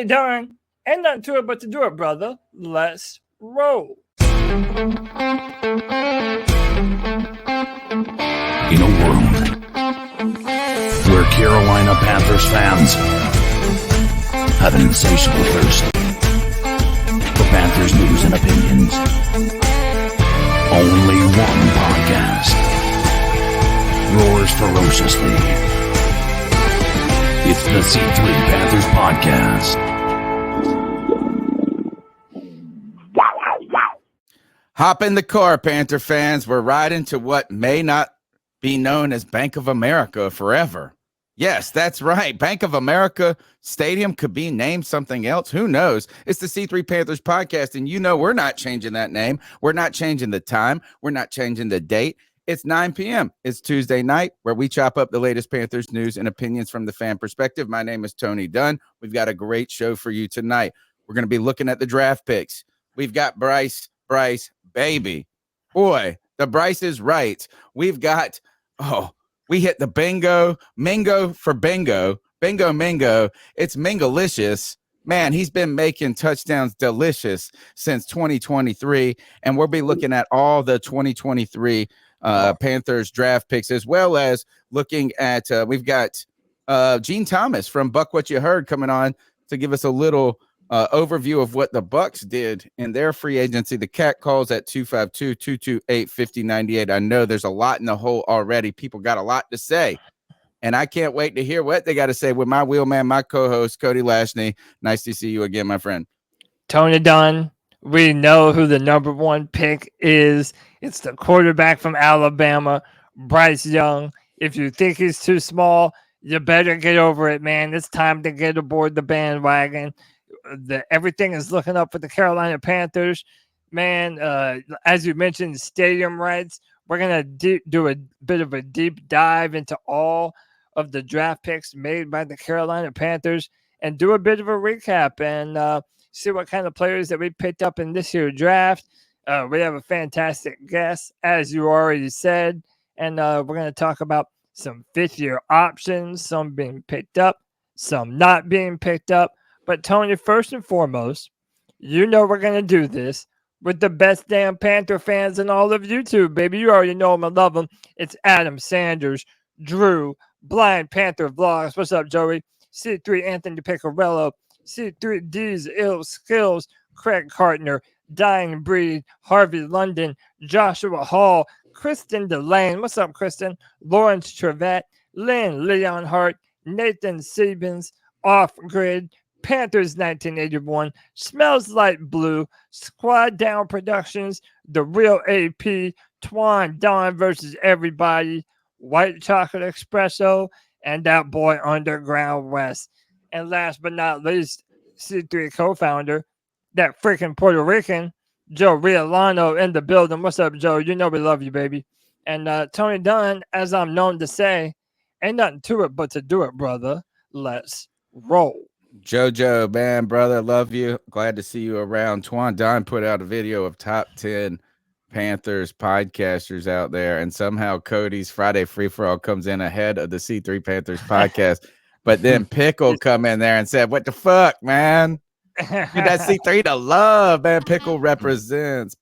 Tony Dunn. Ain't nothing to it but to do it, brother. Let's roll. In a world where Carolina Panthers fans have an insatiable thirst for Panthers news and opinions, only one podcast roars ferociously. It's the C3 Panthers Podcast. Hop in the car, Panther fans. We're riding to what may not be known as Bank of America forever. Yes, that's right. Bank of America Stadium could be named something else. Who knows? It's the C3 Panthers Podcast, and you know we're not changing that name. We're not changing the time. We're not changing the date. It's 9 p.m. It's Tuesday night, where we chop up the latest Panthers news and opinions from the fan perspective. My name is Tony Dunn. We've got a great show for you tonight. We're going to be looking at the draft picks. We've got Bryce, baby. Boy, the Bryce is right. We've got, we hit the Mingo for bingo. Mingo. It's Mingolicious. Man, he's been making touchdowns delicious since 2023. And we'll be looking at all the 2023 Panthers draft picks, as well as looking at, we've got Gene Thomas from Buck What You Heard coming on to give us a little overview of what the Bucks did in their free agency. The cat calls at 252-228-5098. I know there's a lot in the hole already. People got a lot to say, and I can't wait to hear what they got to say with my wheelman, my co-host, Cody Lashney. Nice to see you again, my friend. Tony Dunn, we know who the number one pick is. It's the quarterback from Alabama, Bryce Young. If you think he's too small, you better get over it, man. It's time to get aboard the bandwagon. Everything is looking up for the Carolina Panthers, man. As you mentioned, stadium rights. We're gonna do a bit of a deep dive into all of the draft picks made by the Carolina Panthers, and do a bit of a recap and see what kind of players that we picked up in this year's draft. We have a fantastic guest, as you already said, and we're gonna talk about some fifth-year options, some being picked up, some not being picked up. But Tony, first and foremost, you know we're going to do this with the best damn Panther fans in all of YouTube, baby. You already know them and love them. It's Adam Sanders, Drew, Blind Panther Vlogs. What's up, Joey? C3 Anthony Picarello, C3 D's Ill Skills, Craig Cartner, Dying Breed, Harvey London, Joshua Hall, Kristen Delane. What's up, Kristen? Lawrence Trevette, Lynn Leon Hart, Nathan Sebens, Off Grid, Panthers 1981, Smells Like Blue, Squad Down Productions, The Real AP, Twan Don versus Everybody, White Chocolate Espresso, and that boy Underground West. And last but not least, C3 co-founder, that freaking Puerto Rican, Joe Riolano in the building. What's up, Joe? You know we love you, baby. And Tony Dunn, as I'm known to say, ain't nothing to it but to do it, brother. Let's roll. Jojo, man, brother, love you. Glad to see you around. Twan Don put out a video of top 10 Panthers podcasters out there, and somehow Cody's Friday free-for-all comes in ahead of the C3 Panthers podcast. But then Pickle come in there and said, what the fuck, man? Dude, that C3 to love, man. Pickle represents,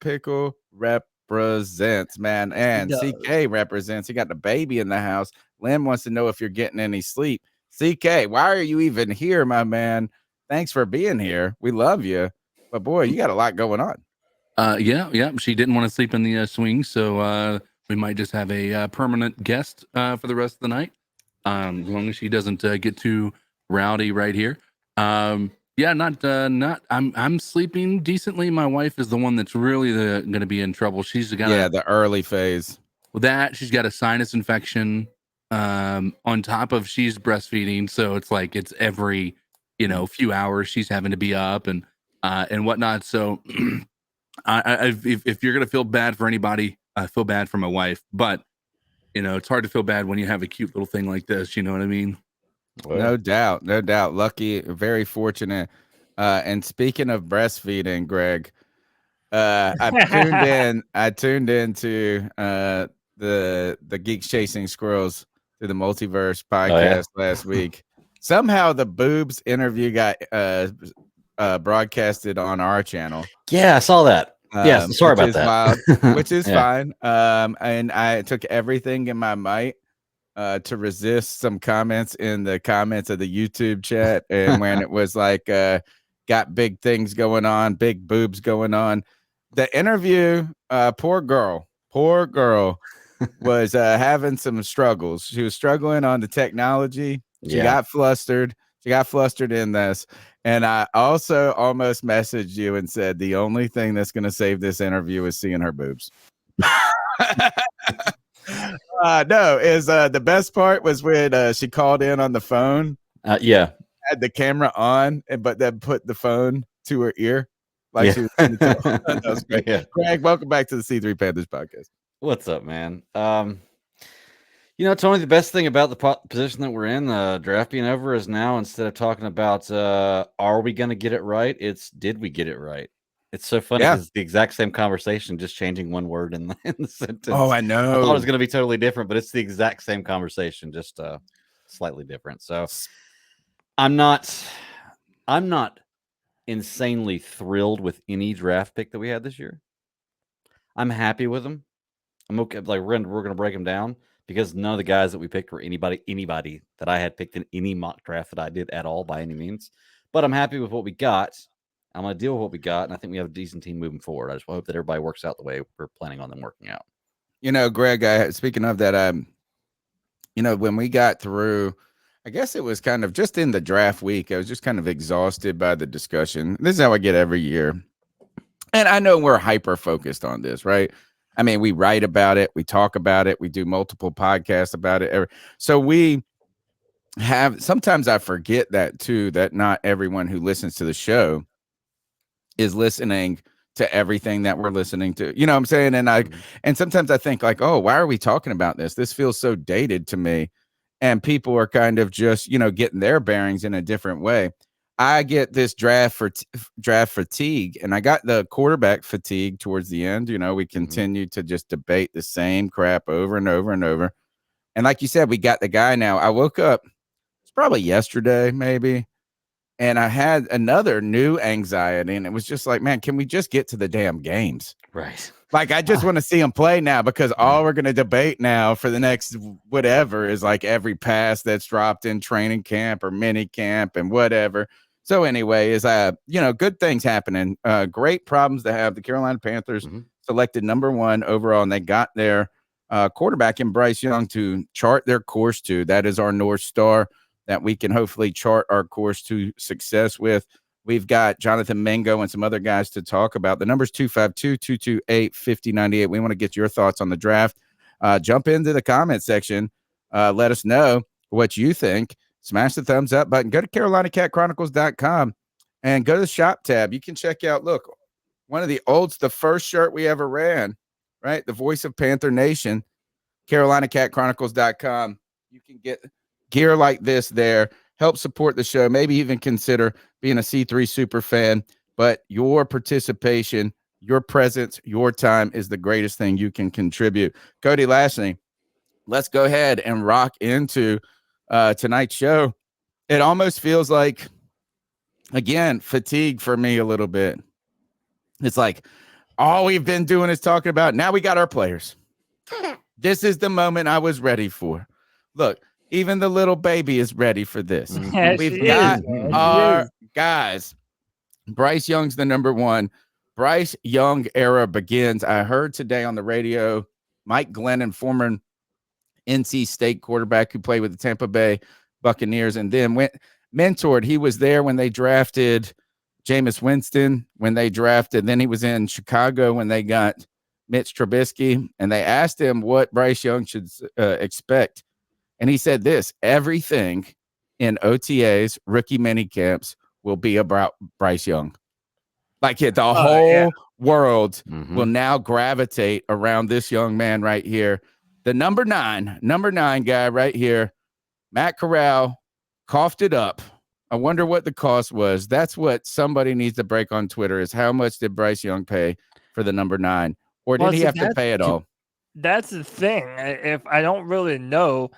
man. And CK represents. He got the baby in the house. Lynn wants to know if you're getting any sleep. CK, why are you even here, my man? Thanks for being here. We love you. But, boy, you got a lot going on. Yeah. She didn't want to sleep in the swing, so we might just have a permanent guest for the rest of the night, as long as she doesn't get too rowdy right here. I'm sleeping decently. My wife is the one that's really going to be in trouble. She's got the early phase. With that, she's got a sinus infection. On top of she's breastfeeding, so it's like it's every few hours she's having to be up and whatnot. So if you're gonna feel bad for anybody, I feel bad for my wife, but it's hard to feel bad when you have a cute little thing like this. You know what I mean? No doubt. Lucky, very fortunate. And speaking of breastfeeding, Greg, I tuned into the Geeks Chasing Squirrels through the Multiverse podcast last week. Somehow the boobs interview got broadcasted on our channel. Yeah, I saw that. Yes, sorry about that. Wild, which is Yeah. fine. And I took everything in my might to resist some comments in the comments of the YouTube chat. And when it was like, got big things going on, big boobs going on, the interview, poor girl was having some struggles. She was struggling on the technology. She got flustered. She got flustered in this. And I also almost messaged you and said the only thing that's going to save this interview is seeing her boobs. The best part was when she called in on the phone. Yeah. Had the camera on, but then put the phone to her ear. Like she was that was great. Yeah. Greg, welcome back to the C3 Panthers podcast. What's up, man? Tony, the best thing about the position that we're in, the draft being over, is now instead of talking about are we going to get it right, it's did we get it right? It's so funny because it's the exact same conversation, just changing one word in the sentence. Oh, I know. I thought it was going to be totally different, but it's the exact same conversation, just slightly different. So I'm not insanely thrilled with any draft pick that we had this year. I'm happy with them. I'm okay. Like we're gonna break them down because none of the guys that we picked were anybody that I had picked in any mock draft that I did at all by any means. But I'm happy with what we got. I'm gonna deal with what we got, and I think we have a decent team moving forward. I just hope that everybody works out the way we're planning on them working out. Greg, speaking of that, when we got through, I guess it was kind of just in the draft week, I was just kind of exhausted by the discussion. This is how I get every year. And I know we're hyper focused on this, right? I mean, we write about it, we talk about it, we do multiple podcasts about it. So we have, sometimes I forget that too, that not everyone who listens to the show is listening to everything that we're listening to. You know what I'm saying? And sometimes I think like, oh, why are we talking about this? This feels so dated to me. And people are kind of just, getting their bearings in a different way. I get this draft fatigue, and I got the quarterback fatigue towards the end. We continue to just debate the same crap over and over and over. And like you said, we got the guy now. I woke up, it's probably yesterday, maybe, and I had another new anxiety, and it was just like, man, can we just get to the damn games? Right. Like, I just want to see them play now, because all we're going to debate now for the next whatever is like every pass that's dropped in training camp or mini camp and whatever. So anyway, good things happening. Great problems to have. The Carolina Panthers selected number 1 overall, and they got their quarterback in Bryce Young to chart their course to. That is our North Star that we can hopefully chart our course to success with. We've got Jonathan Mingo and some other guys to talk about. The number's 252-228-5098. We want to get your thoughts on the draft. Jump into the comment section. Let us know what you think. Smash the thumbs up button. Go to CarolinaCatChronicles.com and go to the shop tab. You can check out, look, one of the first shirt we ever ran, right? The voice of Panther Nation, CarolinaCatChronicles.com. You can get gear like this there. Help support the show. Maybe even consider being a C3 super fan. But your participation, your presence, your time is the greatest thing you can contribute. Cody, lastly, let's go ahead and rock into tonight's show. It almost feels like, again, fatigue for me a little bit. It's like all we've been doing is talking about, now we got our players. This is the moment I was ready for. Look, even the little baby is ready for this. Yes, We've got our guys. Bryce Young's the number 1. Bryce Young Era Begins. I heard today on the radio, Mike Glennon, former NC State quarterback who played with the Tampa Bay Buccaneers and then went mentored. He was there when they drafted Jameis Winston, then he was in Chicago when they got Mitch Trubisky, and they asked him what Bryce Young should expect. And he said this: everything in OTAs, rookie mini camps, will be about Bryce Young. Like the whole world will now gravitate around this young man right here. The number nine guy right here, Matt Corral, coughed it up. I wonder what the cost was. That's what somebody needs to break on Twitter, is how much did Bryce Young pay for the number 9? Or did he have to pay it all? That's the thing. If I don't really know,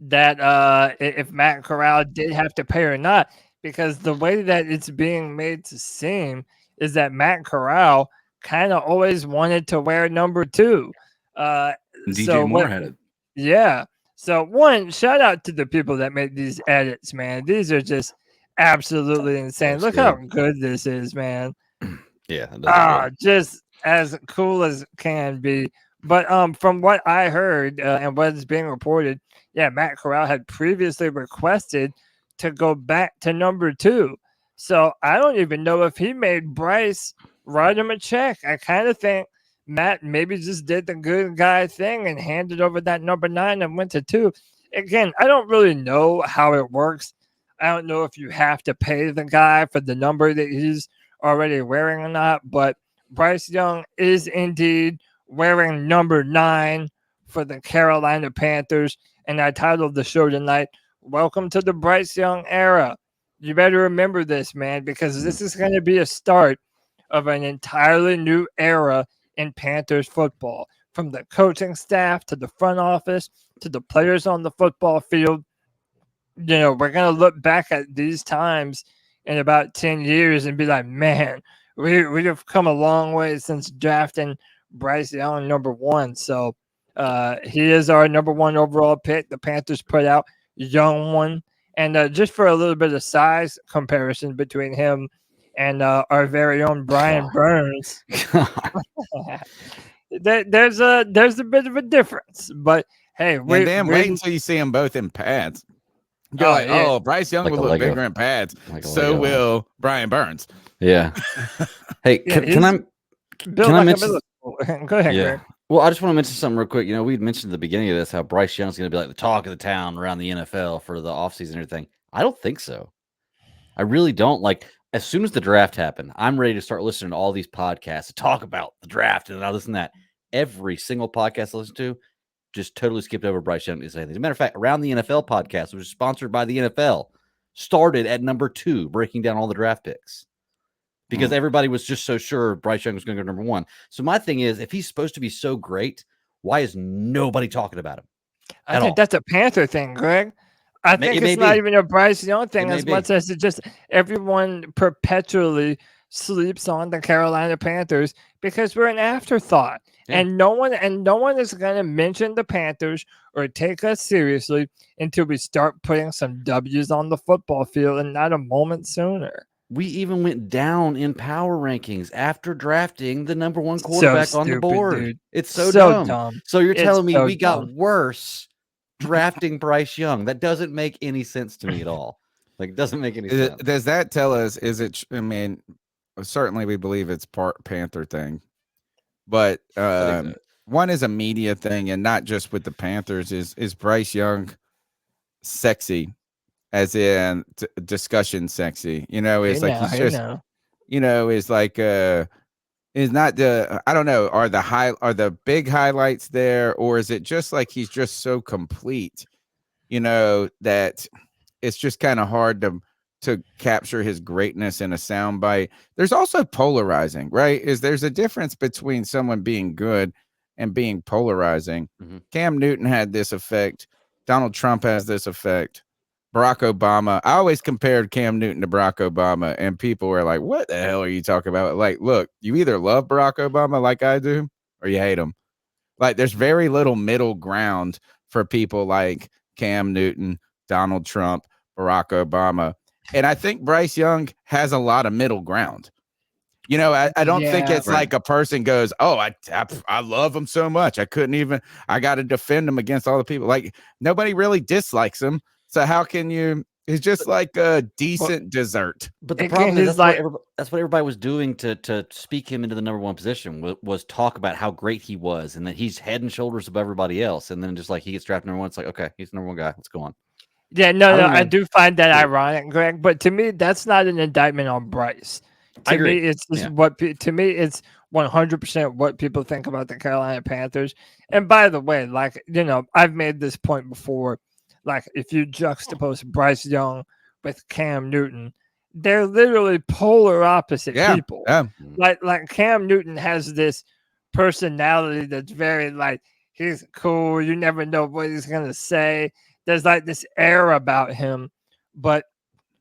that if Matt Corral did have to pay or not, because the way that it's being made to seem is that Matt Corral kind of always wanted to wear number 2. DJ Moore had it. Yeah. So one, shout out to the people that make these edits, man. These are just absolutely insane. Look how good this is, man. Yeah. Just as cool as can be. But from what I heard and what is being reported, yeah, Matt Corral had previously requested to go back to number 2. So I don't even know if he made Bryce write him a check. I kind of think Matt maybe just did the good guy thing and handed over that number 9 and went to 2. Again, I don't really know how it works. I don't know if you have to pay the guy for the number that he's already wearing or not, but Bryce Young is indeed wearing number 9 for the Carolina Panthers. And I titled the show tonight, Welcome to the Bryce Young Era. You better remember this, man, because this is going to be a start of an entirely new era in Panthers football, from the coaching staff to the front office to the players on the football field. You know, we're going to look back at these times in about 10 years and be like, man, we have come a long way since drafting Bryce Young number 1. So he is our number 1 overall pick. The Panthers put out young one. And just for a little bit of size comparison between him and our very own Brian Burns, there's a bit of a difference. But hey, wait until you see them both in pads. You're like, yeah. Bryce Young will look bigger in pads. So will Brian Burns. Yeah. Hey, can I mention? Go ahead, yeah. Greg. Well, I just want to mention something real quick. You know, we'd mentioned at the beginning of this how Bryce Young's going to be like the talk of the town around the NFL for the offseason and everything. I don't think so. I really don't. Like, as soon as the draft happened, I'm ready to start listening to all these podcasts to talk about the draft and all this and that. Every single podcast I listen to just totally skipped over Bryce Young. As a matter of fact, Around the NFL podcast, which is sponsored by the NFL, started at number 2, breaking down all the draft picks. Because everybody was just so sure Bryce Young was going to go number 1. So my thing is, if he's supposed to be so great, why is nobody talking about him? I think that's a Panther thing, Greg. I think it's not even a Bryce Young thing as much as it just everyone perpetually sleeps on the Carolina Panthers because we're an afterthought. Yeah. And no one is going to mention the Panthers or take us seriously until we start putting some W's on the football field, and not a moment sooner. We even went down in power rankings after drafting the number 1 quarterback on the board. Dude. It's so dumb. So you're telling me we got worse drafting Bryce Young? That doesn't make any sense to me at all. Like, it doesn't make any sense. Does that tell us, I mean, certainly we believe it's part Panther thing, but one is a media thing, and not just with the Panthers. Is Bryce Young sexy? As in discussion sexy, you know, it's like he's just, you know, is like is not the, I don't know, are the big highlights there, or is it just like he's just so complete, you know, that it's just kind of hard to capture his greatness in a soundbite. There's also polarizing, right? There's a difference between someone being good and being polarizing. Mm-hmm. Cam Newton had this effect. Donald Trump has this effect. Barack Obama. I always compared Cam Newton to Barack Obama, and people were like, what the hell are you talking about? Like, look, you either love Barack Obama like I do, or you hate him. Like, there's very little middle ground for people like Cam Newton, Donald Trump, Barack Obama. And I think Bryce Young has a lot of middle ground. You know, I don't think it's like a person goes, oh, I love him so much. I got to defend him against all the people. Like, nobody really dislikes him. So how can you? It's just like a decent dessert. But the problem is that's what everybody was doing to speak him into the number 1 position was talk about how great he was and that he's head and shoulders above everybody else. And then just like he gets drafted number 1, it's like, okay, he's the number 1 guy. Let's go on. Yeah, I do find that ironic, Greg. But to me, that's not an indictment on Bryce. To me, it's just it's 100% what people think about the Carolina Panthers. And by the way, like, you know, I've made this point before. Like, if you juxtapose Bryce Young with Cam Newton, they're literally polar opposite people. Yeah. Like Cam Newton has this personality that's very like, he's cool. You never know what he's going to say. there's like this air about him. But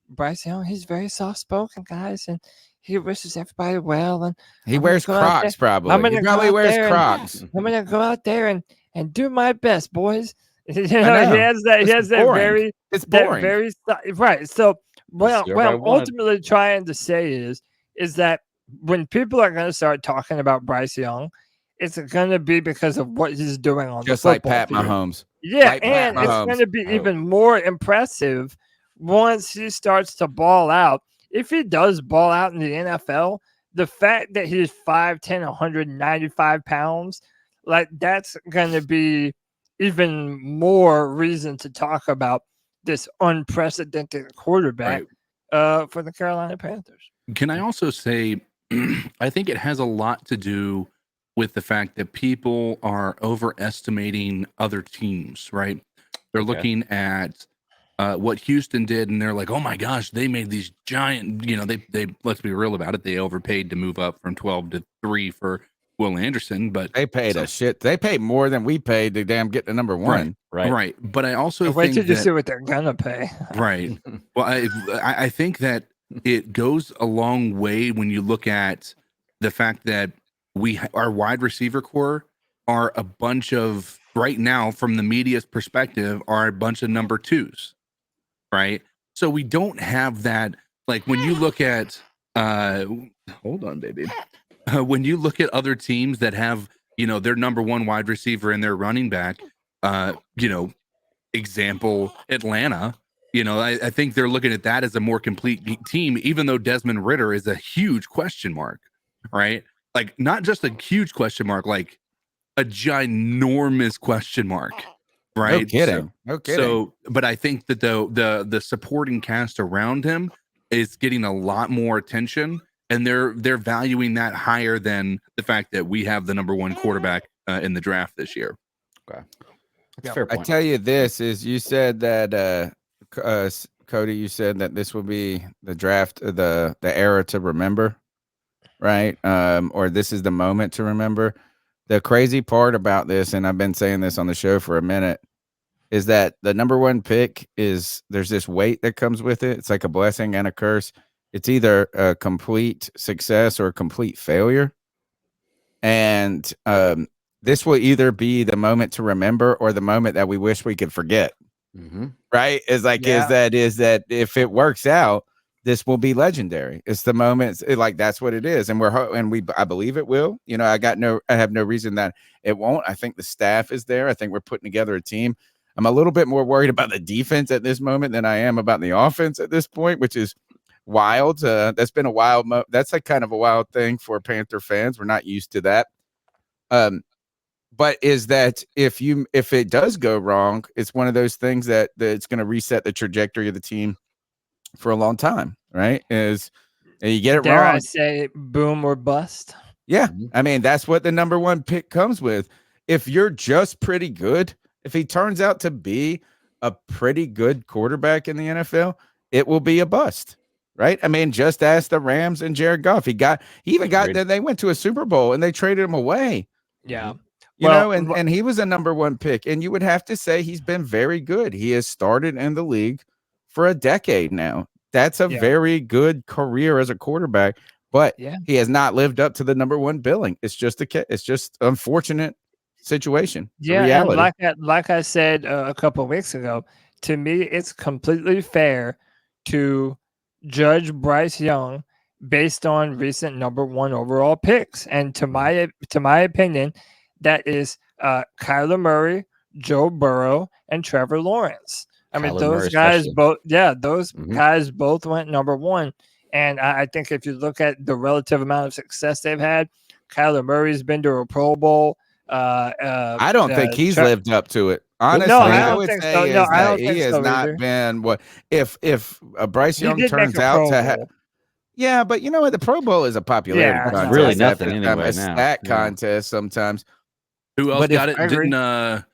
Bryce Young, he's very soft spoken, guys, and he wishes everybody well. And He I'm wears gonna go out Crocs, there- probably. I'm gonna He go probably out wears there and- Crocs. I'm gonna go out there and do my best, boys. You know, know. he has that. He It's has that boring. very It's that boring. very right. So what see what I I'm wanted. ultimately trying to say is that when people are going to start talking about Bryce Young, it's going to be because of what he's doing on Just the like football Pat field. Mahomes. Yeah, Like Pat and it's Mahomes. going to be Oh. even more impressive once he starts to ball out. If he does ball out in the NFL, the fact that he's 5'10", 195 pounds, like that's going to be even more reason to talk about this unprecedented quarterback for the Carolina Panthers. Can I also say, I think it has a lot to do with the fact that people are overestimating other teams, right? They're Okay. looking at what Houston did, and they're like, "Oh my gosh, they made these giant." You know, they let's be real about it. They overpaid to move up from 12 to 3 for Will Anderson, but They paid a shit. They paid more than we paid to damn get to number one. Right. But I also Wait think till you that see what they're gonna pay. right. Well, I think that it goes a long way when you look at the fact that our wide receiver core are a bunch of right now from the media's perspective are a bunch of number twos, right? So we don't have that. Like when you look at, hold on, baby. When you look at other teams that have, you know, their number one wide receiver and their running back, you know, example Atlanta. You know, I think they're looking at that as a more complete team, even though Desmond Ridder is a huge question mark, right? Like not just a huge question mark, like a ginormous question mark, right? No kidding. No kidding. So, but I think that the supporting cast around him is getting a lot more attention, and they're valuing that higher than the fact that we have the number one quarterback in the draft this year. That's a fair I point. tell you this is you said that Cody, you said that this will be the draft, the era to remember, right? Or this is the moment to remember. The crazy part about this, and I've been saying this on the show for a minute, is that the number one pick is there's this weight that comes with it. It's like a blessing and a curse. It's either a complete success or a complete failure. And this will either be the moment to remember or the moment that we wish we could forget. Mm-hmm. Right? Is like is that if it works out, this will be legendary. It's the moment. Like that's what it is, and I believe it will. You know, I have no reason that it won't. I think the staff is there. I think we're putting together a team. I'm a little bit more worried about the defense at this moment than I am about the offense at this point, which is wild. That's been a wild. That's like kind of a wild thing for Panther fans. We're not used to that. But is that if it does go wrong, it's one of those things that it's going to reset the trajectory of the team for a long time, right? Is you get it Dare wrong, I say boom or bust? yeah. Mhm. I mean, that's what the number one pick comes with. If you're just pretty good, if he turns out to be a pretty good quarterback in the NFL, it will be a bust, right? I mean, just ask the Rams and Jared Goff. He even got Agreed. they went to a Super Bowl and they traded him away. Yeah. You Well, know, and he was a number one pick, and you would have to say he's been very good. He has started in the league for a decade now. That's a very good career as a quarterback, but he has not lived up to the number one billing. It's just unfortunate situation. Yeah, reality. and like I said a couple of weeks ago, to me, it's completely fair to judge Bryce Young based on recent number one overall picks. And to my opinion, that is Kyler Murray, Joe Burrow, and Trevor Lawrence. I mean, Kyler those Murray guys especially. both. Yeah, those Mhm. guys both went number one. And I think if you look at the relative amount of success they've had, Kyler Murray's been to a Pro Bowl. I don't think he's lived up to it. Honestly, I don't would think say so. is No, I that don't he think has so not either. been what if Bryce He Young did make turns a out Pro to have. Bowl. Yeah, but you know what? The Pro Bowl is a popularity Yeah, contest. really at nothing the time, anyway a now. stat Yeah. contest sometimes. Who else But if- got it? I agree. Didn't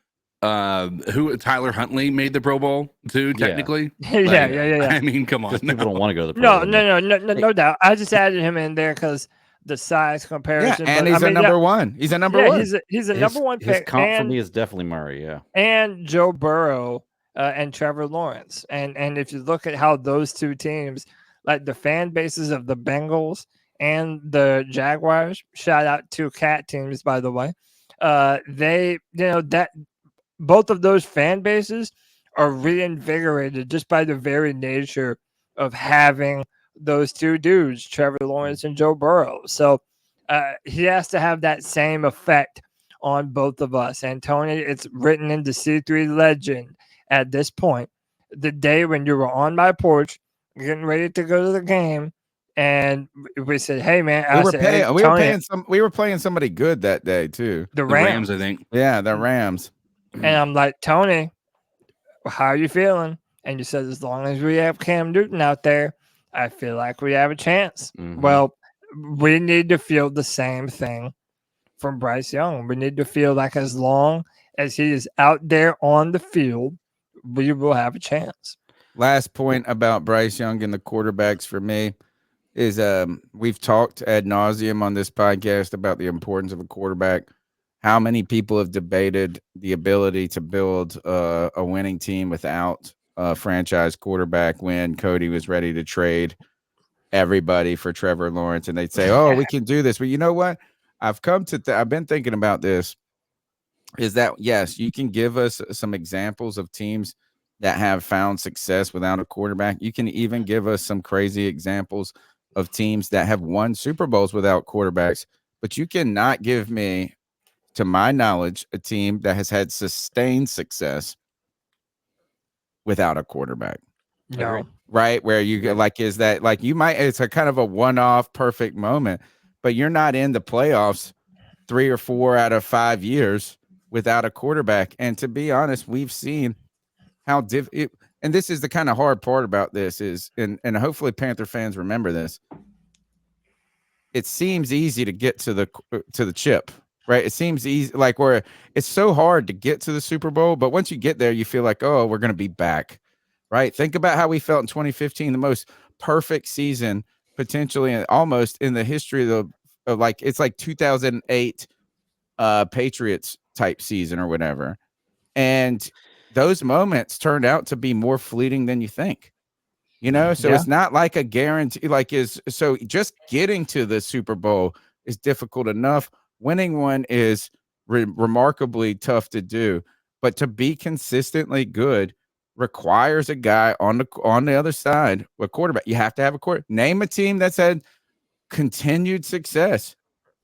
Tyler Huntley made the Pro Bowl too? Yeah. Technically, yeah. I mean, come on. Because people don't want to go to the Pro No, Bowl. no doubt. I just added him in there because the size Yeah, comparison. and but, he's I a mean, number one. He's a number one. He's a number one His pick. comp for and, me is definitely Murray. Yeah. and Joe Burrow and Trevor Lawrence. And if you look at how those two teams, like the fan bases of the Bengals and the Jaguars, shout out to cat teams, by the way, they, that both of those fan bases are reinvigorated just by the very nature of having those two dudes, Trevor Lawrence and Joe Burrow. So he has to have that same effect on both of us. And Tony, it's written into C3 legend at this point. The day when you were on my porch getting ready to go to the game, and we said, "Hey, man," we were playing somebody good that day too. The Rams, I think. Yeah, the Rams. And I'm like, Tony, how are you feeling? And you said, as long as we have Cam Newton out there, I feel like we have a chance. Mhm. Well, we need to feel the same thing from Bryce Young. We need to feel like as long as he is out there on the field, we will have a chance. Last point about Bryce Young and the quarterbacks for me is we've talked ad nauseum on this podcast about the importance of a quarterback. How many people have debated the ability to build a winning team without a franchise quarterback when Cody was ready to trade everybody for Trevor Lawrence? And they'd say, oh, we can do this. But you know what? I've been thinking about this, is that, yes, you can give us some examples of teams that have found success without a quarterback. You can even give us some crazy examples of teams that have won Super Bowls without quarterbacks. But you cannot give me, to my knowledge, a team that has had sustained success without a quarterback. No. Right? Where you get like, is that like you might, it's a kind of a one-off perfect moment, but you're not in the playoffs 3 or 4 out of 5 years without a quarterback. And to be honest, we've seen how and this is the kind of hard part about this is, and hopefully Panther fans remember this. It seems easy to get to the chip, right? It seems easy, like where it's so hard to get to the Super Bowl, but once you get there, you feel like, oh, we're going to be back, right? Think about how we felt in 2015, the most perfect season potentially almost in the history of like, it's like 2008 Patriots type season or whatever. And those moments turned out to be more fleeting than you think, so it's not like a guarantee, so just getting to the Super Bowl is difficult enough. Winning one is remarkably tough to do, but to be consistently good requires a guy on the other side, a quarterback. You have to have a quarterback. Name a team that's had continued success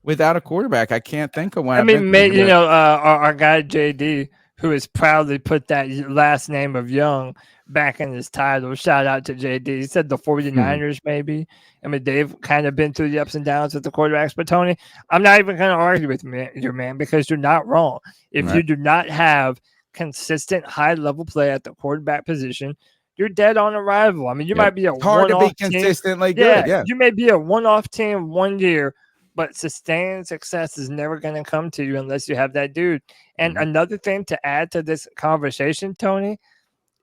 without a quarterback. I can't think of one. I mean, our guy JD, who has proudly put that last name of Young back in his title. Shout out to JD. He said the 49ers, maybe. I mean, they've kind of been through the ups and downs with the quarterbacks. But, Tony, I'm not even going to argue with you, man, because you're not wrong. If you do not have consistent high-level play at the quarterback position, you're dead on arrival. I mean, you might be a hard to be team. consistently good. Yeah, you may be a one-off team one year, but sustained success is never going to come to you unless you have that dude. And another thing to add to this conversation, Tony,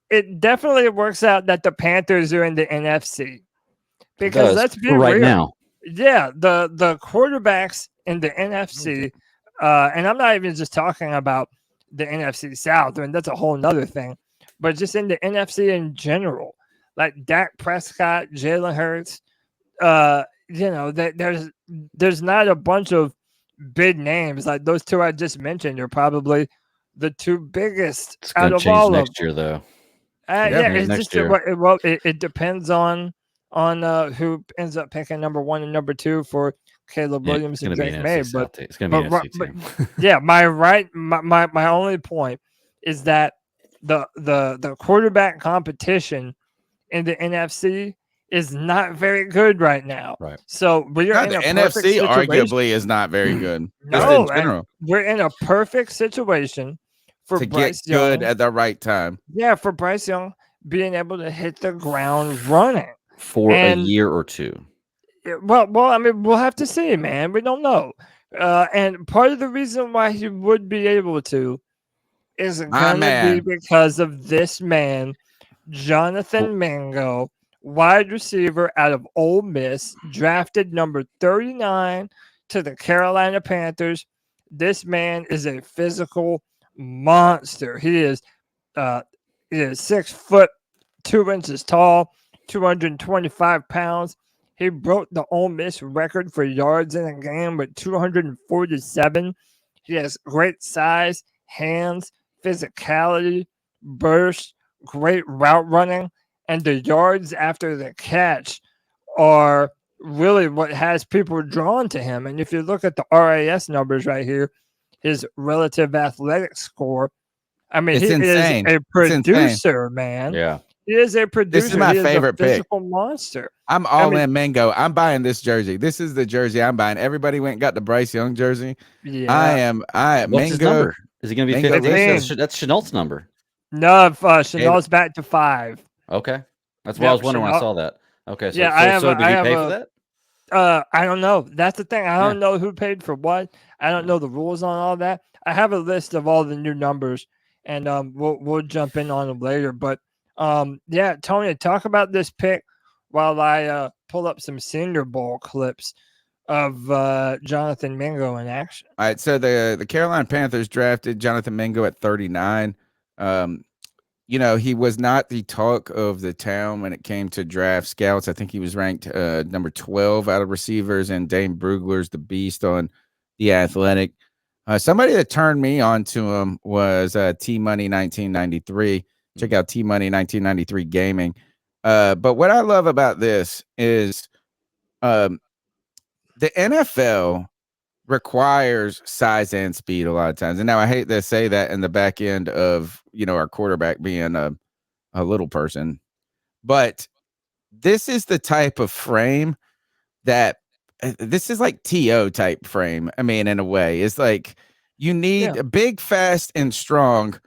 it definitely works out that the Panthers are in the NFC. Because let's be right real. now. Yeah, the quarterbacks in the NFC, and I'm not even just talking about the NFC South. I mean, that's a whole nother thing. But just in the NFC in general, like Dak Prescott, Jalen Hurts, there's not a bunch of big names like those two I just mentioned are probably the two biggest out of all next of year though. it's next just year. It depends on who ends up picking number 1 and number 2 for Caleb Williams and Drake May. But it's gonna be an NFC team. Yeah, my only point is that the quarterback competition in the NFC is not very good right now. Right. So we're in the a NFC situation. arguably is not very good. No, in general. We're in a perfect situation for To Bryce get good Young. at the right time. Yeah, for Bryce Young being able to hit the ground running For a year or two. Well, I mean, we'll have to see, man. We don't know. And part of the reason why he would be able to is going to be because of this man, Jonathan Mingo, wide receiver out of Ole Miss, drafted number 39 to the Carolina Panthers. This man is a physical monster. He is He is 6 foot 2 inches tall, 225 pounds. He broke the Ole Miss record for yards in a game with 247. He has great size, hands, physicality, burst, great route running, and the yards after the catch are really what has people drawn to him. And if you look at the RAS numbers right here, his relative athletic score, I mean, It's he insane. is a It's insane. producer, man. Yeah. He is a producer. This is my He favorite is a pick. physical monster. I'm all mean- in Mingo. I'm buying this jersey. This is the jersey I'm buying. Everybody went and got the Bryce Young jersey. Yeah. I What's his Mingo. number? Is he going to be Mingo 50? Lynch. That's Chenault's number. No, Chanel's back to 5. Okay. That's what Yeah, I was wondering when I Chenault- saw that. Okay. So, Yeah, I have so a- did I he have pay a- for that? I don't know. That's the thing. I don't Yeah. know who paid for what. I don't know the rules on all that. I have a list of all the new numbers, and we'll jump in on them later. But yeah, Tony, talk about this pick while I pull up some Senior Bowl clips of Jonathan Mingo in action. All right, so the Carolina Panthers drafted Jonathan Mingo at 39. You know, he was not the talk of the town when it came to draft scouts. I think he was ranked number 12 out of receivers, and Dane Brugler's the beast on The Athletic. Somebody that turned me on to him was T-Money 1993. Check out T-Money 1993 Gaming. But what I love about this is the NFL requires size and speed a lot of times. And now I hate to say that in the back end of, you know, our quarterback being a little person, but this is the type of frame that this is like TO type frame. I mean, in a way, it's like you need a big, fast, and strong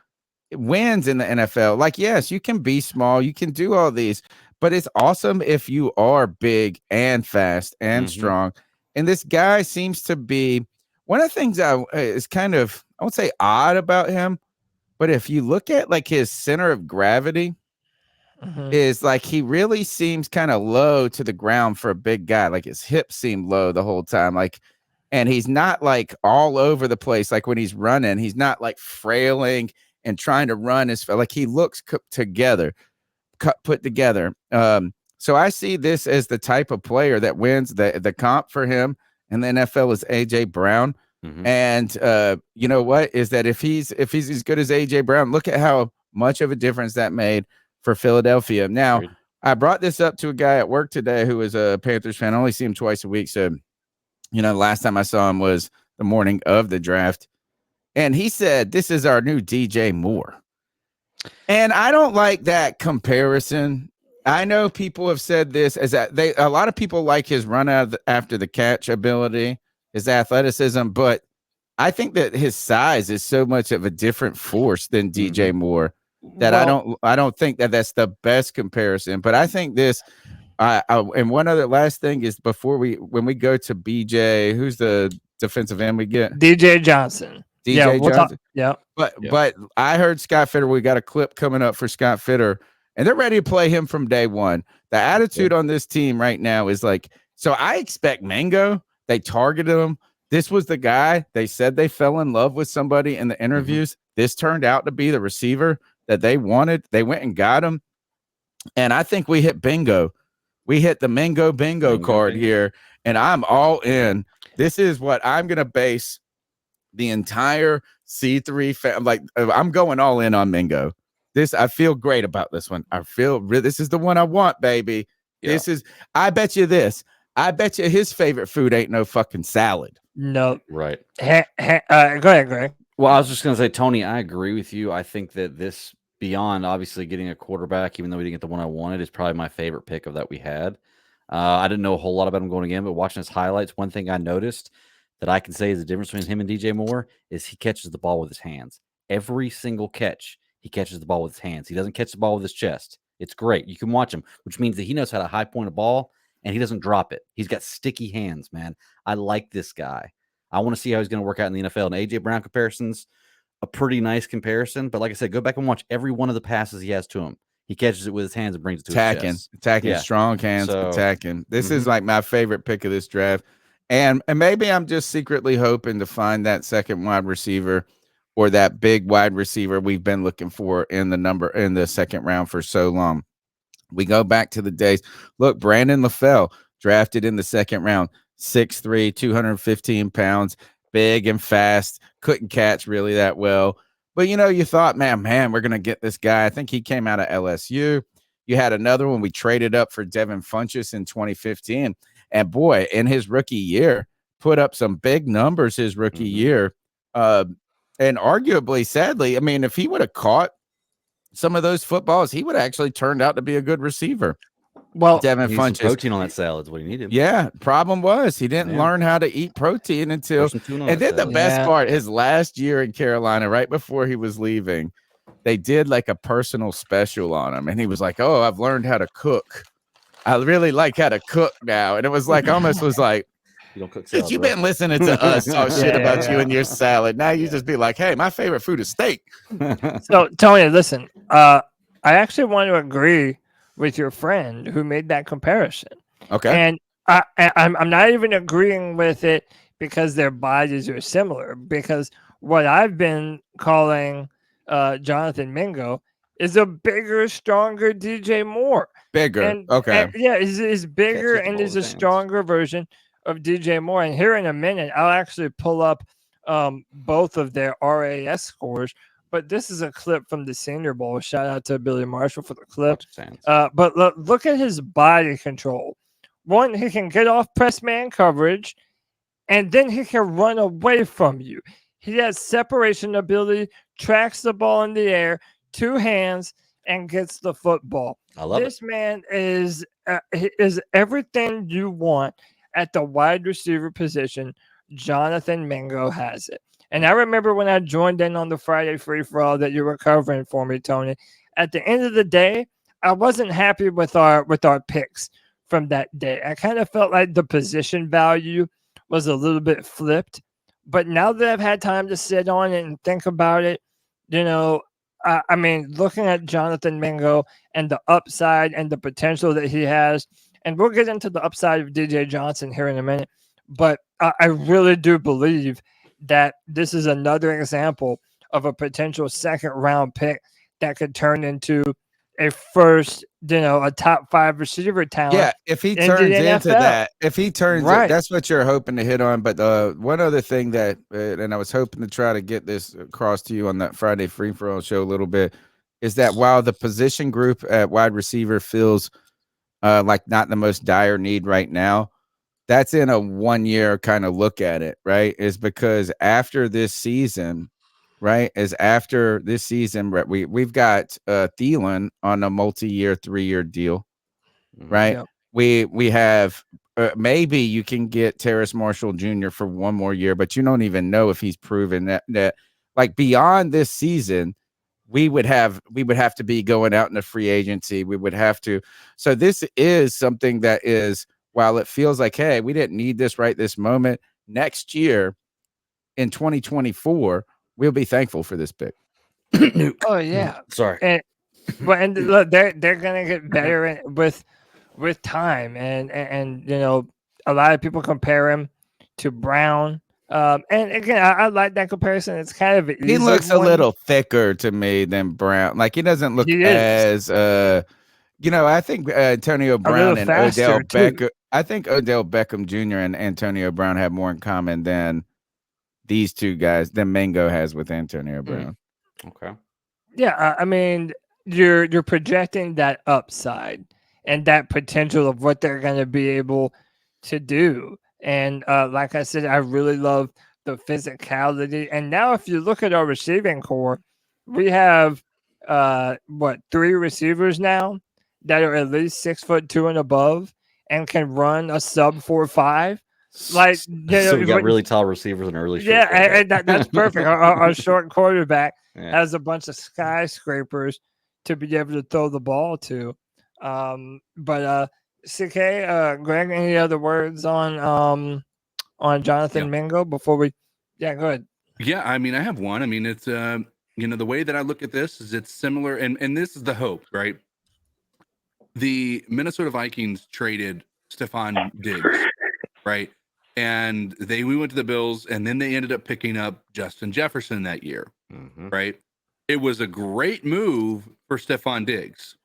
wins in the NFL. Like, yes, you can be small, you can do all these, but it's awesome if you are big and fast and strong. And this guy seems to be one of the things is kind of, I won't say odd about him, but if you look at like his center of gravity, is like he really seems kind of low to the ground for a big guy. Like his hips seem low the whole time. Like, and he's not like all over the place. Like when he's running, he's not like frailing and trying to run as like he looks put together. So I see this as the type of player that wins the comp for him in the NFL is AJ Brown. And you know what is that if he's as good as AJ Brown, look at how much of a difference that made for Philadelphia. Now, I brought this up to a guy at work today who is a Panthers fan. I only see him twice a week. So, you know, the last time I saw him was the morning of the draft. And he said, this is our new DJ Moore. And I don't like that comparison. I know people have said this as that a lot of people like his run out after the catch ability, his athleticism, but I think that his size is so much of a different force than DJ Moore that I don't think that that's the best comparison. But I think this, and one other last thing is when we go to BJ, who's the defensive end we get? DJ Johnson. Johnson. Yeah. But I heard Scott Fitter. We got a clip coming up for Scott Fitter, and they're ready to play him from day one. The attitude on this team right now is like, so I expect Mingo. They targeted him. This was the guy. They said they fell in love with somebody in the interviews. This turned out to be the receiver that they wanted. They went and got him. And I think we hit bingo. We hit the Mingo bingo card here, and I'm all in. This is what I'm going to base the entire C3 I'm going all in on Mingo. I feel great about this one. This is the one I want, baby. This is, I bet you his favorite food ain't no fucking salad. No. Right. Go ahead, Greg. Well, I was just going to say, Tony, I agree with you. I think that this, beyond obviously getting a quarterback, even though we didn't get the one I wanted, is probably my favorite pick of that we had. I didn't know a whole lot about him going again, but watching his highlights, one thing I noticed that I can say is the difference between him and DJ Moore is he catches the ball with his hands. Every single catch, he catches the ball with his hands. He doesn't catch the ball with his chest. It's great. You can watch him, which means that he knows how to high point a ball and he doesn't drop it. He's got sticky hands, man. I like this guy. I want to see how he's going to work out in the NFL. And AJ Brown comparison's a pretty nice comparison. But like I said, go back and watch every one of the passes he has to him. He catches it with his hands and brings it to his chest. Attacking, strong hands, attacking. This is like my favorite pick of this draft. And maybe I'm just secretly hoping to find that second wide receiver or that big wide receiver we've been looking for in the second round for so long. We go back to the days. Look, Brandon LaFell, drafted in the second round, 6'3", 215 pounds, big and fast, couldn't catch really that well. But, you thought, man, we're going to get this guy. I think he came out of LSU. You had another one. We traded up for Devin Funchess in 2015. And, boy, in his rookie year, put up some big numbers his rookie year. And arguably, sadly, I mean, if he would have caught some of those footballs, he would have actually turned out to be a good receiver. Well, Devin He needs some Funchess. protein on that salad is what he needed. Yeah, problem was he didn't learn how to eat protein until. And then the best part, his last year in Carolina, right before he was leaving, they did like a personal special on him, and he was like, "Oh, I've learned how to cook. I really like how to cook now." And it was like almost was like, You don't cook salad, you've bro. been listening to us talk shit about you and your salad. Now you just be like, "Hey, my favorite food is steak." So Tony, listen, I actually want to agree with your friend who made that comparison. Okay. And I'm not even agreeing with it because their bodies are similar. Because what I've been calling Jonathan Mingo is a bigger, stronger DJ Moore. Bigger. And, yeah, he's bigger Catches the and ball he's a with hands. stronger version of DJ Moore. And here in a minute, I'll actually pull up both of their RAS scores. But this is a clip from the Senior Bowl. Shout out to Billy Marshall for the clip. But look at his body control. One, he can get off press man coverage, and then he can run away from you. He has separation ability, tracks the ball in the air, 2 hands, and gets the football. I love this man is everything you want at the wide receiver position. Jonathan Mingo has it. And I remember when I joined in on the Friday free-for-all that you were covering for me, Tony. At the end of the day, I wasn't happy with our picks from that day. I kind of felt like the position value was a little bit flipped. But now that I've had time to sit on it and think about it, I mean, looking at Jonathan Mingo and the upside and the potential that he has, and we'll get into the upside of DJ Johnson here in a minute, but I really do believe that this is another example of a potential second round pick that could turn into a first, a top 5 receiver talent. Yeah, if he turns into that, that's what you're hoping to hit on. But one other thing that, and I was hoping to try to get this across to you on that Friday free for all show a little bit, is that while the position group at wide receiver feels like not the most dire need right now, that's in a 1 year kind of look at it, right? Is because after this season, right? We've got Thielen on a multi-year 3-year deal, right? Yep. We have maybe you can get Terrace Marshall Jr. for 1 more year, but you don't even know if he's proven that like beyond this season, we would have to be going out into free agency. We would have to. So this is something that is, while it feels like, hey, we didn't need this right this moment, next year in 2024, we'll be thankful for this pick. Oh yeah, sorry. And look, they're gonna get better with time, and a lot of people compare him to Brown. And again, I like that comparison. It's kind of he looks a little thicker to me than Brown. Like he doesn't look as I think Antonio Brown and Odell Beckham. I think Odell Beckham Jr. and Antonio Brown have more in common than these two guys than Mingo has with Antonio Brown. Okay. Yeah, I mean, you're projecting that upside and that potential of what they're going to be able to do. And like I said, I really love the physicality. And now if you look at our receiving core, we have 3 receivers now that are at least 6'2" and above and can run a sub 4.5. Like, so we got really tall receivers and early. Yeah, and that's perfect. Our short quarterback has a bunch of skyscrapers to be able to throw the ball to. But CK, Greg, any other words on Jonathan Mingo before we? Yeah, go ahead. Yeah, I mean, I have one. I mean, it's the way that I look at this is it's similar, and this is the hope, right? The Minnesota Vikings traded Stephon Diggs, right? and we went to the Bills, and then they ended up picking up Justin Jefferson that year, right? It was a great move for Stephon Diggs.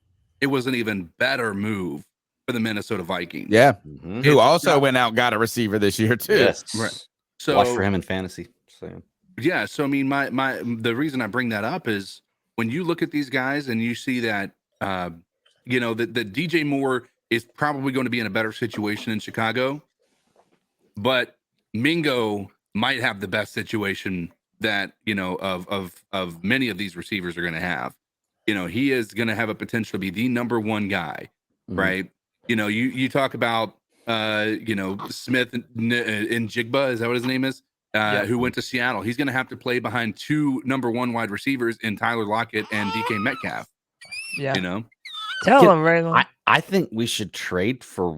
It was an even better move for the Minnesota Vikings. Yeah, who also went out and got a receiver this year too. Yes. Right. So watch for him in fantasy. So. Yeah. So I mean, the reason I bring that up is when you look at these guys and you see that, you know, that DJ Moore is probably going to be in a better situation in Chicago, but Mingo might have the best situation that, you know, of many of these receivers are going to have. You know, he is going to have a potential to be the number one guy, right? You know, you talk about, you know, Smith and Jigba, is that what his name is? Who went to Seattle. He's going to have to play behind 2 number 1 wide receivers in Tyler Lockett and DK Metcalf. Yeah. You know? Tell him, Raylan. I think we should trade for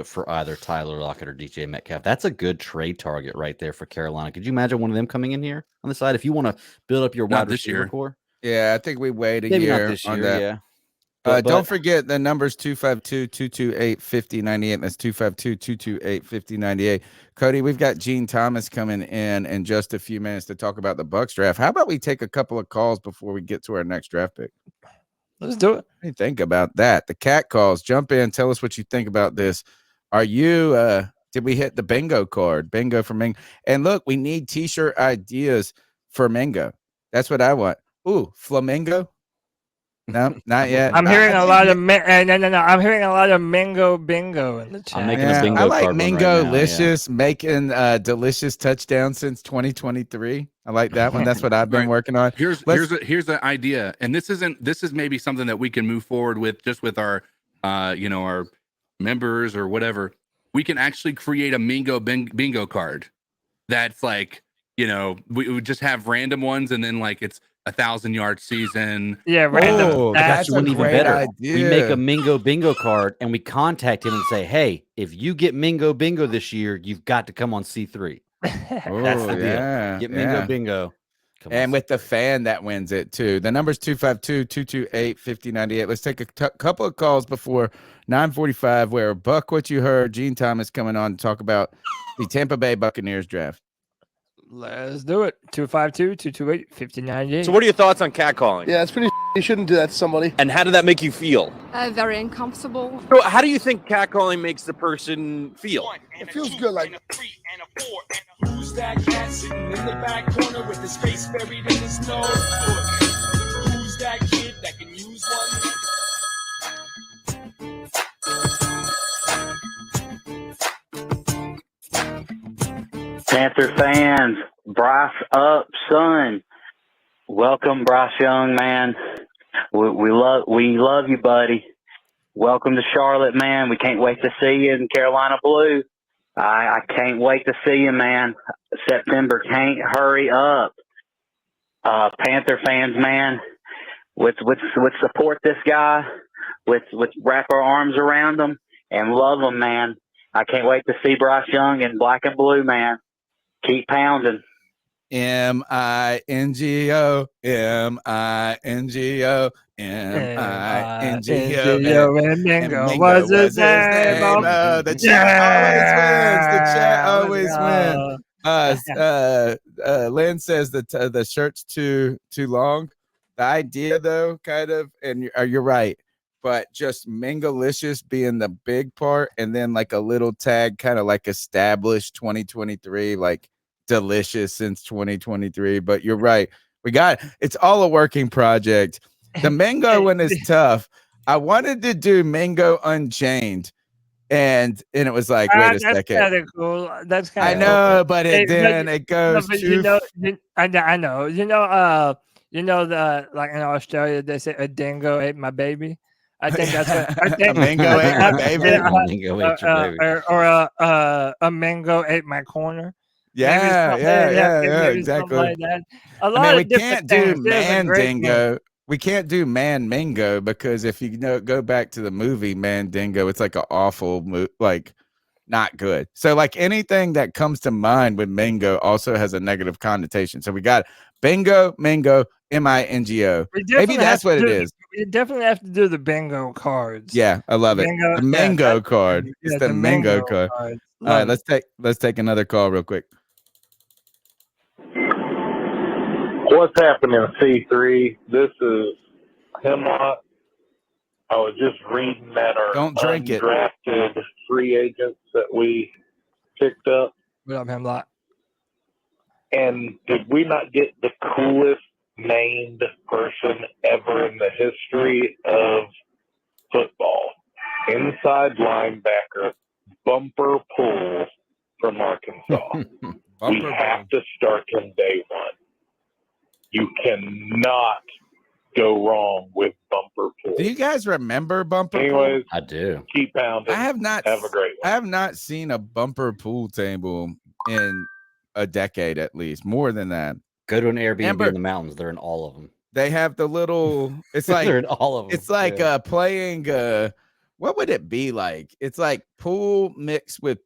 for either Tyler Lockett or DJ Metcalf. That's a good trade target right there for Carolina. Could you imagine one of them coming in here on the side if you want to build up your wide receiver core? Yeah, I think we wait a Maybe year not this on year, that. yeah. Don't forget the numbers 252-228-5098. That's 252-228-5098. Cody, we've got Gene Thomas coming in just a few minutes to talk about the Bucs draft. How about we take a couple of calls before we get to our next draft pick? Let's do it. What do you think about that? The cat calls. Jump in. Tell us what you think about this. Are you did we hit the bingo card? Bingo for Mingo. And look, we need t-shirt ideas for Mingo. That's what I want. Ooh, flamingo. No, not yet. I'm hearing a lot of no. I'm hearing a lot of Mingo bingo in the chat. I'm making a bingo I like card Mingo-licious, making delicious touchdowns since 2023. I like that one. That's what I've been working on. Here's the idea, and this is maybe something that we can move forward with just with our you know, our members or whatever. We can actually create a Mingo bingo card that's like, you know, we would just have random ones, and then like it's 1,000-yard season. Yeah, random. Oh, That's one even better. Idea. We make a Mingo bingo card and we contact him and say, "Hey, if you get Mingo bingo this year, you've got to come on C3." That's the deal. Get Mingo bingo. And with the fan that wins it too. The number's 252-228-5098. Let's take a couple of calls before 9:45. Where Buck, what you heard, Gene Thomas coming on to talk about the Tampa Bay Buccaneers draft. Let's do it. 252-228-5098. So what are your thoughts on catcalling? Yeah, it's pretty. You shouldn't do that to somebody. And how did that make you feel? Very uncomfortable. So how do you think catcalling makes the person feel? It feels good, like. Who's that cat sitting in the back corner with his face buried in his nose? Who's that kid that can use one? Panther fans, Bryce up, son. Welcome, Bryce Young, man. We love you, buddy. Welcome to Charlotte, man. We can't wait to see you in Carolina Blue. I can't wait to see you, man. September can't hurry up. Panther fans, man, let's support this guy. Let's wrap our arms around him and love him, man. I can't wait to see Bryce Young in black and blue, man. Keep pounding. M-I-N-G-O, M-I-N-G-O, M-I-N-G-O. And Mingo was his name. Oh, the chat always wins. Lynn says that the shirt's too long. The idea, though, kind of, and you're right, but just Mingo-licious being the big part, and then like a little tag, kind of like established 2023, like delicious since 2023. But you're right, it's all a working project. The Mingo one is tough. I wanted to do Mingo Unchained, and it was like, wait a second. Kind of cool. That's kind I of know, cool. but it goes too. I know. The like in Australia they say a dingo ate my baby. I think that's what I think. A Mingo ate my baby. Or a Mingo ate my corner. Yeah, exactly. Like that. We can't do Mandingo. We can't do Mingo because if you go back to the movie Mandingo, it's like an awful like not good. So like anything that comes to mind with Mingo also has a negative connotation. So we got bingo, Mingo, M-I-N-G-O. Maybe that's what it is. You definitely have to do the bingo cards. Yeah, I love it. The Mingo card. It's the Mingo card. All right, let's take another call real quick. What's happening, C3? This is Hemlock. I was just reading that our Don't drink it. undrafted free agents that we picked up. What up, Hemlock? And did we not get the coolest named person ever in the history of football? Inside linebacker, Bumper Pool from Arkansas. We have to start him day one. You cannot go wrong with Bumper Pool. Do you guys remember Bumper Anyways, Pool? I do. Keep pounding. I have not. Have a great one. I have not seen a Bumper Pool table in a decade at least, more than that. Go to an Airbnb in the mountains. They're in all of them. They have the little. It's like they're in all of them. It's like playing. What would it be like? It's like pool mixed with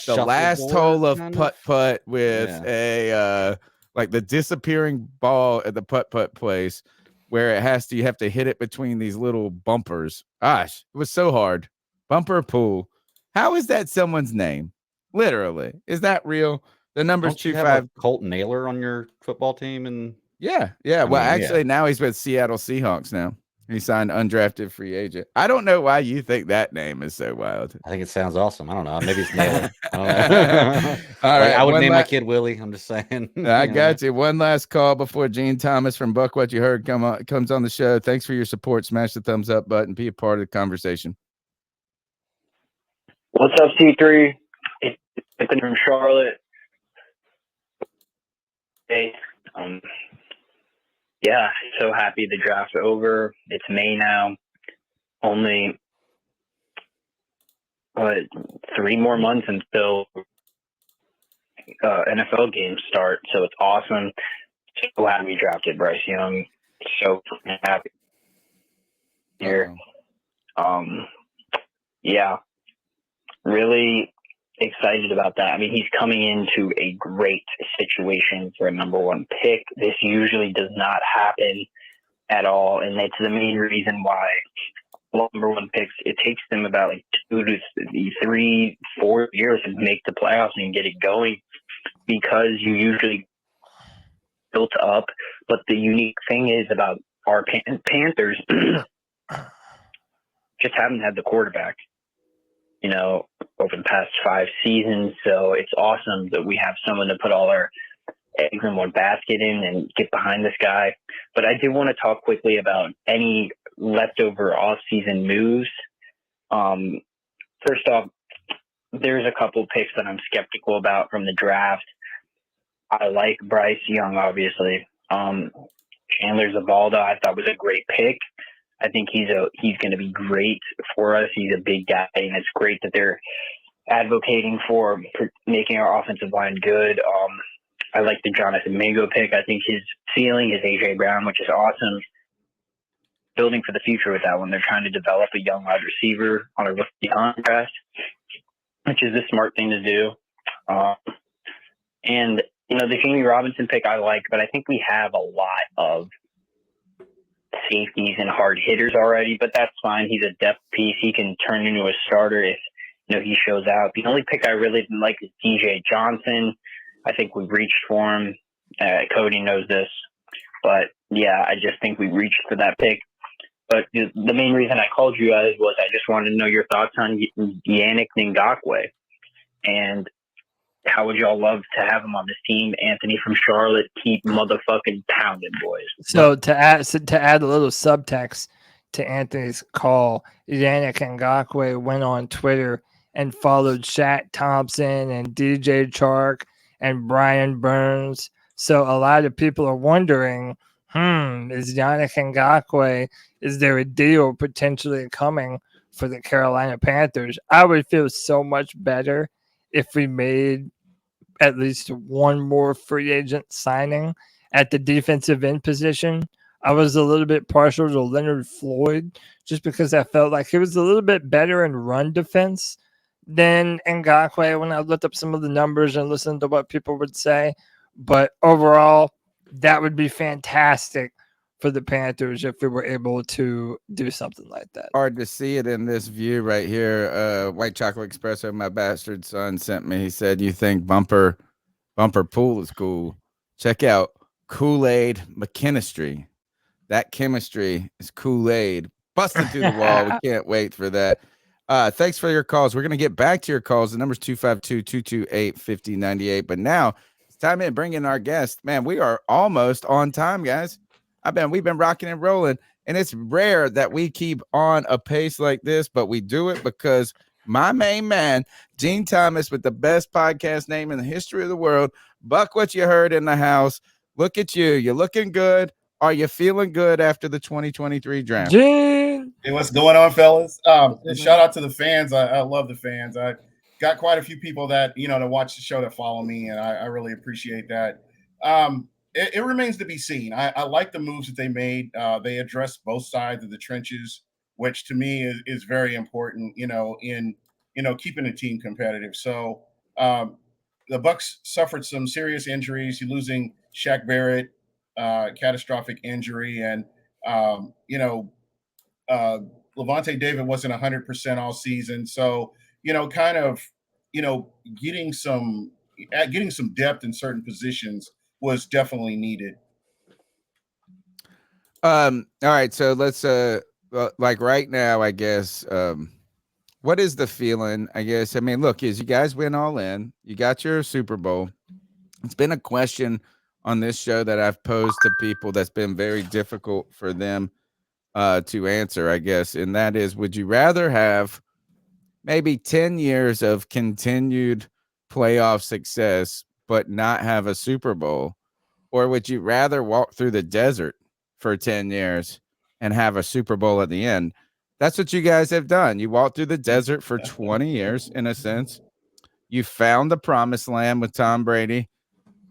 the last hole of putt with a like the disappearing ball at the putt place, where you have to hit it between these little bumpers. Gosh, it was so hard. Bumper Pool. How is that someone's name? Literally, is that real? The number's 25. Colt Naylor on your football team, and yeah. Well, actually, now he's with Seattle Seahawks. Now he signed undrafted free agent. I don't know why you think that name is so wild. I think it sounds awesome. I don't know. Maybe it's Naylor. I don't know. All right, I would name my kid Willie. I'm just saying. I got you. One last call before Gene Thomas from Buck What You Heard comes on the show. Thanks for your support. Smash the thumbs up button. Be a part of the conversation. What's up, C3? It's from Charlotte. Hey, yeah, so happy the draft's over. It's May now. Only 3 more months until NFL games start. So it's awesome. So happy we drafted Bryce Young. So happy here. Yeah, really excited about that. I mean, he's coming into a great situation for a number 1 pick. This usually does not happen at all, and it's the main reason why number 1 picks, it takes them about like 2 to 3, 4 years to make the playoffs and get it going, because you usually built up. But the unique thing is about our Panthers just haven't had the quarterback, over the past 5 seasons. So it's awesome that we have someone to put all our eggs in one basket in and get behind this guy. But I do want to talk quickly about any leftover off-season moves. First off, there's a couple picks that I'm skeptical about from the draft. I like Bryce Young, obviously. Chandler Zavala, I thought was a great pick. I think he's going to be great for us. He's a big guy, and it's great that they're advocating for making our offensive line good. I like the Jonathan Mingo pick. I think his ceiling is AJ Brown, which is awesome. Building for the future with that one. They're trying to develop a young wide receiver on a rookie contract, which is the smart thing to do. And, the Jamie Robinson pick I like, but I think we have a lot of safeties and hard hitters already, but that's fine. He's a depth piece. He can turn into a starter if he shows out. The only pick I really didn't like is DJ Johnson. I think we reached for him. Cody knows this, but yeah, I just think we reached for that pick. But the main reason I called you guys was I just wanted to know your thoughts on Yannick Ngakoue, and how would y'all love to have him on this team? Anthony from Charlotte, keep motherfucking pounding, boys. So to add a little subtext to Anthony's call, Yannick Ngakoue went on Twitter and followed Shaq Thompson and DJ Chark and Brian Burns. So a lot of people are wondering, is Yannick Ngakoue, is there a deal potentially coming for the Carolina Panthers? I would feel so much better if we made at least one more free agent signing at the defensive end position. I was a little bit partial to Leonard Floyd just because I felt like he was a little bit better in run defense than Ngakoue when I looked up some of the numbers and listened to what people would say. But overall, that would be fantastic for the Panthers if we were able to do something like that. Hard to see it in this view right here. White Chocolate Espresso, my bastard son, sent me. He said, "You think bumper pool is cool? Check out Kool-Aid McKinistry. That chemistry is Kool-Aid busting through the wall. We can't wait for that." Thanks for your calls. We're going to get back to your calls. The number's 252-228-5098. But now it's time to bring in our guest. Man, we are almost on time, guys. We've been rocking and rolling, and it's rare that we keep on a pace like this, but we do it because my main man, Gene Thomas, with the best podcast name in the history of the world. Buck, what you heard in the house. Look at you. You're looking good. Are you feeling good after the 2023 draft? Gene. Hey, what's going on, fellas? Shout out to the fans. I love the fans. I got quite a few people that, that watch the show that follow me, and I really appreciate that. It remains to be seen. I like the moves that they made. They addressed both sides of the trenches, which to me is very important, in keeping the team competitive. So the Bucks suffered some serious injuries. You're losing Shaq Barrett, catastrophic injury, and Levante David wasn't 100% all season. So getting some depth in certain positions was definitely needed. All right, so let's like right now, I guess. What is the feeling? I guess. Look, as you guys went all in, you got your Super Bowl. It's been a question on this show that I've posed to people that's been very difficult for them to answer, I guess, and that is: would you rather have maybe 10 years of continued playoff success but not have a Super Bowl, or would you rather walk through the desert for 10 years and have a Super Bowl at the end? That's what you guys have done. You walked through the desert for 20 years, in a sense. You found the promised land with Tom Brady.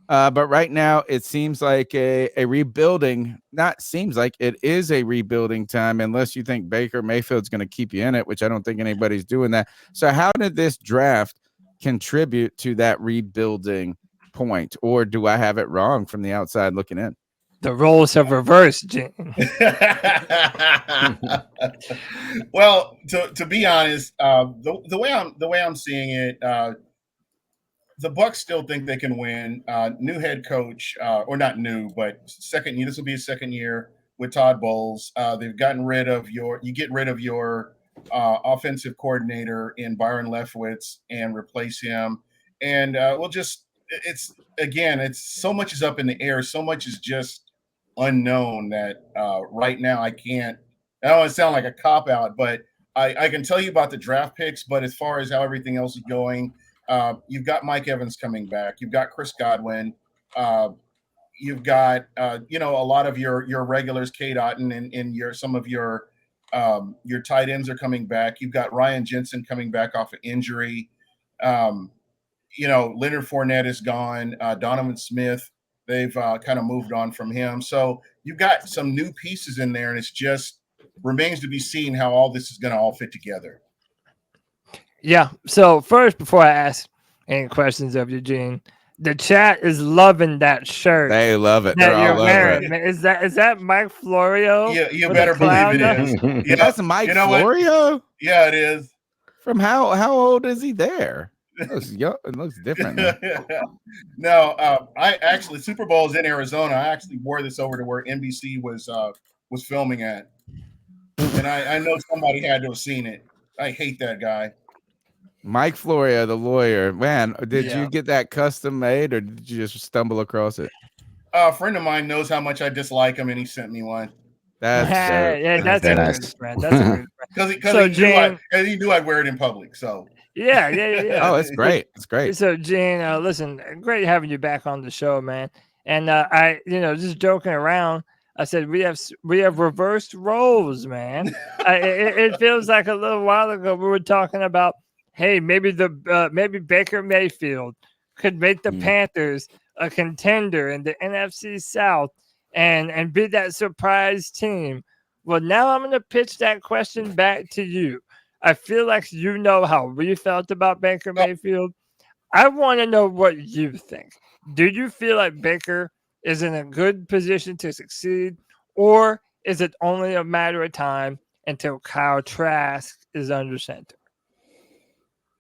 But right now, it seems like a rebuilding, not seems like it is a rebuilding time, unless you think Baker Mayfield's going to keep you in it, which I don't think anybody's doing that. So how did this draft contribute to that rebuilding point, or do I have it wrong from the outside looking in? The roles have reversed, Gene. Well, to be honest, the way I'm seeing it, the Bucks still think they can win. New head coach, or not new, but second year. This will be his second year with Todd Bowles. They've gotten rid of your offensive coordinator in Byron Leftwich and replace him. And it's so much is up in the air. So much is just unknown that right now I don't want to sound like a cop out, but I can tell you about the draft picks. But as far as how everything else is going, you've got Mike Evans coming back. You've got Chris Godwin. You've got a lot of your regulars, Kate Otten, and some of your tight ends are coming back. You've got Ryan Jensen coming back off of injury. Leonard Fournette is gone. Donovan Smith, they've kind of moved on from him. So you've got some new pieces in there, and it's just remains to be seen how all this is going to all fit together. Yeah. So first, before I ask any questions of you, Gene, the chat is loving that shirt. They love it. That you're wearing. Is that Mike Florio? Yeah, you better believe it is. Yeah, that's Mike Florio. What? Yeah, it is. From how old is he there? It looks young. It looks different. No, I actually Super Bowl is in Arizona. I actually wore this over to where NBC was filming at, and I know somebody had to have seen it. I hate that guy. Mike Florio, the lawyer. Man, did you get that custom made, or did you just stumble across it? A friend of mine knows how much I dislike him, and he sent me one. That's that's a good friend. That's a good friend. Because he knew I'd wear it in public. So yeah. Oh, it's great. It's great. So Gene, listen, great having you back on the show, man. And I, just joking around, I said we have reversed roles, man. It feels like a little while ago we were talking about, hey, maybe maybe Baker Mayfield could make the Panthers a contender in the NFC South and be that surprise team. Well, now I'm going to pitch that question back to you. I feel like you know how we felt about Baker Mayfield. I want to know what you think. Do you feel like Baker is in a good position to succeed, Or is it only a matter of time until Kyle Trask is under center?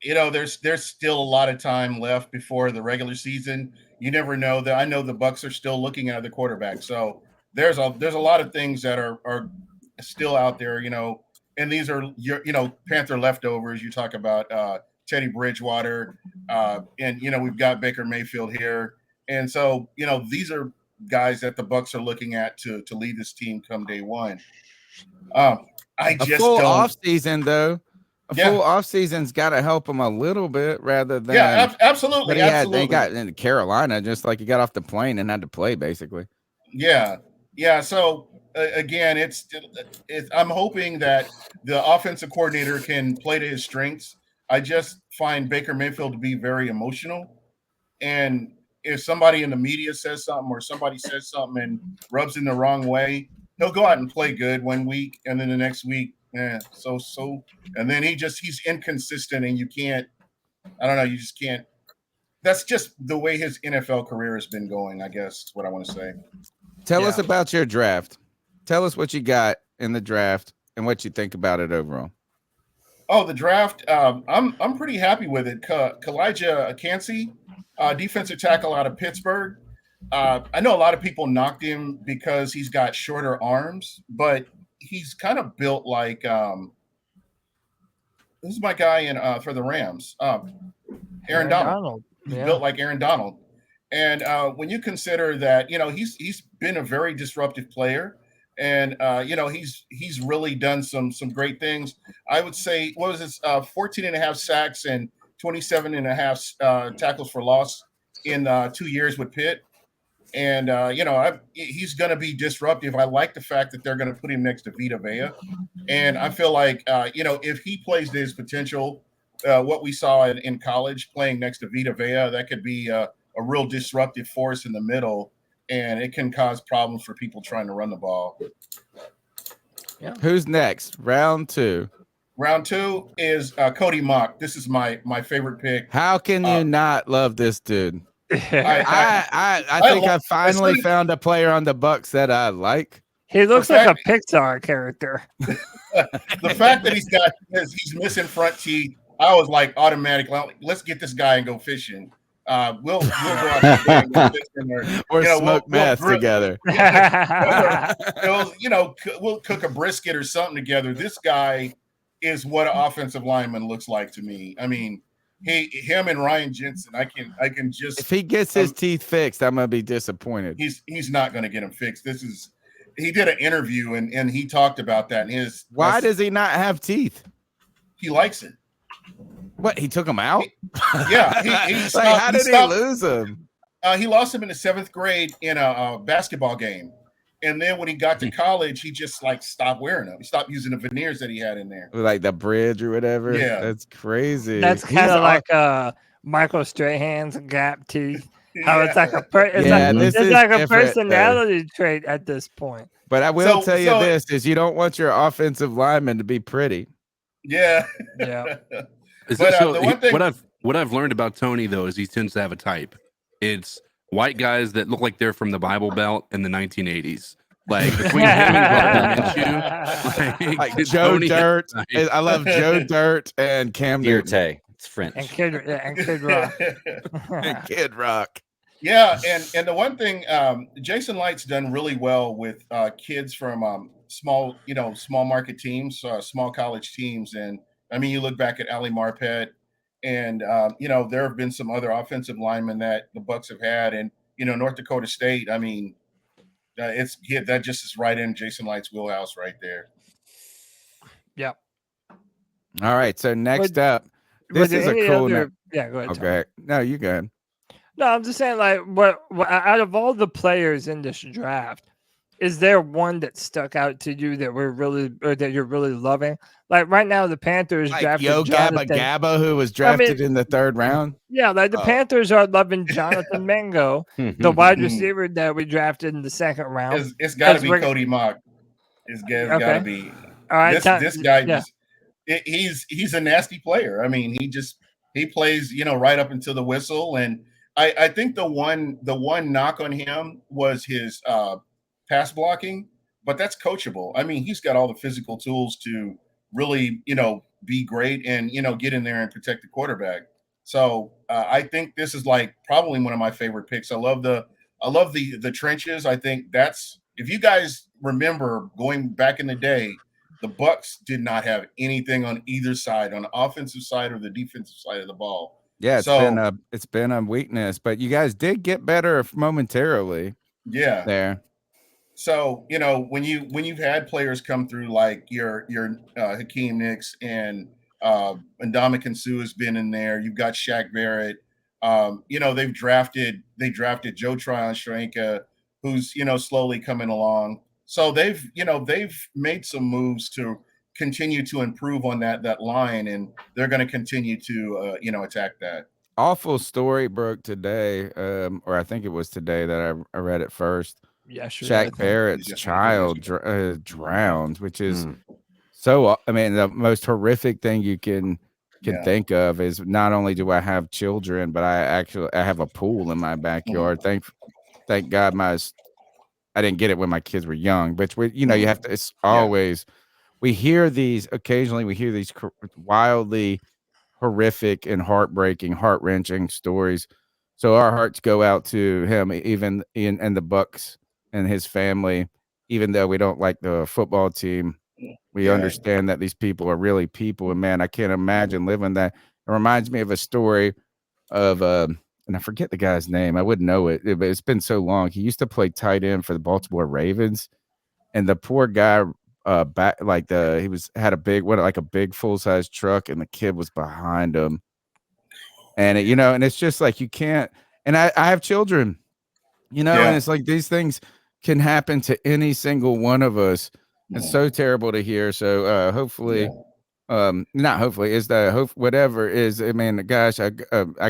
There's still a lot of time left before the regular season. You never know. That I know the Bucs are still looking at the quarterback. So there's a lot of things that are still out there, and these are Panther leftovers. You talk about Teddy Bridgewater, and we've got Baker Mayfield here, and so these are guys that the Bucs are looking at to lead this team come day one. I just full don't. off season though. Full off season's got to help him a little bit rather than absolutely. They got into Carolina just like he got off the plane and had to play basically. Yeah. So again, it's I'm hoping that the offensive coordinator can play to his strengths. I just find Baker Mayfield to be very emotional, and if somebody in the media says something or somebody says something and rubs in the wrong way, he'll go out and play good one week, and then the next week, so, and then he's inconsistent, and you just can't. That's just the way his NFL career has been going, I guess is what I want to say. Tell us about your draft. Tell us what you got in the draft and what you think about it overall. Oh, the draft. I'm pretty happy with it. Kalijah Cansey, defensive tackle out of Pittsburgh. I know a lot of people knocked him because he's got shorter arms, but he's kind of built like this is my guy for the Rams, Aaron Donald. He's built like Aaron Donald. And when you consider that, he's been a very disruptive player, and he's really done some great things. I would say, what was this? 14 and a half sacks and 27 and a half tackles for loss in 2 years with Pitt. And he's going to be disruptive. I like the fact that they're going to put him next to Vita Vea, and I feel like if he plays to his potential, what we saw in college playing next to Vita Vea, that could be a real disruptive force in the middle, and it can cause problems for people trying to run the ball. Yeah. Who's next? Round two. Round two is Cody Mock. This is my favorite pick. How can you not love this dude? I think I finally found a player on the Bucs that I like. He looks like a Pixar character. The fact that he's missing front teeth, I was like automatically, let's get this guy and go fishing. We'll go out there and go fishing or smoke meth together. We'll cook a brisket or something together. This guy is what an offensive lineman looks like to me. I mean, him and Ryan Jensen, I can just, if he gets his teeth fixed, I'm gonna be disappointed. He's not gonna get them fixed. He did an interview and he talked about that. And why does he not have teeth? He likes it. What, he took him out? He stopped, how did he lose him? He lost him in the 7th grade in a basketball game. And then when he got to college, he just stopped wearing them. He stopped using the veneers that he had in there. Like the bridge or whatever. Yeah. That's crazy. That's kind of like Michael Strahan's gap teeth. How it's like a personality trait at this point. But I will tell you this is you don't want your offensive lineman to be pretty. Yeah. What I've learned about Tony though is he tends to have a type. It's white guys that look like they're from the Bible Belt in the 1980s. Like between him and Gardner like Joe Dirt. I love Joe Dirt and Cam Newton. It's French. And Kid Rock. And Kid Rock. Yeah, and the one thing, Jason Light's done really well with kids from small market teams, small college teams. And I mean, you look back at Ali Marpet, and there have been some other offensive linemen that the Bucs have had, and North Dakota State. I mean, that just is right in Jason Light's wheelhouse right there. Yep. All right. So next up, this is a cool. Go ahead. Okay. No, you go ahead. No, I'm just saying, like, what out of all the players in this draft, is there one that stuck out to you that that you're really loving? Like right now, the Panthers drafted Yo Gabba, who was drafted in the 3rd round. Yeah, like the Panthers are loving Jonathan Mingo, the wide receiver that we drafted in the 2nd round. It's got to be Cody Mock. It's got to be. All right, this guy. He's a nasty player. I mean, he plays right up until the whistle, and I think the one knock on him was his pass blocking. but that's coachable. I mean, he's got all the physical tools to really, be great and, get in there and protect the quarterback. So I think this is like probably one of my favorite picks. I love the trenches. I think that's, if you guys remember going back in the day, the Bucks did not have anything on either side, on the offensive side or the defensive side of the ball. Yeah, So it's been a weakness, but you guys did get better momentarily. yeah. There. So when you've had players come through like your Hakeem Nicks and Ndamukong Suh has been in there. You've got Shaq Barrett. They drafted Joe Tryon-Shoyinka, who's slowly coming along. So they've made some moves to continue to improve on that line, and they're going to continue to attack that. Awful story broke today, or I think it was today that I read it first. Yeah, sure. Shaq Barrett's child drowned, which is so. I mean, the most horrific thing you can think of is not only do I have children, but I have a pool in my backyard. Thank God I didn't get it when my kids were young, but you have to. It's always occasionally we hear these wildly horrific and heartbreaking, heart-wrenching stories. So our hearts go out to him, even and the Bucks and his family. Even though we don't like the football team, we understand that these people are really people. And man, I can't imagine living that. It reminds me of a story of and I forget the guy's name. I wouldn't know it, but it's been so long. He used to play tight end for the Baltimore Ravens, and the poor guy had a big full-size truck, and the kid was behind him. And and it's just like you can't. And I have children, and it's like these things can happen to any single one of us. It's so terrible to hear. So hopefully, not hopefully, is that hope whatever is. I mean, gosh, I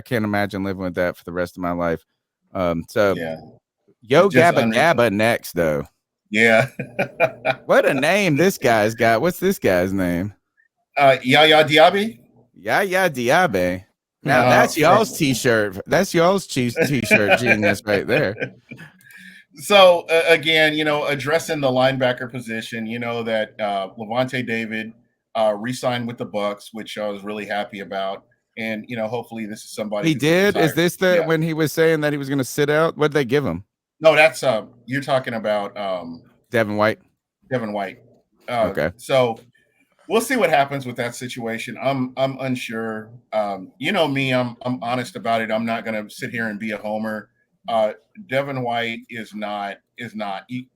can't imagine living with that for the rest of my life. Yo Gabba Gabba next though. Yeah. What a name this guy's got. What's this guy's name? Yaya Diaby. Yaya Diaby. Now that's y'all's t-shirt. That's y'all's t-shirt genius right there. So again, addressing the linebacker position, that Levante David re-signed with the Bucks, which I was really happy about. And hopefully this is somebody he did. Is this when he was saying that he was going to sit out? What did they give him? No, that's you're talking about Devin White. Devin White. Okay. So we'll see what happens with that situation. I'm unsure. Me, I'm honest about it. I'm not going to sit here and be a homer. Devin White is not. You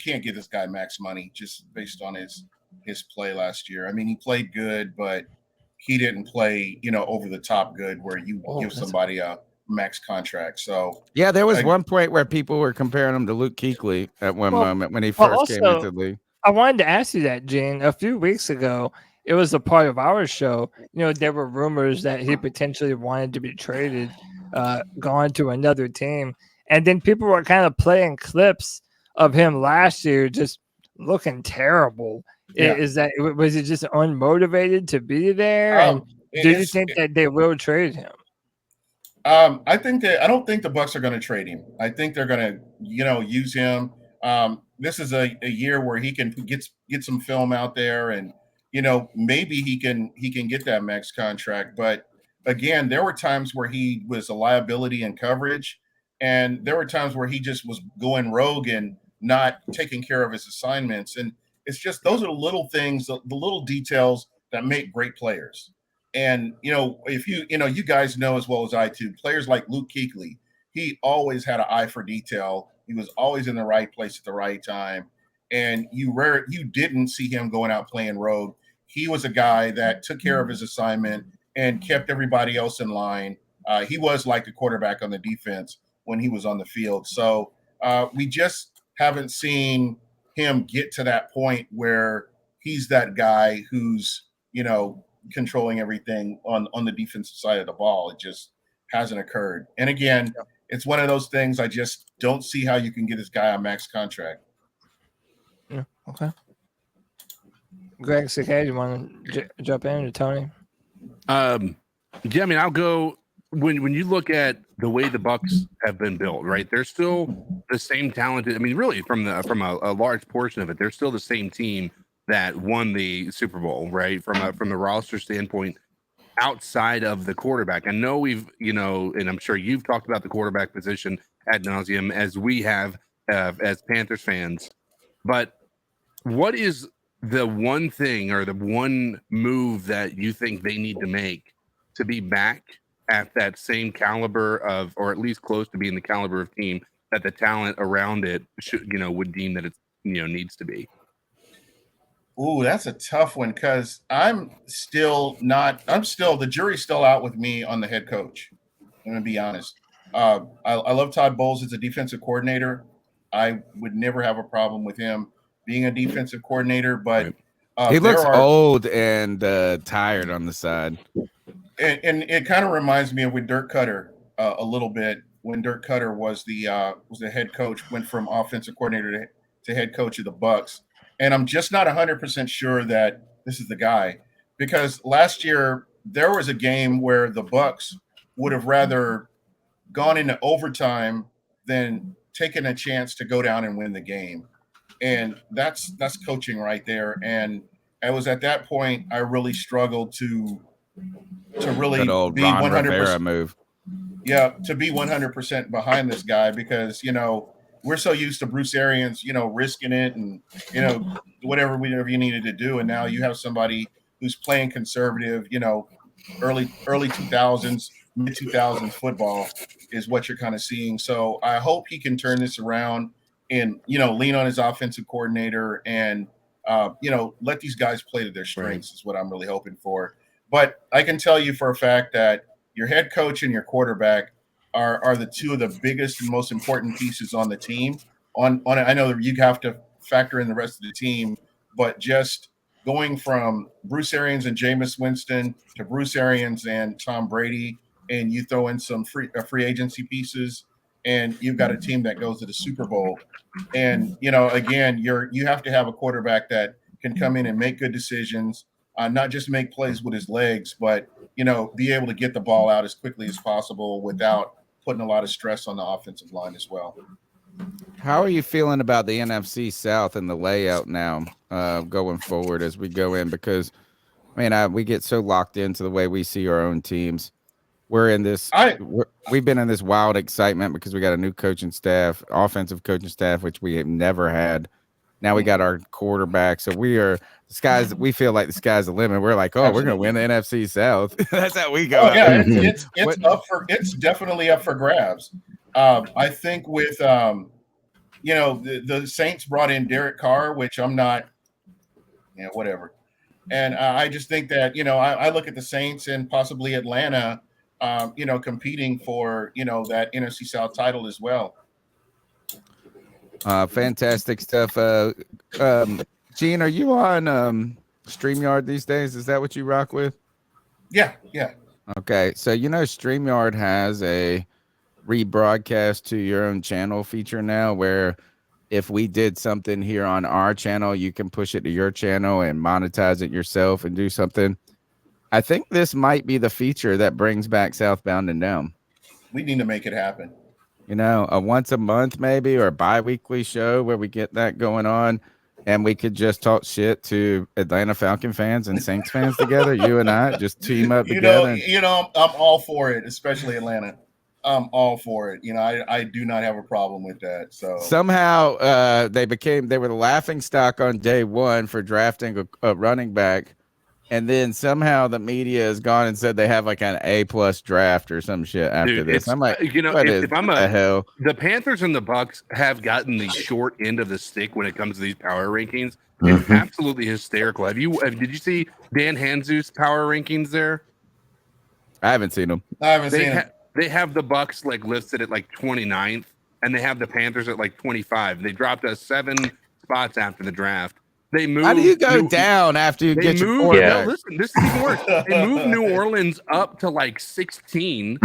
can't give this guy max money just based on his play last year. I mean, he played good, but he didn't play over the top good where you give somebody a max contract. So yeah, there was one point where people were comparing him to Luke Kuechly at one moment when he first came into the league. I wanted to ask you that, Gene. A few weeks ago, it was a part of our show. There were rumors that he potentially wanted to be traded, gone to another team. And then people were kind of playing clips of him last year just looking terrible. Yeah. Was he just unmotivated to be there? And do you think that they will trade him? I don't think the Bucks are going to trade him. I think they're going to, use him. This is a year where he can get some film out there, and maybe he can get that max contract. But again, there were times where he was a liability in coverage, and there were times where he just was going rogue and not taking care of his assignments. And it's just those are the little things, the little details that make great players. And if you guys know as well as I do, players like Luke Kuechly, he always had an eye for detail. He was always in the right place at the right time, and you didn't see him going out playing rogue. He was a guy that took care of his assignment and kept everybody else in line. He was like the quarterback on the defense when he was on the field. So we just haven't seen him get to that point where he's that guy who's controlling everything on the defensive side of the ball. It just hasn't occurred. And again, it's one of those things. I just don't see how you can get this guy a max contract. Yeah. Okay. Greg Sakay, you want to jump in, or Tony? Yeah, I mean, I'll go when you look at the way the Bucks have been built, right? They're still the same talented. I mean, really, from a large portion of it, they're still the same team that won the Super Bowl, right? From a roster standpoint, outside of the quarterback. I know we've, and I'm sure you've talked about the quarterback position ad nauseum, as we have as Panthers fans. But what is the one thing or the one move that you think they need to make to be back at that same caliber of, or at least close to being the caliber of team that the talent around it should, would deem that it's, needs to be? Ooh, that's a tough one, because the jury's still out with me on the head coach. I'm gonna be honest. I love Todd Bowles as a defensive coordinator. I would never have a problem with him being a defensive coordinator, but he looks old and tired on the side. And it kind of reminds me of with Dirk Cutter a little bit, when Dirk Cutter was the head coach, went from offensive coordinator to head coach of the Bucks. And I'm just not 100% sure that this is the guy, because last year there was a game where the Bucks would have rather gone into overtime than taken a chance to go down and win the game. And that's coaching right there. And I was at that point, I really struggled to really be 100% move. Yeah, to be 100% behind this guy, because we're so used to Bruce Arians, risking it and whatever you needed to do, and now you have somebody who's playing conservative, early 2000s, mid 2000s football is what you're kind of seeing. So I hope he can turn this around and lean on his offensive coordinator and let these guys play to their strengths is what I'm really hoping for. But I can tell you for a fact that your head coach and your quarterback are the two of the biggest and most important pieces on the team. On I know that you have to factor in the rest of the team, but just going from Bruce Arians and Jameis Winston to Bruce Arians and Tom Brady, and you throw in some free agency pieces, and you've got a team that goes to the Super Bowl. And again, you have to have a quarterback that can come in and make good decisions, not just make plays with his legs, but be able to get the ball out as quickly as possible without putting a lot of stress on the offensive line as well. How are you feeling about the NFC South and the layout now going forward as we go in? Because, we get so locked into the way we see our own teams. We're in this. We've been in this wild excitement because we got a new coaching staff, offensive coaching staff, which we have never had. Now we got our quarterback, so we feel like the sky's the limit. We're like, we're gonna win the NFC South. That's how we go. It's definitely up for grabs. I think with the Saints brought in Derek Carr, which I'm not, whatever. And I just think that I look at the Saints and possibly Atlanta, competing for that NFC South title as well. Fantastic stuff. Gene, are you on StreamYard these days? Is that what you rock with? Yeah. Okay, so StreamYard has a rebroadcast to your own channel feature now, where if we did something here on our channel, you can push it to your channel and monetize it yourself and do something. I think this might be the feature that brings back Southbound and Down. We need to make it happen. A once a month maybe, or a bi-weekly show where we get that going on, and we could just talk shit to Atlanta Falcon fans and Saints fans together. You and I just team up together. I'm all for it, especially Atlanta. I'm all for it. I do not have a problem with that. So somehow they were the laughing stock on day one for drafting a running back. And then somehow the media has gone and said they have like an A+ draft or some shit after this. I'm like, hell? The Panthers and the Bucks have gotten the short end of the stick when it comes to these power rankings. It's absolutely hysterical. Did you see Dan Hanzu's power rankings there? I haven't seen them. They have the Bucks listed at 29th, and they have the Panthers at 25. They dropped us 7 spots after the draft. They moved. How do you go down after you get your quarterback? No, listen, this is even worse. They moved New Orleans up to 16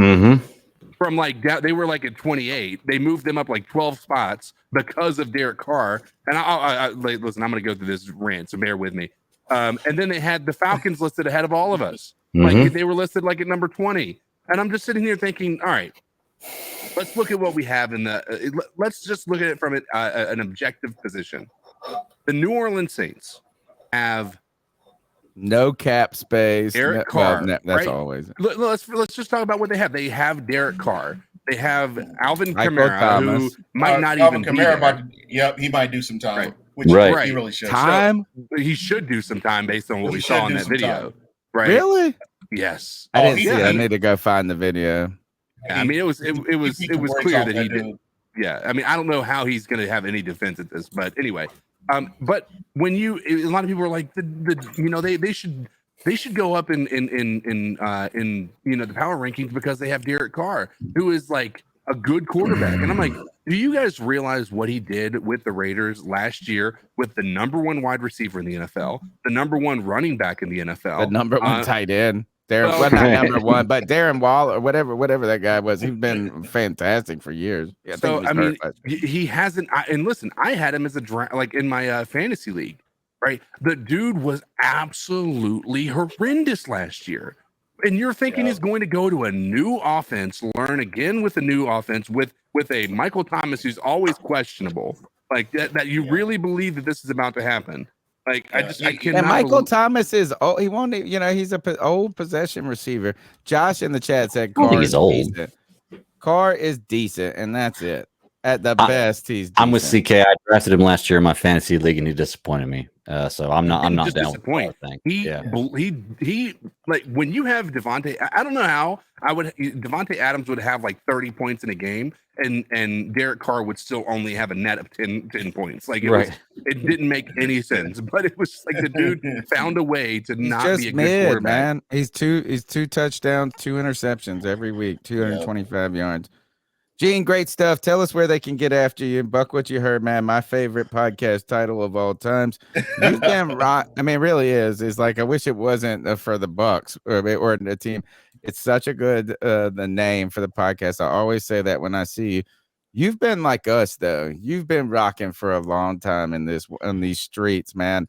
from down. They were at 28. They moved them up 12 spots because of Derek Carr. And I listen, I'm going to go through this rant, so bear with me. And then they had the Falcons listed ahead of all of us. They were listed at number 20. And I'm just sitting here thinking, all right, let's look at what we have in the. Let's just look at it from an objective position. The New Orleans Saints have no cap space. Derek Carr. That's right? always. Let's just talk about what they have. They have Derek Carr. They have Alvin Michael Kamara, Thomas. who might not Alvin even Kamara be there. Yep, he might do some time. Right. Which he really should. Time? So, he should do some time based on what we saw in that video. Time. Right? Really? Yes. I didn't see it. I need to go find the video. Yeah, I mean, it was clear that he did. Yeah, I mean, I don't know how he's going to have any defense at this, but anyway. But when a lot of people are like, they should go up in the power rankings because they have Derek Carr, who is like a good quarterback. And I'm like, do you guys realize what he did with the Raiders last year with the number one wide receiver in the NFL, the number one running back in the NFL, the number one tight end? Not number one, but Darren Wall or whatever that guy was. He's been fantastic for years. Yeah, I mean, he hasn't. And listen, I had him as in my fantasy league. Right, the dude was absolutely horrendous last year, and you're thinking he's going to go to a new offense, learn again with a new offense with a Michael Thomas who's always questionable. Like that you really believe that this is about to happen? Like I cannot. And Michael Thomas is old. He won't. He's a old possession receiver. Josh in the chat said Carr is decent. Carr is decent, and that's it. At the best, he's decent. I'm with CK. I drafted him last year in my fantasy league, and he disappointed me. So I'm not down with that thing. He like when you have Devontae. I don't know how Devontae Adams would have like 30 points in a game, and Derek Carr would still only have a net of 10 points. Like it didn't make any sense. But it was like the dude found a way to not be a good quarterback. Man. He's two touchdowns, 2 interceptions every week, 225 yards. Gene, great stuff. Tell us where they can get after you. Buck What You Heard, man. My favorite podcast title of all times. You've been right. I mean, it really is. It's like I wish it wasn't for the Bucks or the team. It's such a good the name for the podcast. I always say that when I see you. You've been like us though. You've been rocking for a long time in these streets, man.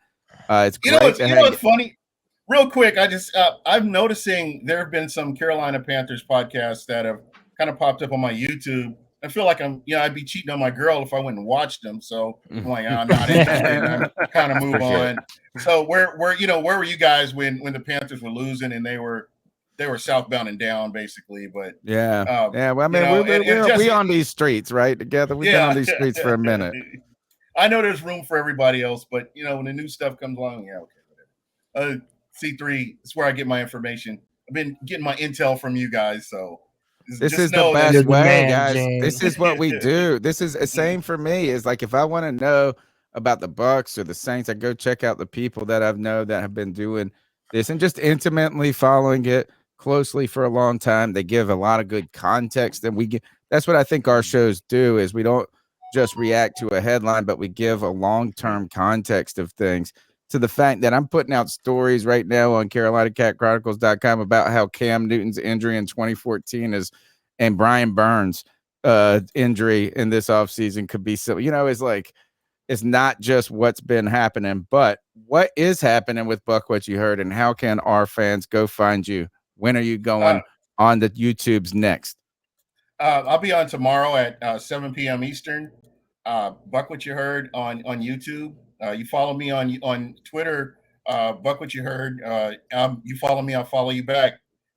It's great. You know what's funny? Real quick, I'm noticing there have been some Carolina Panthers podcasts that have kind of popped up on my YouTube. I feel like I'd be cheating on my girl if I went and watched them. So I'm like, I'm not interested. I kind of move on. So where were you guys when the Panthers were losing and they were southbound and down basically? But well, I mean, we're on these streets, right? Together, we've been on these streets for a minute. I know there's room for everybody else, but when the new stuff comes along, whatever. C3 is where I get my information. I've been getting my intel from you guys, so. This is the best way, guys. This is what we do. This is the same for me. Is like if I want to know about the Bucks or the Saints, I go check out the people that I know that have been doing this and just intimately following it closely for a long time. They give a lot of good context, and we get. That's what I think our shows do. Is we don't just react to a headline, but we give a long-term context of things. To the fact that I'm putting out stories right now on CarolinaCatChronicles.com about how Cam Newton's injury in 2014 and Brian Burns' injury in this offseason could be so. It's like it's not just what's been happening, but what is happening with Buck What You Heard, and how can our fans go find you? When are you going on the YouTubes next? I'll be on tomorrow at 7 p.m. Eastern. Buck What You Heard on YouTube. You follow me on Twitter, Buck What You Heard. You follow me, I'll follow you back.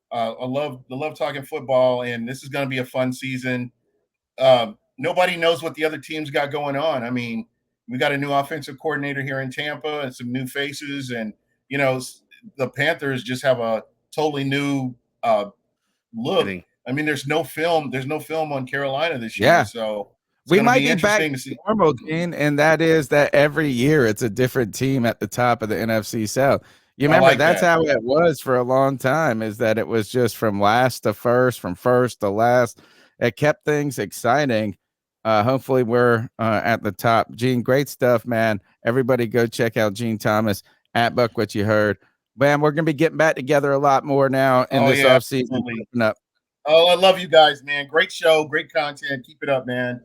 I love talking football, and this is going to be a fun season. Nobody knows what the other teams got going on. I mean, we got a new offensive coordinator here in Tampa and some new faces, and the Panthers just have a totally new look. I mean, there's no film on Carolina this year, so. We might get back to normal, Gene, and that is that every year it's a different team at the top of the NFC South. You remember that's how it was for a long time, is that it was just from last to first, from first to last. It kept things exciting. Hopefully we're at the top. Gene, great stuff, man. Everybody go check out Gene Thomas at Buck What You Heard. Man, we're going to be getting back together a lot more now in this offseason. Oh, I love you guys, man. Great show, great content. Keep it up, man.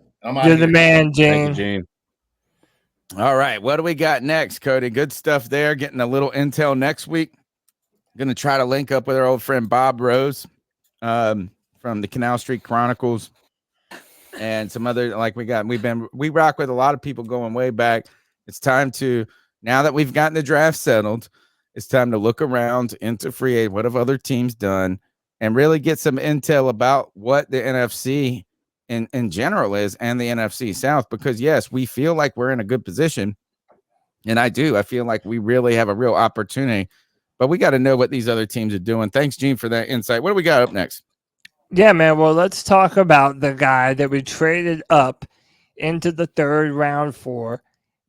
You're the man, Gene. Thank you, Gene. All right, what do we got next, Cody? Good stuff there. Getting a little intel next week. Going to try to link up with our old friend Bob Rose. Going from the Canal Street Chronicles and some other, like we rock with a lot of people going way back. It's time to, now that we've gotten the draft settled, it's time to look around into free agency. What have other teams done, and really get some intel about what the NFC in general is, and the NFC South, because yes, we feel like we're in a good position. And I feel like we really have a real opportunity, but we got to know what these other teams are doing. Thanks, Gene, for that insight. What do we got up next? Yeah, man. Well, let's talk about the guy that we traded up into the third round for,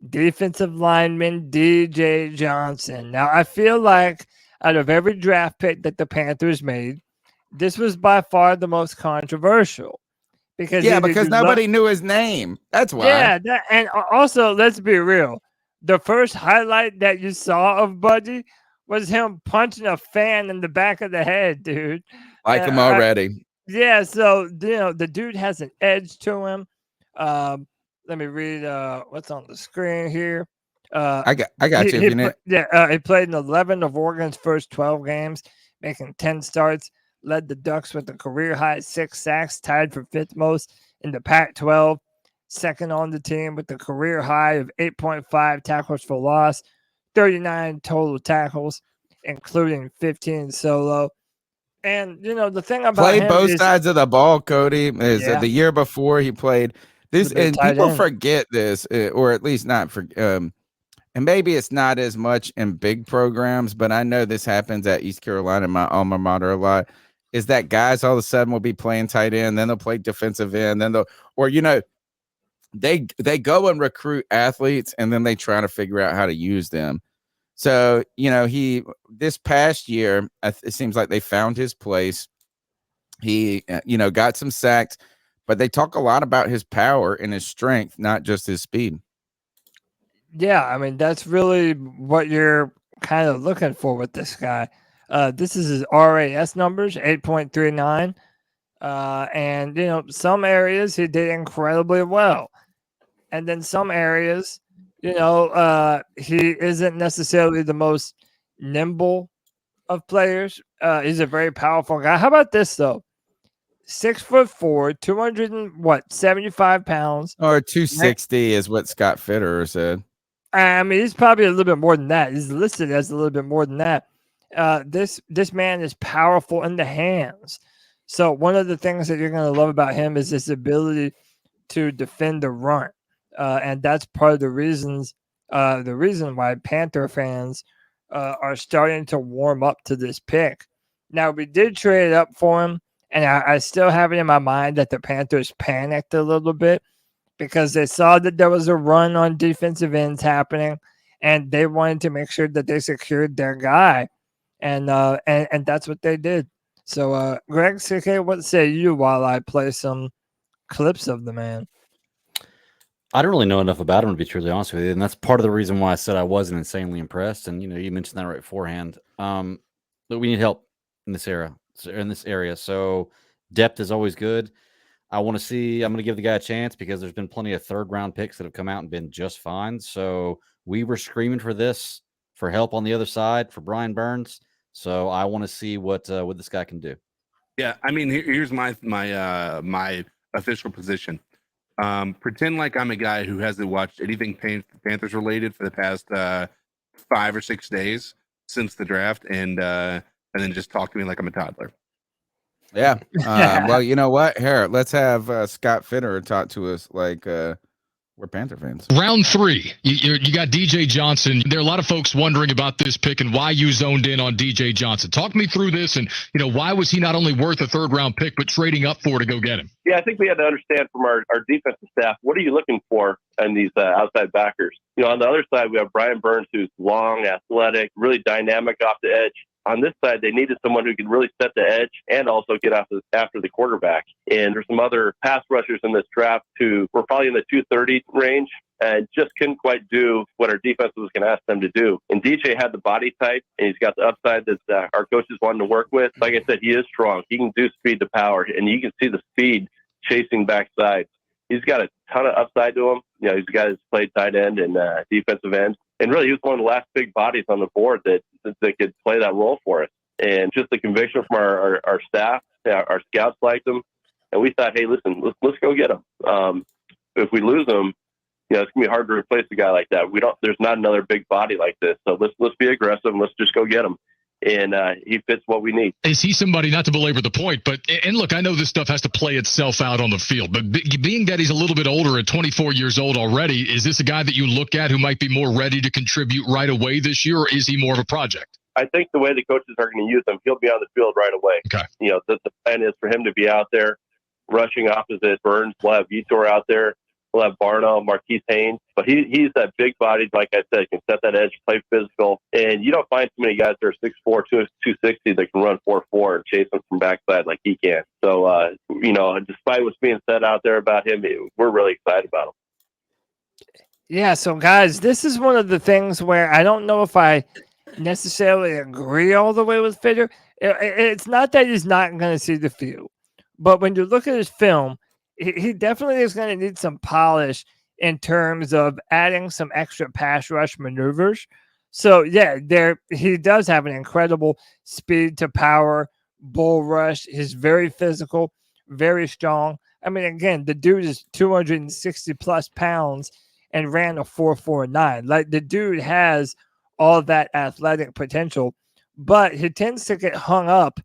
defensive lineman DJ Johnson. Now, I feel like out of every draft pick that the Panthers made, this was by far the most controversial. Because nobody knew his name. That's why. Yeah, and also, let's be real. The first highlight that you saw of Buddy was him punching a fan in the back of the head, dude. Like him already. Yeah, so the dude has an edge to him. Let me read what's on the screen here. I got you. He played in 11 of Oregon's first 12 games, making 10 starts. Led the Ducks with a career high 6 sacks, tied for 5th most in the Pac-12. Second on the team with a career high of 8.5 tackles for loss, 39 total tackles, including 15 solo. And, the thing about played him both is, sides of the ball, Cody. The year before he played this, and people forget this, or at least not for, and maybe it's not as much in big programs, but I know this happens at East Carolina, my alma mater, a lot, is that guys all of a sudden will be playing tight end, then they'll play defensive end, then they go and recruit athletes, and then they try to figure out how to use them. So, this past year, it seems like they found his place. He, got some sacks, but they talk a lot about his power and his strength, not just his speed. Yeah, I mean, that's really what you're kind of looking for with this guy. This is his RAS numbers, 8.39. And, some areas he did incredibly well. And then some areas, he isn't necessarily the most nimble of players. He's a very powerful guy. How about this, though? 6'4", 275 pounds. Or 260 is what Scott Fitterer said. I mean, he's probably a little bit more than that. He's listed as a little bit more than that. This man is powerful in the hands. So one of the things that you're going to love about him is his ability to defend the run. And that's part of the reason why Panther fans are starting to warm up to this pick. Now, we did trade up for him, and I still have it in my mind that the Panthers panicked a little bit because they saw that there was a run on defensive ends happening, and they wanted to make sure that they secured their guy, and that's what they did. So, Greg, CK, what say you while I play some clips of the man? I don't really know enough about him, to be truly honest with you, and that's part of the reason why I said I wasn't insanely impressed. And you mentioned that right beforehand. But we need help in this area. So depth is always good. I'm going to give the guy a chance because there's been plenty of third-round picks that have come out and been just fine. So we were screaming for help on the other side for Brian Burns. So I want to see what this guy can do. Yeah, I mean, here's my official position. Pretend like I'm a guy who hasn't watched anything Panthers related for the past 5 or 6 days since the draft, and then just talk to me like I'm a toddler. Yeah. Well, you know what? Here, let's have Scott Fitterer talk to us like we're Panther fans. Round 3, you got DJ Johnson. There are a lot of folks wondering about this pick and why you zoned in on DJ Johnson. Talk me through this, and why was he not only worth a third-round pick, but trading up for to go get him? Yeah, I think we had to understand from our defensive staff, what are you looking for in these outside backers? On the other side, we have Brian Burns, who's long, athletic, really dynamic off the edge. On this side, they needed someone who could really set the edge and also get after the quarterback. And there's some other pass rushers in this draft who were probably in the 230 range and just couldn't quite do what our defense was going to ask them to do. And DJ had the body type, and he's got the upside that our coaches wanted to work with. Like I said, he is strong. He can do speed to power, and you can see the speed chasing backside. He's got a ton of upside to him. He's a guy that's played tight end and defensive end. And really, he was one of the last big bodies on the board that could play that role for us. And just the conviction from our staff Our scouts liked him, and we thought, hey, listen, let's go get him. If we lose him, it's gonna be hard to replace a guy like that. There's not another big body like this. So let's be aggressive and let's just go get him. And he fits what we need. Is he somebody, not to belabor the point, but, and look, I know this stuff has to play itself out on the field, but being that he's a little bit older at 24 years old already, is this a guy that you look at who might be more ready to contribute right away this year, or is he more of a project? I think the way the coaches are going to use him, he'll be on the field right away. Okay. The plan is for him to be out there rushing opposite Burns. We'll have Vitor out there. We'll have Barno, Marquise Haynes. But he's that big body, like I said, can set that edge, play physical. And you don't find too many guys that are 6'4", 260 that can run 4.4 and chase them from backside like he can. So, despite what's being said out there about him, we're really excited about him. Yeah, so guys, this is one of the things where I don't know if I necessarily agree all the way with Fitter. It's not that he's not going to see the field, but when you look at his film, he definitely is going to need some polish in terms of adding some extra pass rush maneuvers. So, yeah, he does have an incredible speed to power bull rush. He's very physical, very strong. I mean, again, the dude is 260 plus pounds and ran a 4.49. Like, the dude has all that athletic potential, but he tends to get hung up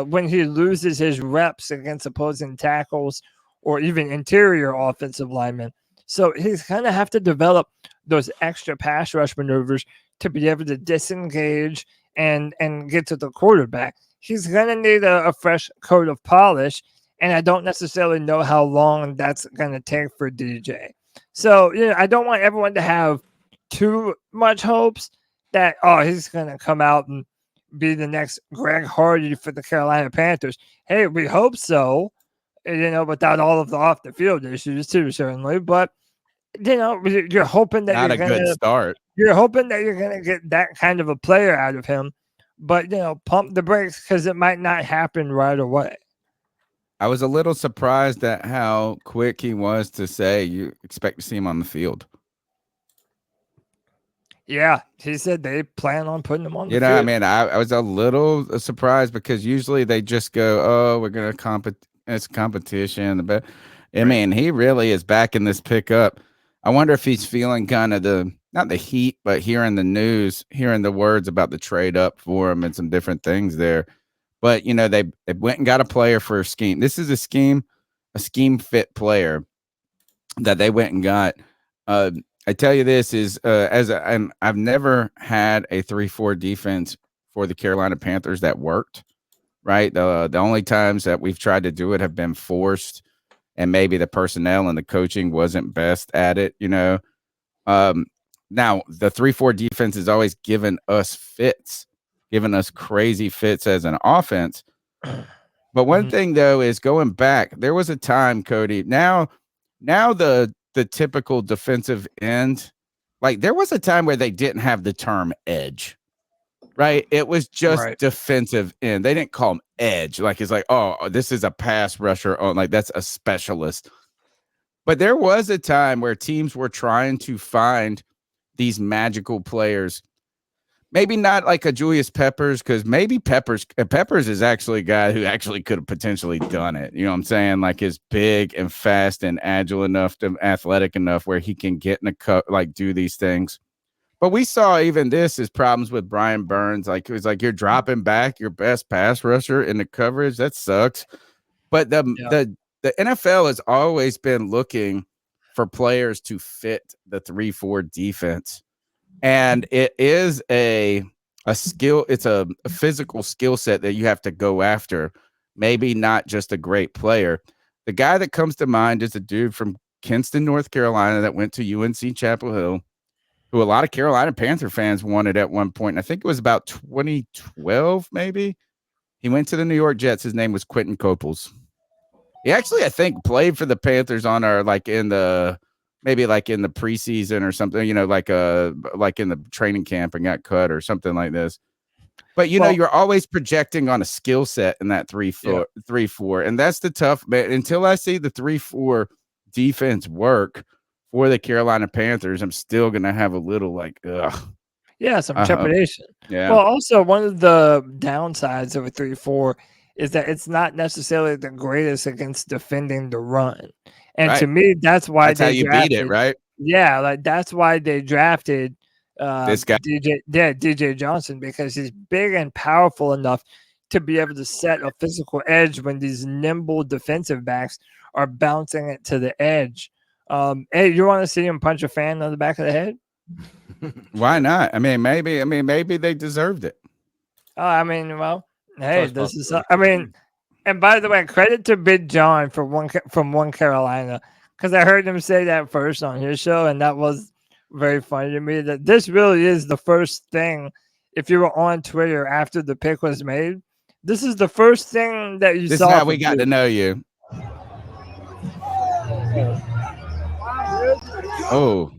when he loses his reps against opposing tackles or even interior offensive linemen. So he's going to have to develop those extra pass rush maneuvers to be able to disengage and get to the quarterback. He's going to need a fresh coat of polish, and I don't necessarily know how long that's going to take for DJ. So, I don't want everyone to have too much hopes that, he's going to come out and be the next Greg Hardy for the Carolina Panthers. Hey, we hope so. Without all of the off the field issues too, certainly. But you're hoping that not a good start. You're hoping that you're gonna get that kind of a player out of him, but pump the brakes because it might not happen right away. I was a little surprised at how quick he was to say you expect to see him on the field. Yeah, he said they plan on putting him on the field. I mean, I was a little surprised because usually they just go, "Oh, we're gonna it's competition." But I mean, he really is back in this pickup. I wonder if he's feeling kind of not the heat, but hearing the news, hearing the words about the trade up for him and some different things there. But they went and got a player for a scheme. This is a scheme fit player that they went and got. I tell you this is I've never had a 3-4 defense for the Carolina Panthers that worked. Right. The only times that we've tried to do it have been forced, and maybe the personnel and the coaching wasn't best at it. Now the 3-4 defense has always given us fits, given us crazy fits as an offense. But one thing though is going back, there was a time, Cody. Now the typical defensive end, like there was a time where they didn't have the term edge. Right. It was just defensive end. They didn't call him edge. Like, it's like, oh, this is a pass rusher. Oh, like that's a specialist. But there was a time where teams were trying to find these magical players. Maybe not like a Julius Peppers, because maybe Peppers is actually a guy who actually could have potentially done it. You know what I'm saying? Like, is big and fast and agile enough, athletic enough where he can get in a cut, like do these things. But we saw even this is problems with Brian Burns. Like, it was like you're dropping back your best pass rusher in the coverage. That sucks. But the NFL has always been looking for players to fit the 3-4 defense. And it is a skill. It's a physical skill set that you have to go after. Maybe not just a great player. The guy that comes to mind is a dude from Kinston, North Carolina that went to UNC Chapel Hill, who a lot of Carolina Panther fans wanted at one point. I think it was about 2012, maybe. He went to the New York Jets. His name was Quentin Coples. He actually, I think, played for the Panthers on our in the preseason or something, like in the training camp and got cut or something like this. But you're always projecting on a skill set in that 3-4, and that's the tough. But until I see the 3-4 defense work for the Carolina Panthers, I'm still gonna have a little some trepidation. Yeah. Well, also one of the downsides of a 3-4 is that it's not necessarily the greatest against defending the run. And Right. to me, that's why That's how they you drafted, beat it, right? Yeah, like that's why they drafted This guy. DJ Johnson, because he's big and powerful enough to be able to set a physical edge when these nimble defensive backs are bouncing it to the edge. Hey, you want to see him punch a fan on the back of the head? Why not? I mean, maybe they deserved it. I mean, well, hey, this is. I mean, and by the way, credit to Big John from One Carolina, because I heard him say that first on his show, and that was very funny to me. That this really is the first thing. If you were on Twitter after the pick was made, this is the first thing that you This saw. is how we got to know you. Oh.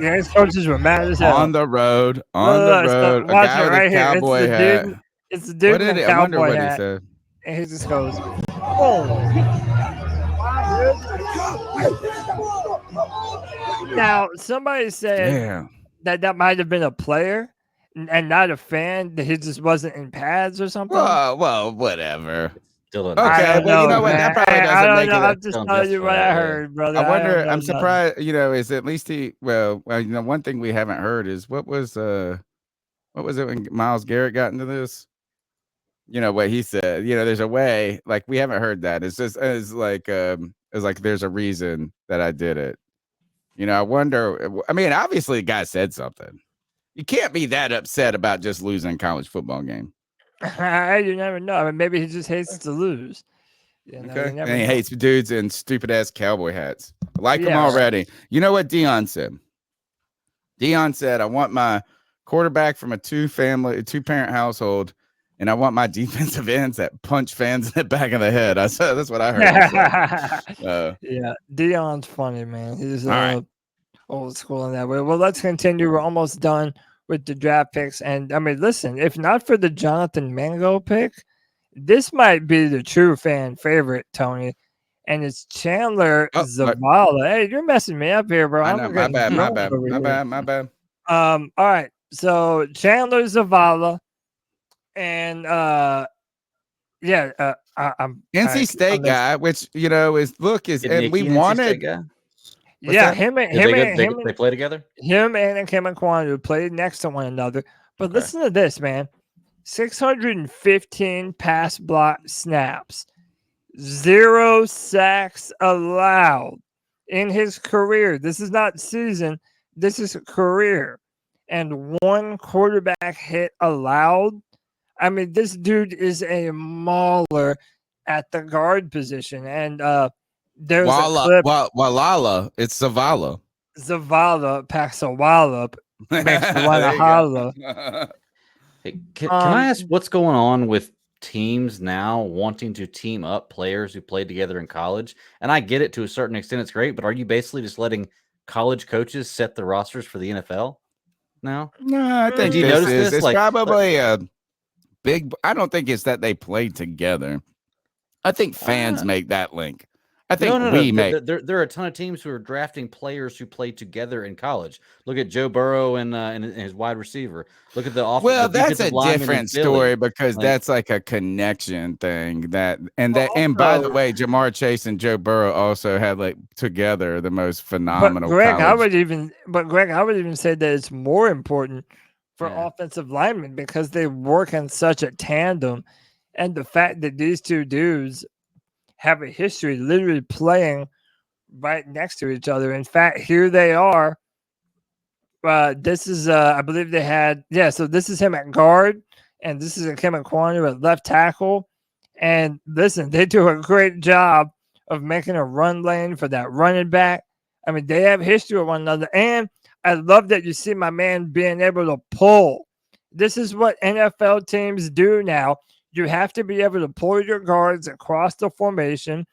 Yeah, his coaches were mad as hell. On the road, a Watch guy it with right a here. cowboy hat. It's the dude What in did the it? I wonder cowboy what hat. he said. And he just goes, boom. Now, somebody said that might have been a player and not a fan, that he just wasn't in pads or something. Well, whatever. Still Okay, well, you know what? That probably doesn't make it. I'm just telling you what I heard, brother. I wonder. don't know I'm surprised. You know, is at least he? Well, you know, one thing we haven't heard is what was it when Myles Garrett got into this? You know what he said. You know, there's a way. Like we haven't heard that. It's just it's like there's a reason that I did it. You know, I wonder. I mean, obviously, the guy said something. You can't be that upset about just losing a college football game. You never know. I mean, maybe he just hates to lose. Okay. And he hates dudes in stupid ass cowboy hats. I like him already. You know what Dion said? Dion said, I want my quarterback from a two-parent household, and I want my defensive ends that punch fans in the back of the head. I said that's what I heard. Yeah, Dion's funny, man. He's old school in that way. Well, let's continue. We're almost done with the draft picks. And I mean, listen, if not for the Jonathan Mingo pick, this might be the true fan favorite, Tony. And it's Chandler Zavala. Hey, you're messing me up here, bro. I know, my bad. All right. So Chandler Zavala and I'm NC State guy, which you know and we wanted. Yeah, they play together. Him and Kim Kwanu played next to one another. But listen to this, man. 615 pass block snaps, 0 sacks allowed in his career. This is not season. This is career. And 1 quarterback hit allowed. I mean, this dude is a mauler at the guard position. And there's a clip. Walala, it's Zavala. Zavala packs a wallop, makes you want to holler. Hey, can I ask what's going on with teams now wanting to team up players who played together in college? And I get it to a certain extent, it's great, but are you basically just letting college coaches set the rosters for the NFL now? No, I think it's probably a big. I don't think it's that they played together. I think fans make that link. I think there are a ton of teams who are drafting players who played together in college. Look at Joe Burrow and his wide receiver. Look at the offense. Well, that's a different story because that's like a connection thing. And by the way, Jamar Chase and Joe Burrow also had together the most phenomenal. But Greg, I would even say that it's more important for offensive linemen because they work in such a tandem, and the fact that these two dudes have a history literally playing right next to each other. In fact, here they are. This is, I believe they had, so this is him at guard, and this is Kim Kwanu at left tackle. And listen, they do a great job of making a run lane for that running back. I mean, they have history with one another. And I love that you see my man being able to pull. This is what NFL teams do now. You have to be able to pull your guards across the formation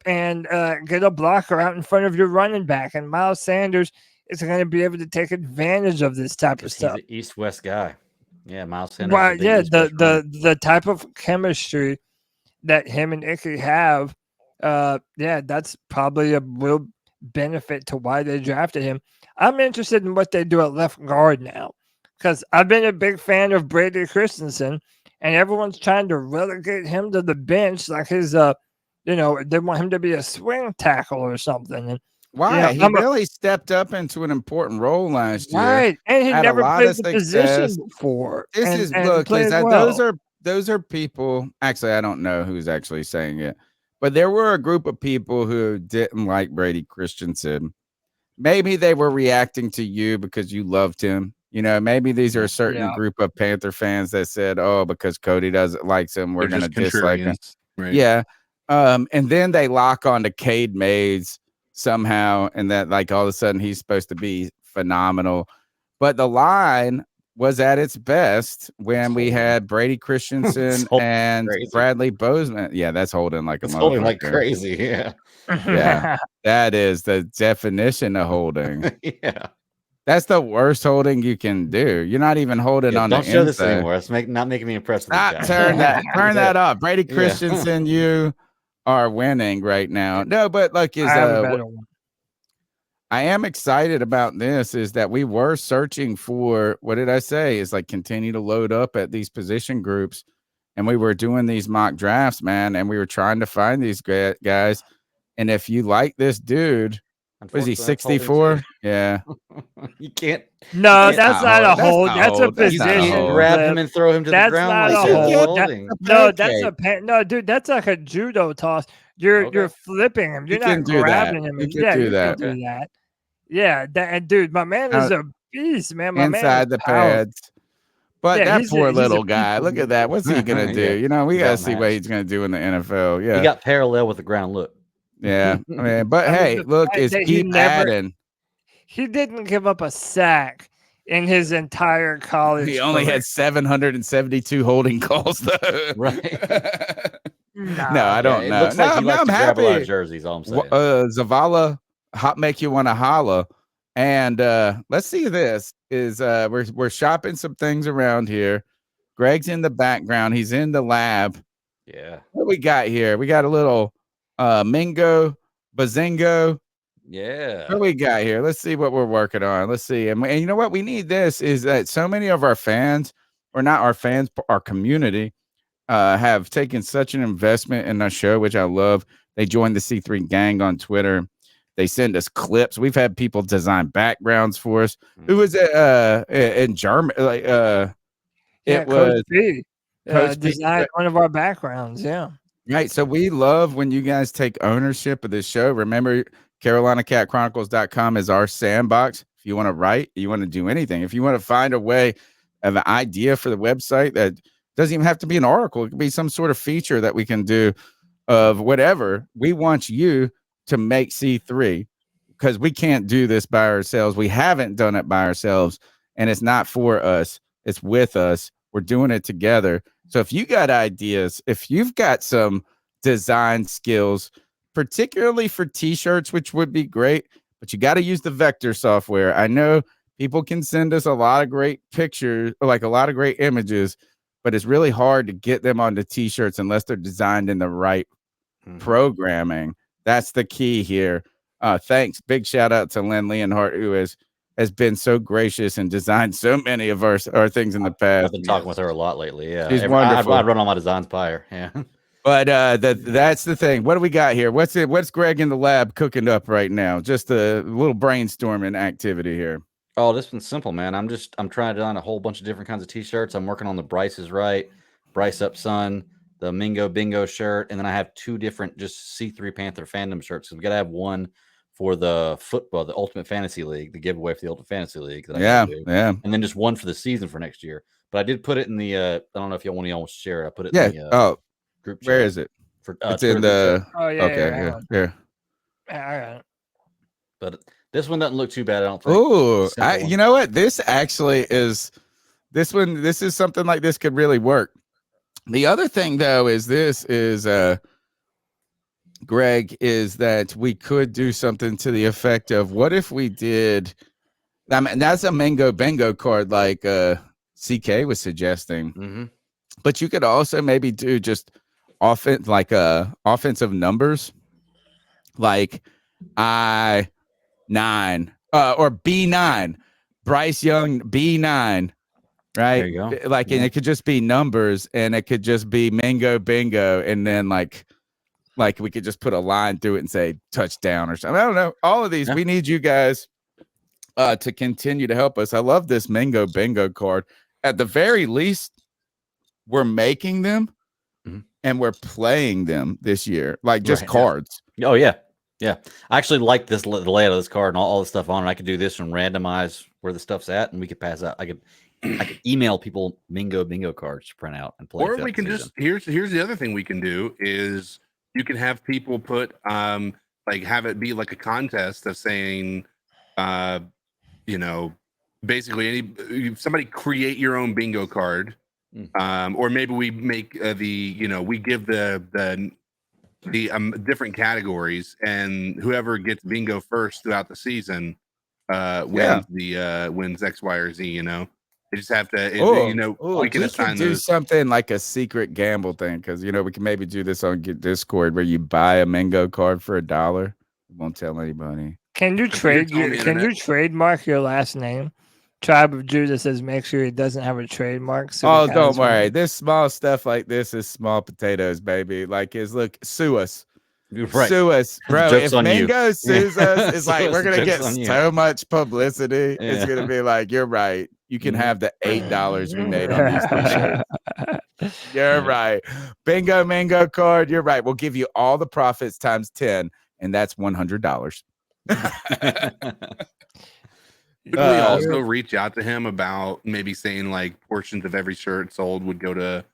and get a blocker out in front of your running back. And Miles Sanders is going to be able to take advantage of this type of stuff. He's an East-West guy. Yeah, Miles Sanders. Well, yeah, the type of chemistry that him and Icky have, that's probably a real benefit to why they drafted him. I'm interested in what they do at left guard now because I've been a big fan of Brady Christensen. and everyone's trying to relegate him to the bench like his they want him to be a swing tackle or something. And why? He really stepped up into an important role last year. Right, and he had never a lot played of the success. position before. This and, is and look, played is that well. those are people. Actually, I don't know who's actually saying it, but there were a group of people who didn't like Brady Christensen. Maybe they were reacting to you because you loved him. Maybe these are a certain group of Panther fans that said, "Oh, because Cody doesn't likes him, we're going to dislike him." Right. Yeah. And then they lock on to Cade Mays somehow, and that like all of a sudden he's supposed to be phenomenal. But the line was at its best when we had Brady Christensen and Bradley Bozeman. Yeah, that's holding like a motherfucker. Holding like crazy. Yeah. Yeah. That is the definition of holding. Yeah. That's the worst holding you can do. You're not even holding on the inside. Don't show this anymore. It's not making me impressed with this guy. Turn that off. Brady Christensen, you are winning right now. No, but like I am excited about this is that we were searching for, what did I say? Is like continue to load up at these position groups. And we were doing these mock drafts, man. And we were trying to find these guys. And if you like this dude, was he 64? Yeah. You can't. No, that's not a hold. That's a position. Grab him and throw him to the ground. That's not a hold. No, dude, that's like a judo toss. You're flipping him. You're not grabbing him. You can do that. Yeah, and dude, my man is a beast, man. My inside the pads. But that poor little guy, look at that. What's he gonna do? We gotta see what he's gonna do in the NFL. Yeah, he got parallel with the ground look. Yeah, I mean, but hey, look, it's keep adding. He didn't give up a sack in his entire college. He only had 772 holding calls, though. Right? No, I don't know. Looks like I'm happy. A lot of jerseys, all I'm saying. Zavala, make you want to holla. And let's see. This is we're shopping some things around here. Greg's in the background. He's in the lab. Yeah. What we got here? We got a little Mingo, Bazingo. Yeah. What we got here? Let's see what we're working on. Let's see. And you know what? We need this is that so many of our fans, or not our fans, our community, have taken such an investment in our show, which I love. They joined the C3 gang on Twitter. They send us clips. We've had people design backgrounds for us. Who was it in Germany? Like it was Coach B. Designed one of our backgrounds. Yeah. Right. So we love when you guys take ownership of this show. Remember, CarolinaCatChronicles.com is our sandbox. If you want to write, you want to do anything. If you want to find a way of an idea for the website that doesn't even have to be an article, it could be some sort of feature that we can do of whatever. We want you to make C3 because we can't do this by ourselves. We haven't done it by ourselves, and it's not for us. It's with us. We're doing it together. So if you got ideas, if you've got some design skills, particularly for t-shirts, which would be great, but you got to use the vector software. I know people can send us a lot of great pictures, like a lot of great images, but it's really hard to get them onto t-shirts unless they're designed in the right programming. That's the key here. Thanks. Big shout out to Lynn Leonhardt, who has been so gracious and designed so many of our things in the past. I've been talking with her a lot lately. Yeah, she's wonderful. I run all my designs by her. Yeah, but that's the thing. What do we got here? What's Greg in the lab cooking up right now? Just a little brainstorming activity here. Oh, this one's simple, man. I'm trying to design a whole bunch of different kinds of t-shirts. I'm working on the Bryce is Right, Bryce Up Son, the Mingo Bingo shirt, and then I have two different just C3 Panther fandom shirts. So we gotta have one for the football, the Ultimate Fantasy League, the giveaway for the Ultimate Fantasy League. That I yeah, and then just one for the season for next year. But I did put it in the. I don't know if y'all want to share it. I put it in the group chat. Where is it? For, it's in the. Oh yeah. Okay, yeah. I got it. But this one doesn't look too bad. I don't think. Oh, you know what? This actually is. This one. This is something like this could really work. The other thing, though, is Greg, is that we could do something to the effect of what if we did. I mean, that's a Mingo Bingo card, like CK was suggesting, but you could also maybe do just offensive numbers, like I9 or B9, Bryce Young B9. right? There you go. Like, and it could just be numbers, and it could just be Mingo bingo, and then like we could just put a line through it and say touchdown or something. I don't know. All of these, we need you guys to continue to help us. I love this Mingo bingo card. At the very least, we're making them and we're playing them this year, like just cards. Yeah. Oh yeah. Yeah. I actually like the layout of this card and all the stuff on it. I could do this and randomize where the stuff's at, and we could pass out. I could email people Mingo bingo cards to print out and play. Or we can just here's the other thing we can do is you can have people put like have it be like a contest of saying basically somebody create your own bingo card. Or maybe we make we give the different categories, and whoever gets bingo first throughout the season wins X, Y, or Z. They just have to, we can assign do those. something like a secret gamble thing, because we can maybe do this on Discord where you buy a Mingo card for $1. Won't tell anybody. Can you trademark your last name? Tribe of Judah says make sure he doesn't have a trademark. So don't worry. This small stuff like this is small potatoes, baby. Like, sue us. Right. Sue us, bro. If Mingo sues us, it's like we're gonna get so much publicity. Yeah. It's gonna be like, you're right. You can have the $8 we made on these t-shirts. You're right. Bingo Mingo card. You're right. We'll give you all the profits times 10, and that's $100. Could we also reach out to him about maybe saying like portions of every shirt sold would go to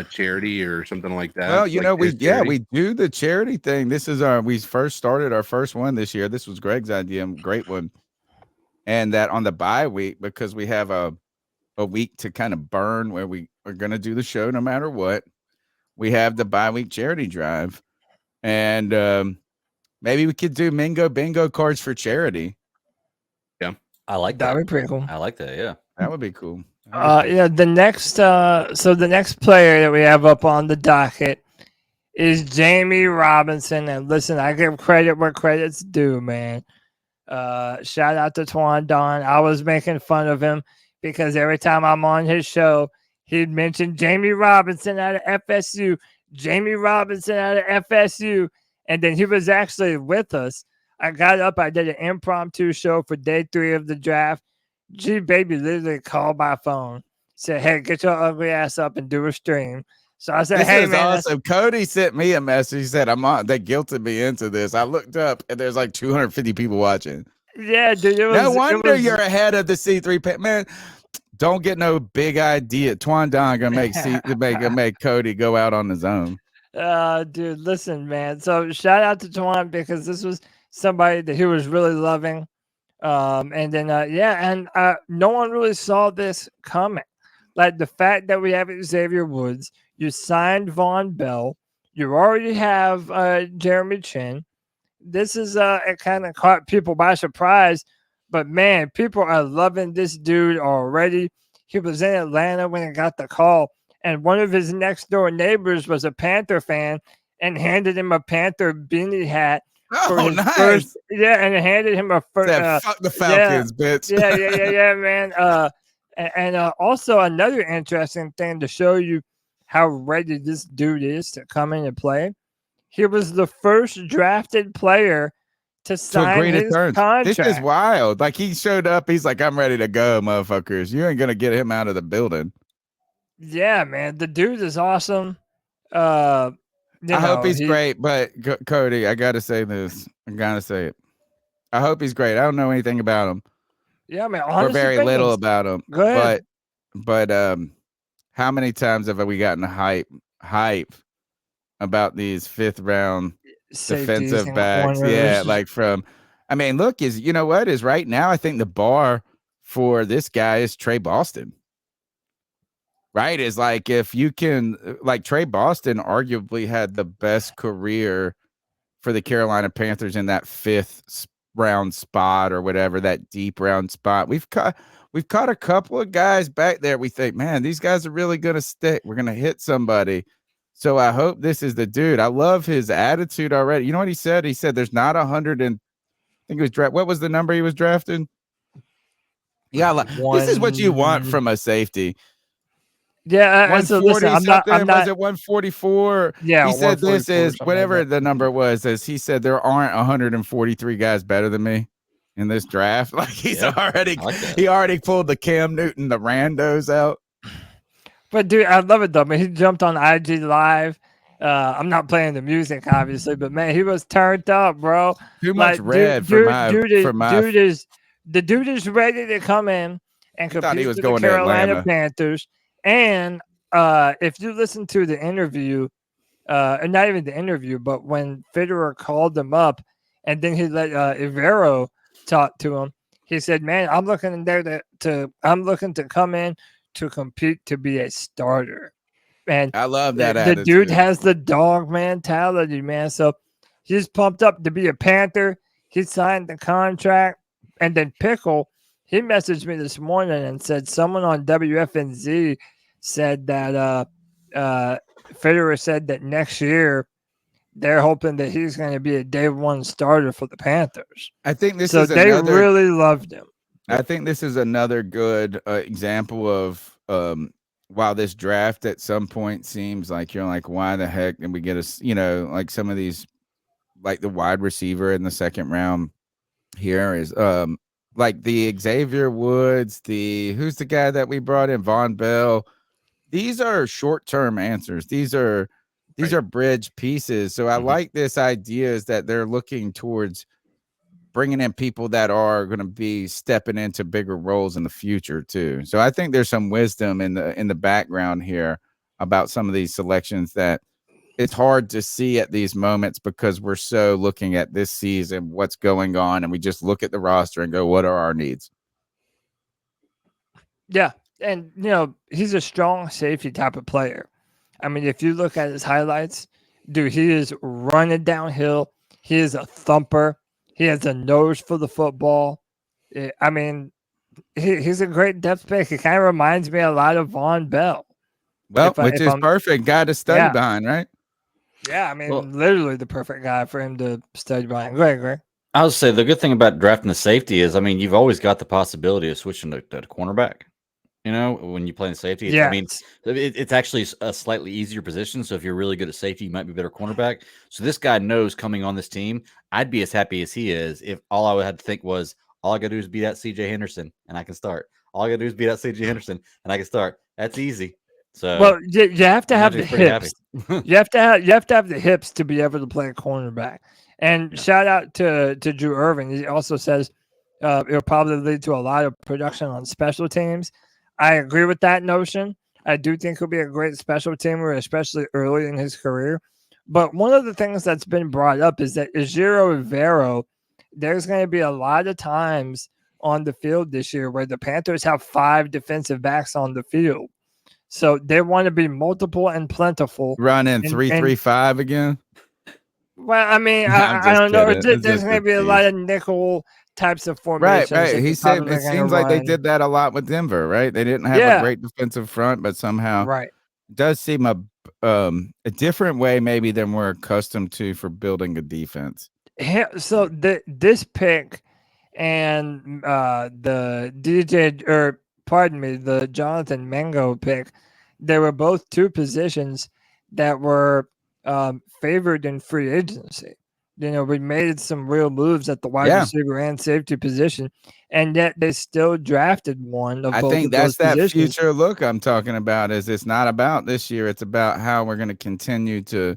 charity or something like that? Well, we do the charity thing. This is we first started our first one this year. This was Greg's idea, great one. And that on the bye week, because we have a week to kind of burn where we are going to do the show no matter what, we have the bye week charity drive. And maybe we could do Mingo bingo cards for charity. Yeah, I like that. That would be pretty cool. I like that. Yeah, that would be cool. The next player that we have up on the docket is Jamie Robinson. And listen, I give credit where credit's due, man. Shout out to Twan Don. I was making fun of him because every time I'm on his show, he'd mention Jamie Robinson out of FSU, Jamie Robinson out of FSU. And then he was actually with us. I got up, I did an impromptu show for day 3 of the draft. G Baby literally called my phone, said, "Hey, get your ugly ass up and do a stream." So I said, this "Hey, is man, awesome." Cody sent me a message. He said, "I'm on." They guilted me into this. I looked up, and there's like 250 people watching. Yeah, dude. No wonder you're ahead of the C3 man. Don't get no big idea. Twan Don gonna make Cody go out on his own. Dude, listen, man. So shout out to Twan because this was somebody that he was really loving. And then no one really saw this coming. Like the fact that we have Xavier Woods, you signed Von Bell, you already have Jeremy Chin. This is it kind of caught people by surprise, but man, people are loving this dude already. He was in Atlanta when he got the call, and one of his next door neighbors was a Panther fan and handed him a Panther beanie hat. Oh, nice. First, and handed him a first. Fuck the Falcons, bitch. Yeah, man. And also another interesting thing to show you how ready this dude is to come in and play. He was the first drafted player to sign his contract. This is wild. Like, he showed up. He's like, "I'm ready to go, motherfuckers. You ain't gonna get him out of the building." Yeah, man. The dude is awesome. I hope he's great, but Cody, I gotta say this. I gotta say it. I hope he's great. I don't know anything about him. Yeah, man. Or very little about him. Go ahead. But how many times have we gotten hype about these 5th round defensive backs? Yeah, like from. I mean, look, is right now. I think the bar for this guy is Trey Boston. Right, is like if you can, like Trey Boston arguably had the best career for the Carolina Panthers in that 5th round spot or whatever, that deep round spot. We've caught a couple of guys back there. We think, man, these guys are really gonna stick. We're gonna hit somebody. So I hope this is the dude. I love his attitude already. You know what he said? He said there's not 100 and I think it was what was the number he was drafted? Yeah, this is what you want from a safety. Yeah, so listen, I'm not. Was it 144? Yeah, he said this is whatever like the number was. As he said, there aren't 143 guys better than me in this draft. Like he already pulled the Cam Newton, the randos out. But dude, I love it though. Man, he jumped on IG Live. I'm not playing the music, obviously, but man, he was turned up, bro. Too much red for my. The dude is ready to come in and compete with the Carolina Panthers. And if you listen to the interview, and not even the interview, but when Federer called him up, and then he let Ivero talk to him, he said, "Man, I'm looking to come in to compete to be a starter." And I love that. The dude has the dog mentality, man. So he's pumped up to be a Panther. He signed the contract, and then Pickle, he messaged me this morning and said someone on WFNZ said that Federer said that next year they're hoping that he's going to be a day one starter for the Panthers. I think this so is they really loved him. I think this is another good example of while this draft at some point seems like you're like, why the heck did we get like some of these, like the wide receiver in the second round here is like the Xavier Woods, who's the guy that we brought in, Von Bell. These are short-term answers. These are bridge pieces. So I like this idea is that they're looking towards bringing in people that are going to be stepping into bigger roles in the future too. So I think there's some wisdom in the background here about some of these selections that it's hard to see at these moments because we're so looking at this season, what's going on, and we just look at the roster and go, what are our needs? Yeah. And, he's a strong safety type of player. I mean, if you look at his highlights, dude, he is running downhill. He is a thumper. He has a nose for the football. I mean, he's a great depth pick. He kind of reminds me a lot of Von Bell. Well, which is perfect guy to study behind, right? Yeah, I mean, literally the perfect guy for him to study behind. Go ahead, Greg. I would say the good thing about drafting the safety is, I mean, you've always got the possibility of switching to cornerback. When you play in safety, I mean, it's actually a slightly easier position. So if you're really good at safety, you might be better cornerback. So this guy knows coming on this team, I'd be as happy as he is if all I would have to think was, all I got to do is beat out CJ Henderson and I can start. All I got to do is beat out CJ Henderson and I can start. That's easy. So well, you have to have the hips. you have to have the hips to be able to play a cornerback. And shout out to Drew Irving. He also says it'll probably lead to a lot of production on special teams. I agree with that notion. I do think he'll be a great special teamer, especially early in his career. But one of the things that's been brought up is that Ejiro Evero, there's going to be a lot of times on the field this year where the Panthers have 5 defensive backs on the field. So they want to be multiple and plentiful. Running 3-3-5 again? Well, I mean, I don't know. There's going to be a lot of nickel types of formations. Right. He said it seems like they did that a lot with Denver, right? They didn't have a great defensive front, but somehow it does seem a different way maybe than we're accustomed to for building a defense. So this pick and the the Jonathan Mingo pick, they were both 2 positions that were favored in free agency. We made some real moves at the wide receiver and safety position, and yet they still drafted one of both. I think that's that positions. Future look I'm talking about. Is it's not about this year; it's about how we're going to continue to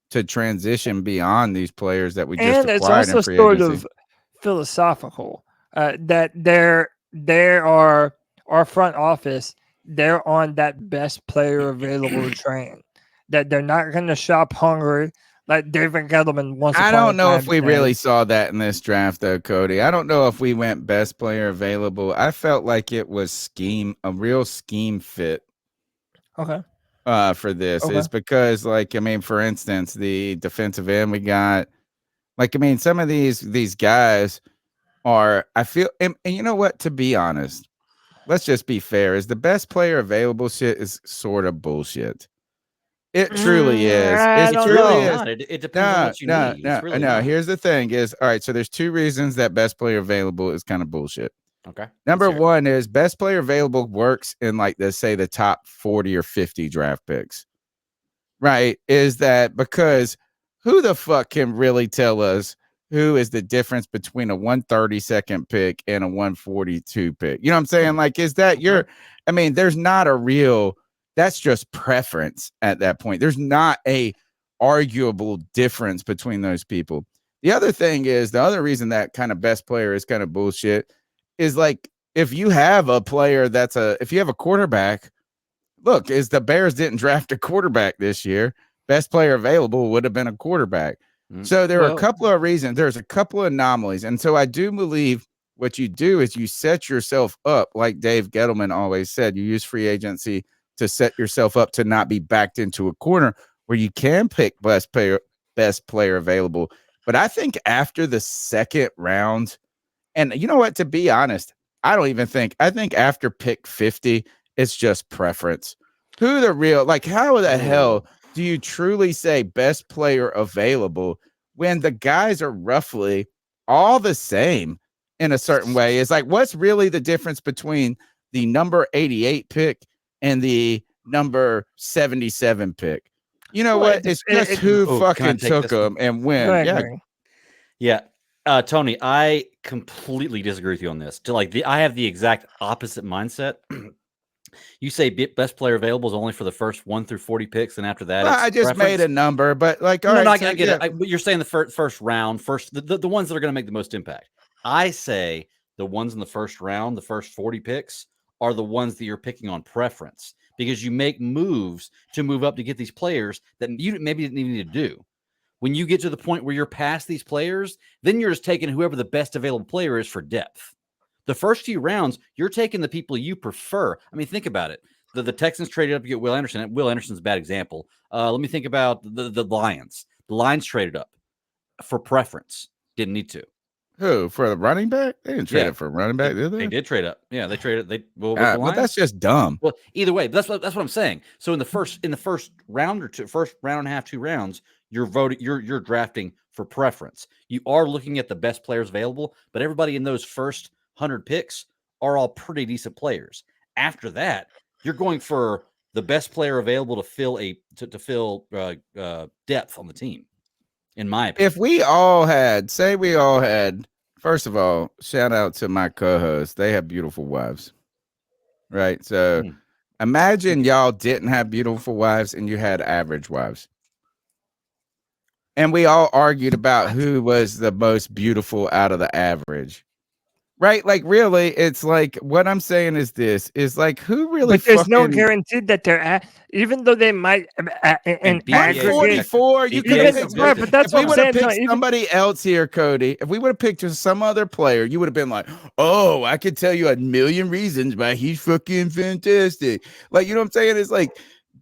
transition beyond these players that we just acquired. And it's also sort of philosophical that there are our front office. They're on that best player available train. That they're not going to shop hungry. Like David Gettleman once. I don't know if we really saw that in this draft, though, Cody. I don't know if we went best player available. I felt like it was a real scheme fit. Okay. For this is because, for instance, the defensive end we got, some of these guys are. I feel, and you know what? To be honest, let's just be fair. Is the best player available shit is sort of bullshit. It truly is. It truly is. It depends on what you need. No. Here's the thing: is all right. So there's 2 reasons that best player available is kind of bullshit. Okay. Number one is best player available works in like the top 40 or 50 draft picks. Right? Is that because who the fuck can really tell us who is the difference between a 132nd pick and a 142 pick? You know what I'm saying? Like, is that there's not a real, that's just preference at that point. There's not a arguable difference between those people. The other thing is, the other reason that kind of best player is kind of bullshit is like, if you have a player if you have a quarterback, look, is the Bears didn't draft a quarterback this year. Best player available would have been a quarterback. So there are a couple of reasons. There's a couple of anomalies. And so I do believe what you do is you set yourself up, like Dave Gettleman always said, you use free agency to set yourself up to not be backed into a corner where you can pick best player available. But I think after the second round, and you know what, to be honest, I think after pick 50, it's just preference. Who the real, like, how the hell do you truly say best player available when the guys are roughly all the same in a certain way? It's like, what's really the difference between the number 88 pick and the number 77 pick? You know what? It's just who fucking took them and when. Yeah. Tony, I completely disagree with you on this. I have the exact opposite mindset. You say best player available is only for the first 1 through 40 picks, and after that, I just made a number, but like, I get it. You're saying the first round, the ones that are going to make the most impact. I say the ones in the first round, the first 40 picks, are the ones that you're picking on preference because you make moves to move up to get these players that you maybe didn't even need to do. When you get to the point where you're past these players, then you're just taking whoever the best available player is for depth. The first few rounds, you're taking the people you prefer. I mean, think about it. The Texans traded up to get Will Anderson. Will Anderson's a bad example. Let me think about the Lions. The Lions traded up for preference. Didn't need to. Who? For the running back? They didn't trade up for a running back, did they? They did trade up. Yeah, they traded. Well, that's just dumb. Well, either way, that's what I'm saying. So in the first round or two, first round and a half, 2 rounds, you're voting. You're drafting for preference. You are looking at the best players available, but everybody in those first 100 picks are all pretty decent players. After that, you're going for the best player available to fill depth on the team. In my opinion, if we all had, first of all, shout out to my co-hosts. They have beautiful wives, right? So imagine y'all didn't have beautiful wives and you had average wives. And we all argued about who was the most beautiful out of the average. Right, like really, it's like what I'm saying is this is like who really. But there's no guarantee that they're at, even though they might. In aggregate, 144. You could have picked, but that's what I'm saying. Picked somebody else here, Cody. If we would have picked just some other player, you would have been like, "Oh, I could tell you a million reasons why he's fucking fantastic." Like, you know what I'm saying? It's like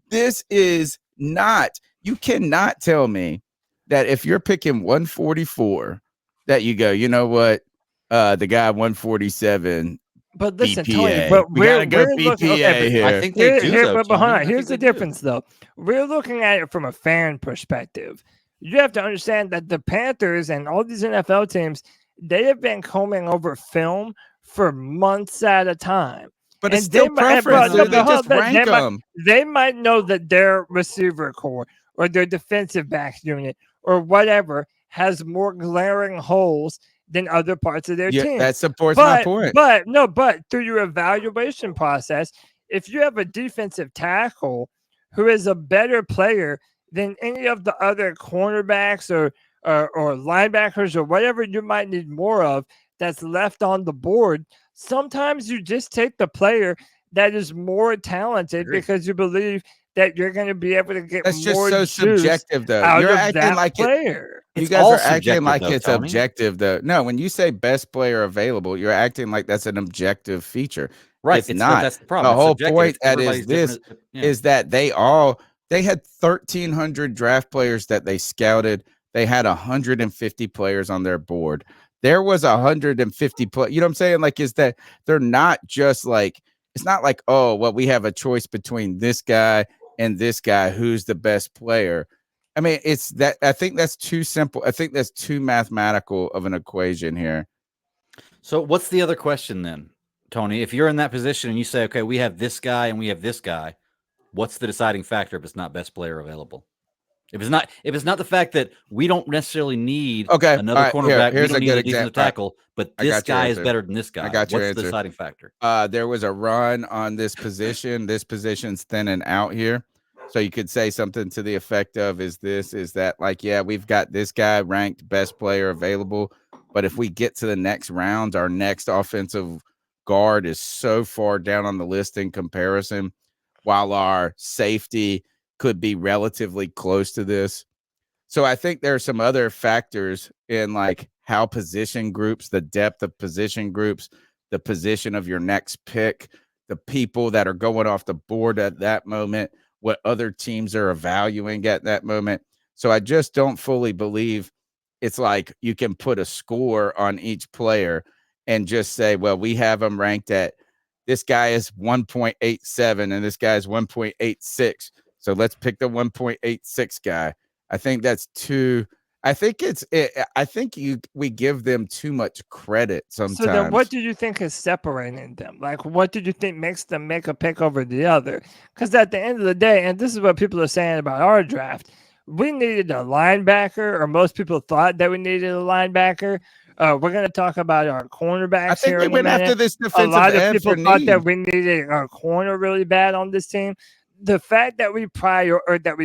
this is not. You cannot tell me that if you're picking 144, that you go, you know what? The guy 147. But listen, BPA. Tony, but we gotta go BPA here. I think they do. But hold on, here's the difference, though. We're looking at it from a fan perspective. You have to understand that the Panthers and all these NFL teams, they have been combing over film for months at a time. But it's still preference. They just rank them. They might know that their receiver core or their defensive backs unit or whatever has more glaring holes than other parts of their team. That supports my point. But through your evaluation process, if you have a defensive tackle who is a better player than any of the other cornerbacks or linebackers or whatever you might need more of that's left on the board, sometimes you just take the player that is more talented because you believe that you're going to be able to get that's more just so subjective, though. You're acting like player. You guys are acting like it's objective, though. No, when you say best player available, you're acting like that's an objective feature. Right. It's not. That's the problem. The whole point is that they had 1,300 draft players that they scouted. They had 150 players on their board. There was 150 you know what I'm saying? Like, is that they're not just like, it's not like, oh, well, we have a choice between this guy and this guy. Who's the best player? I mean, it's that. I think that's too simple. I think that's too mathematical of an equation here. So what's the other question then? Tony, if you're in that position and you say, okay, we have this guy and we have this guy, what's the deciding factor if it's not best player available? If it's not the fact that we don't necessarily need another cornerback, we don't need a defensive tackle, but this guy is better than this guy. What's the deciding factor? There was a run on this position. This position's thinning out here. So you could say something to the effect of, is that like, yeah, we've got this guy ranked best player available, but if we get to the next round, our next offensive guard is so far down on the list in comparison, while our safety could be relatively close to this. So I think there are some other factors in like how position groups, the depth of position groups, the position of your next pick, the people that are going off the board at that moment, what other teams are evaluating at that moment. So I just don't fully believe it's like you can put a score on each player and just say, well, we have them ranked at this guy is 1.87 and this guy is 1.86. So let's pick the 1.86 guy. I think that's too. I think we give them too much credit sometimes. So then what do you think is separating them? Like, what did you think makes them make a pick over the other? Because at the end of the day, and this is what people are saying about our draft, we needed a linebacker, or most people thought that we needed a linebacker. We're going to talk about our cornerbacks I think here we in a went minute. after this defensive A lot of end people for thought need. that we needed a corner really bad on this team. The fact that we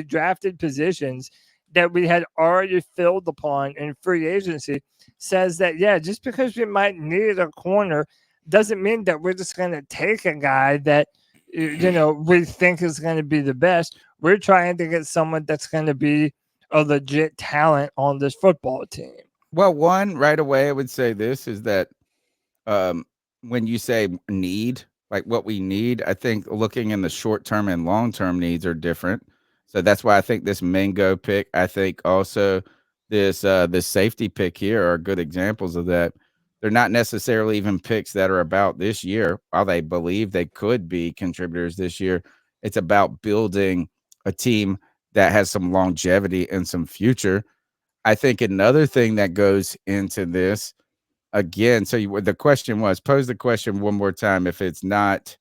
drafted positions that we had already filled upon in free agency says that, yeah, just because we might need a corner doesn't mean that we're just going to take a guy that, we think is going to be the best. We're trying to get someone that's going to be a legit talent on this football team. Well, one, right away, I would say this is that when you say need, like what we need, I think looking in the short-term and long-term needs are different. So that's why I think this Mingo pick, I think also this safety pick here are good examples of that. They're not necessarily even picks that are about this year, while they believe they could be contributors this year. It's about building a team that has some longevity and some future. I think another thing that goes into this, again, so the question was, pose the question one more time. If it's not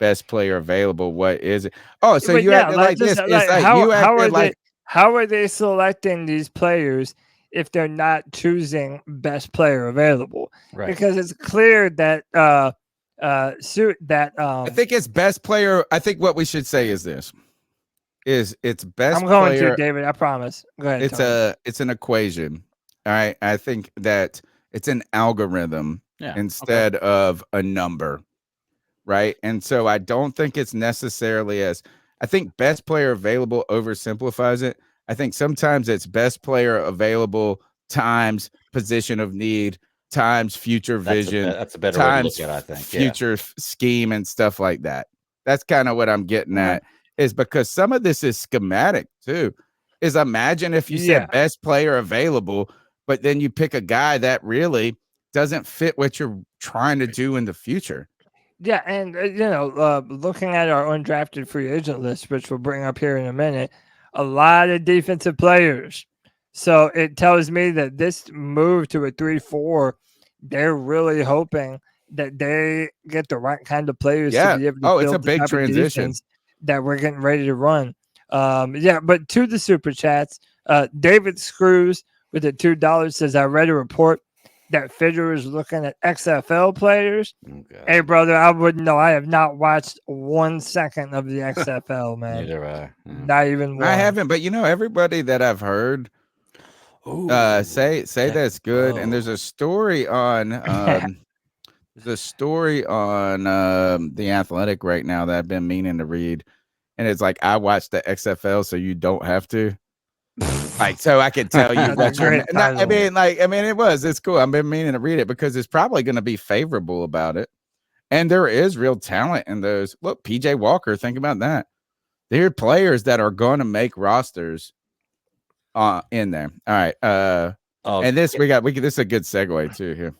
best player available, what is it? Oh, so you acted like this. It's like you acted like. How are they selecting these players if they're not choosing best player available? Right. Because it's clear that I think it's best player. I think what we should say is this: it's best. I'm going player, to David. I promise. Go ahead. It's an equation. All right. I think that it's an algorithm instead of a number. Right. And so I don't think it's necessarily I think best player available oversimplifies it. I think sometimes it's best player available times position of need times future vision. That's a better way to look at it, I think. Future scheme and stuff like that. That's kind of what I'm getting at, is because some of this is schematic too. Is imagine if you said best player available, but then you pick a guy that really doesn't fit what you're trying to do in the future. Yeah, and looking at our undrafted free agent list, which we'll bring up here in a minute, a lot of defensive players. So it tells me that this move to a 3-4, they're really hoping that they get the right kind of players to be able to build it's a big transition that we're getting ready to run. But to the super chats, David Screws with the $2 says, I read a report that Fidger is looking at XFL players. Hey, brother, I wouldn't know. I have not watched 1 second of the XFL, man. Neither have I. Not even one. I haven't, but everybody that I've heard say that's good. And there's a story on The Athletic right now that I've been meaning to read, and it's like, I watched the XFL, so you don't have to. Like, so I can tell you what you're. It's cool. I've been meaning to read it because it's probably going to be favorable about it, and there is real talent in those. Look, PJ Walker. Think about that. There are players that are going to make rosters in there. All right. And this this is a good segue too here.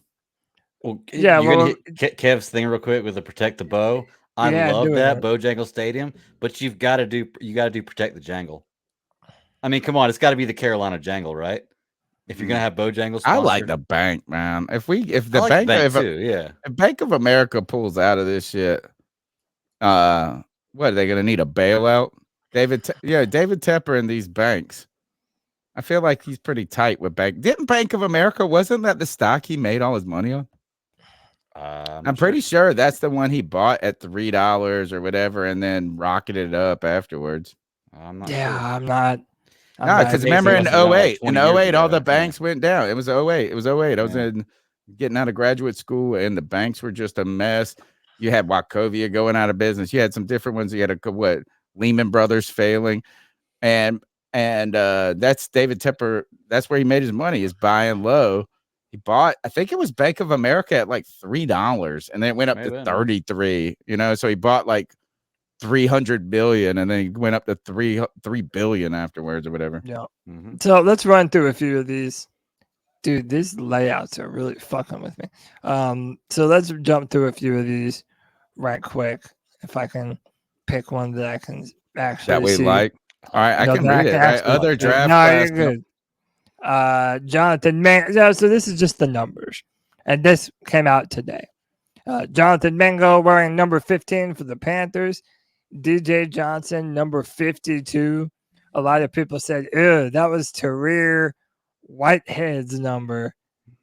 Well, hit Kev's thing real quick with the protect the bow. I love that Bojangle Stadium, but you got to do protect the jangle. I mean, come on, it's got to be the Carolina jangle, right? If you're gonna have Bojangles, I like the bank, man. If the like bank, the bank if too, yeah. if Bank of America pulls out of this shit, what are they gonna need a bailout? David Tepper and these banks. I feel like he's pretty tight with Didn't Bank of America, wasn't that the stock he made all his money on? I'm pretty sure that's the one he bought at $3 or whatever, and then rocketed it up afterwards. I'm not Yeah, sure. I'm not. No, because remember in 08, like 20 years ago, all the banks went down. It was 08. It was 08. I was getting out of graduate school, and the banks were just a mess. You had Wachovia going out of business. You had some different ones. You had Lehman Brothers failing, and that's David Tepper. That's where he made his money, is buying low. He bought, I think it was Bank of America at like $3, and then it went up to 33. So he bought like 300 billion, and then he went up to 3 billion afterwards or whatever. Yeah. So let's run through a few of these. Dude, these layouts are really fucking with me. So let's jump through a few of these right quick. If I can pick one that I can actually that we see. like. All right, I can read it. Right? Other draft. No, you're good. Jonathan Mango. So this is just the numbers, and this came out today. Jonathan Mingo wearing number 15 for the Panthers. DJ Johnson, number 52. A lot of people said, ew, that was Tahir Whitehead's number.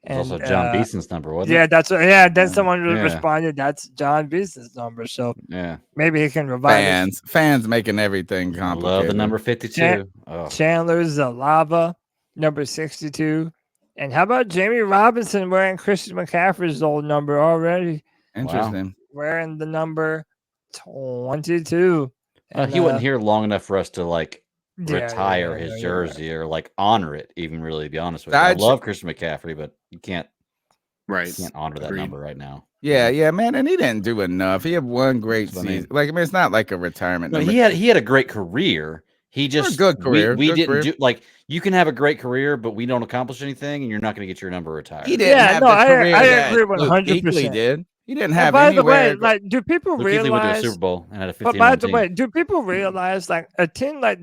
And also John Beeson's number, wasn't it? Then someone Yeah. responded, that's John Beeson's number. So yeah, maybe he can revive fans making everything complicated. I love the number 52. Chandler Zavala, number 62. And how about Jamie Robinson wearing Christian McCaffrey's old number already? Interesting. Wow. Wearing the number 22. And, he wasn't here long enough for us to retire his jersey or honor it, even, really, to be honest with you. I love Christian McCaffrey, but you can't honor that number right now. Yeah, man, and he didn't do enough. He had one great season. It's not like a retirement number. He had a great career. He just a good career. We didn't do you can have a great career, but we don't accomplish anything, and you're not going to get your number retired. He didn't have the career I that agree 100%. Did. He didn't have. By the way, do people Luke realize? Kuechly went to a Super Bowl and had a 15 But by the way, do people realize a team like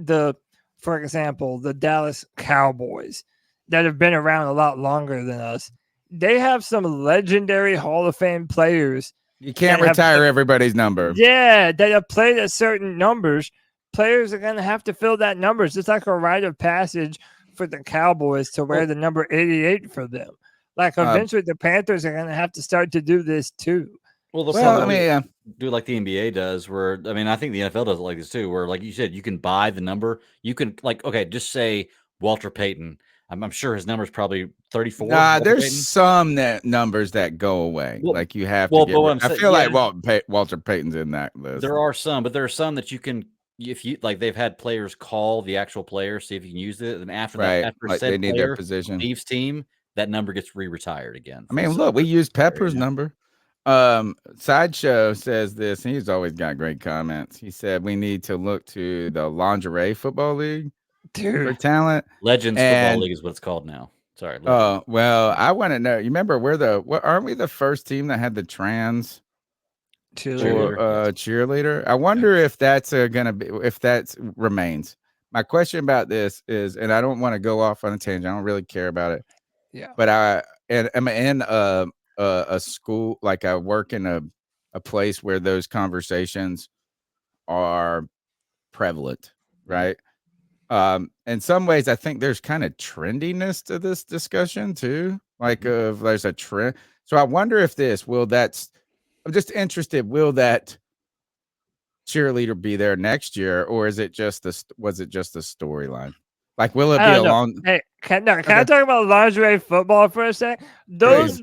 for example, the Dallas Cowboys that have been around a lot longer than us, they have some legendary Hall of Fame players. You can't retire everybody's number. Yeah, that have played at certain numbers. Players are going to have to fill that numbers. It's like a rite of passage for the Cowboys to wear the number 88 for them. Eventually, the Panthers are going to have to start to do this too. Well, do like the NBA does, where I think the NFL does it like this too, where like you said, you can buy the number. You can just say Walter Payton. I'm sure his number is probably 34. There's some numbers that go away. You have to. I feel like Walter Payton's in that list. There are some, but there are some that you can. If you they've had players call the actual player, see if you can use it, and after they need their position leaves team, that number gets re-retired again. Look, we used Pepper's number. Sideshow says this, and he's always got great comments. He said we need to look to the Lingerie Football League for talent. Legends Football League is what it's called now. Sorry. Oh, well, I want to know. You remember aren't we the first team that had the trans cheerleader? I wonder if that's gonna be, if that remains. My question about this is, and I don't want to go off on a tangent. I don't really care about it. Yeah. But I'm in a school, I work in a place where those conversations are prevalent, right? In some ways, I think there's kind of trendiness to this discussion too. There's a trend. So I wonder if I'm just interested. Will that cheerleader be there next year, or was it just the storyline? Will it be a long? Hey, can I talk about lingerie football for a sec? Those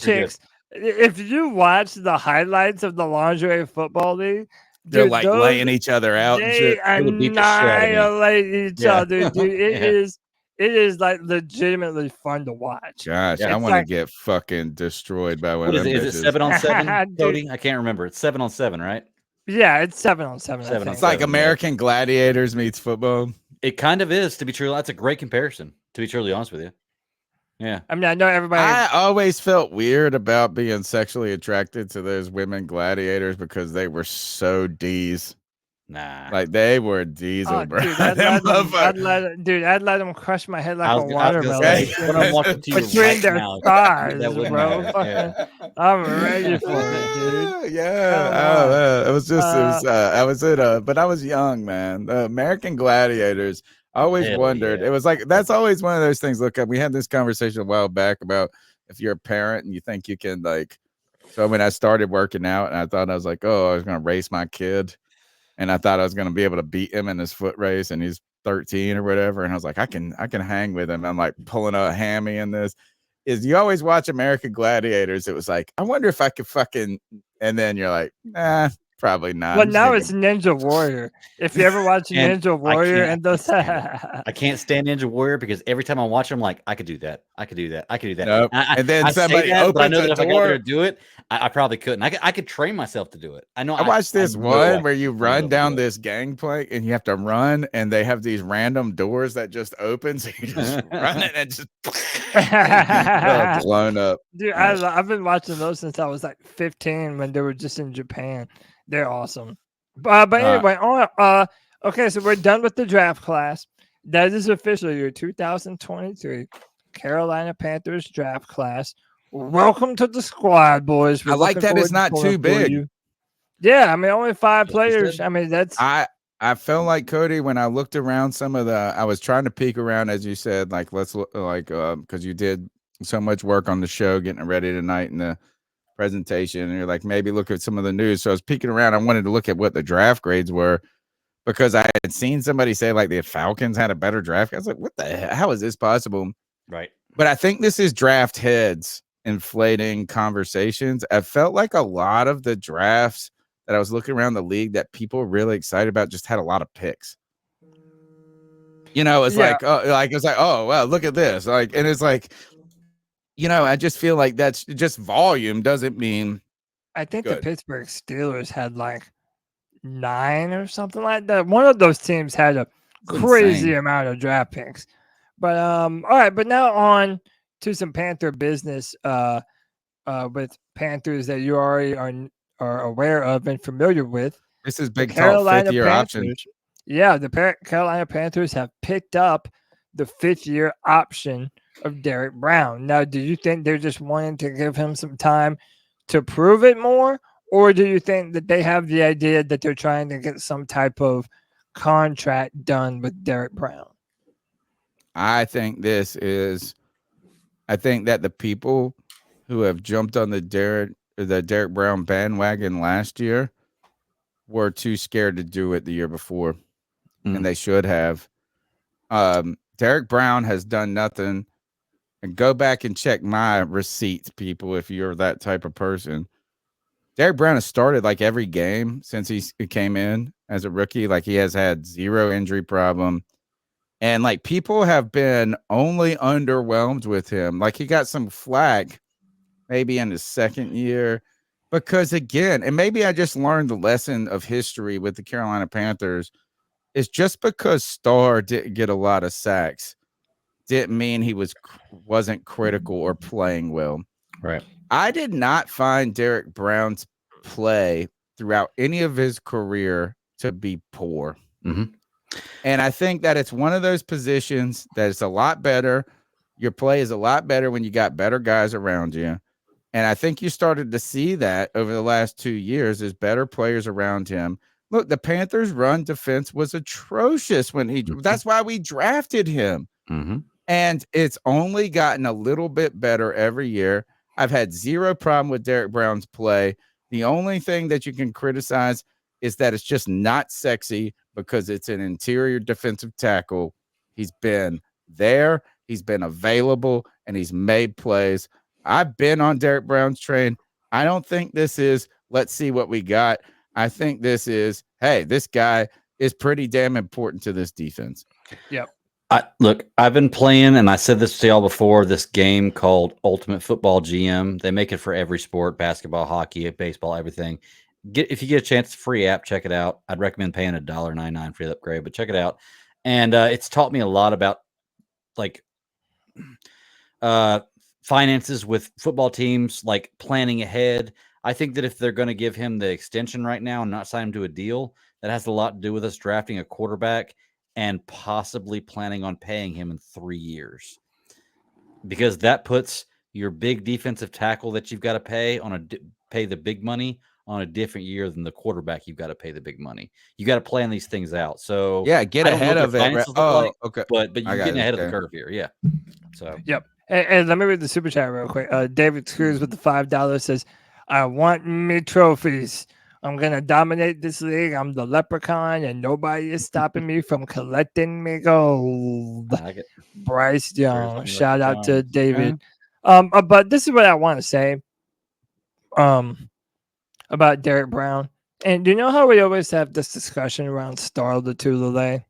chicks. If you watch the highlights of the lingerie football league, they're laying each other out. They annihilate each other, dude. It is legitimately fun to watch. Gosh, I want to get fucking destroyed by one of them. Is it 7-on-7, Cody? I can't remember. It's 7-on-7, right? Yeah, it's 7-on-7. It's like American Gladiators meets football. It kind of is, to be true. That's a great comparison, to be truly honest with you. Yeah. I know everybody. I always felt weird about being sexually attracted to those women gladiators because they were so D's. Nah. Like they were diesel, Oh, bro. dude, I'd let them crush my head like a I was gonna watermelon. say, what I'm watching to you Between right their now, thighs, that wouldn't bro. matter. Fucking, I'm ready for it, dude. Yeah. Come Oh, on. man. It was just, I was but I was young, man. The American Gladiators. I always Hell wondered. yeah. It was like, that's always one of those things. Look, we had this conversation a while back about if you're a parent and you think you can, like, so when I started working out and I thought I was like, oh, I was going to race my kid. And I thought I was going to be able to beat him in his foot race, and he's 13 or whatever. And I was like, I can hang with him. I'm like pulling a hammy in this. Is you always watch American Gladiators? It was like, I wonder if I could fucking. And then you're like, nah, probably not. Well, now it's Ninja Warrior. If you ever watch And Ninja Warrior and those, I can't stand Ninja Warrior because every time I watch him, like, I could do that. I could do that. I could do that. Nope. And then I say somebody that, but I opens know the that if I go door. there to do it, I probably couldn't. I could train myself to do it. I know. I watched this I know I one where you could run down do it. this gangplank and you have to run, and they have these random doors that just open, so you just run it and just blown up. dude, I've been watching those since I was like 15 when they were just in Japan. They're awesome. But anyway, okay, so we're done with the draft class. That is official your 2023 Carolina Panthers draft class. Welcome to the squad, boys. I like that it's not too big. Yeah, I mean, only 5 players. I mean, that's. I felt like, Cody, when I looked around some of the, I was trying to peek around, as you said, like, let's look, like, because you did so much work on the show, getting it ready tonight in the presentation, and you're like, maybe look at some of the news. So I was peeking around. I wanted to look at what the draft grades were, because I had seen somebody say like the Falcons had a better draft. I was like, what the hell? How is this possible? Right. But I think this is draft heads inflating conversations. I felt like a lot of the drafts that I was looking around the league that people were really excited about just had a lot of picks. You know, it's like, oh, like it's like, oh, well, look at this. Like, and it's like, you know, I just feel like that's just volume doesn't mean. I think good. the Pittsburgh Steelers had like 9 or something like that. One of those teams had a crazy amount of draft picks. But all right, but now on to some Panther business with Panthers that you already are aware of and familiar with. This is big talk, 5th-year option. Yeah, the Carolina Panthers have picked up the 5th-year option of Derrick Brown. Now, do you think they're just wanting to give him some time to prove it more? Or do you think that they have the idea that they're trying to get some type of contract done with Derrick Brown? I think that the people who have jumped on the Derrick Brown bandwagon last year were too scared to do it the year before, and they should have. Derrick Brown has done nothing. And go back and check my receipts, people, if you're that type of person. Derrick Brown has started like every game since he came in as a rookie. Like, he has had 0 injury problem. And like, people have been only underwhelmed with him. Like, he got some flack maybe in his 2nd year because, again, and maybe I just learned the lesson of history with the Carolina Panthers, is just because Starr didn't get a lot of sacks didn't mean he wasn't critical or playing well. Right. I did not find Derrick Brown's play throughout any of his career to be poor. Mm-hmm. And I think that it's one of those positions that it's a lot better. Your play is a lot better when you got better guys around you. And I think you started to see that over the last 2 years as better players around him. Look, the Panthers' run defense was atrocious when that's why we drafted him. Mm-hmm. And it's only gotten a little bit better every year. I've had 0 problem with Derrick Brown's play. The only thing that you can criticize is that it's just not sexy because it's an interior defensive tackle. He's been there, he's been available, and he's made plays. I've been on Derrick Brown's train. I don't think this is, let's see what we got. I think this is, hey, this guy is pretty damn important to this defense. Yep. Look, I've been playing, and I said this to y'all before, this game called Ultimate Football GM. They make it for every sport, basketball, hockey, baseball, everything. If you get a chance, free app, check it out. I'd recommend paying $1.99 for the upgrade, but check it out. And it's taught me a lot about like finances with football teams, like planning ahead. I think that if they're going to give him the extension right now and not sign him to a deal, that has a lot to do with us drafting a quarterback and possibly planning on paying him in 3 years, because that puts your big defensive tackle that you've got to pay pay the big money on a different year than the quarterback you've got to pay the big money. You got to plan these things out. So yeah, get ahead of it. Okay, but you're getting ahead of the curve here. Yeah. So yep. And let me read the super chat real quick. David Screws with the $5 says, "I want me trophies. I'm gonna dominate this league. I'm the leprechaun, and nobody is stopping me from collecting me gold." like it. Bryce Young. Shout out to David. Yeah. But this is what I want to say. About Derrick Brown. And you know how we always have this discussion around Star Lotulelei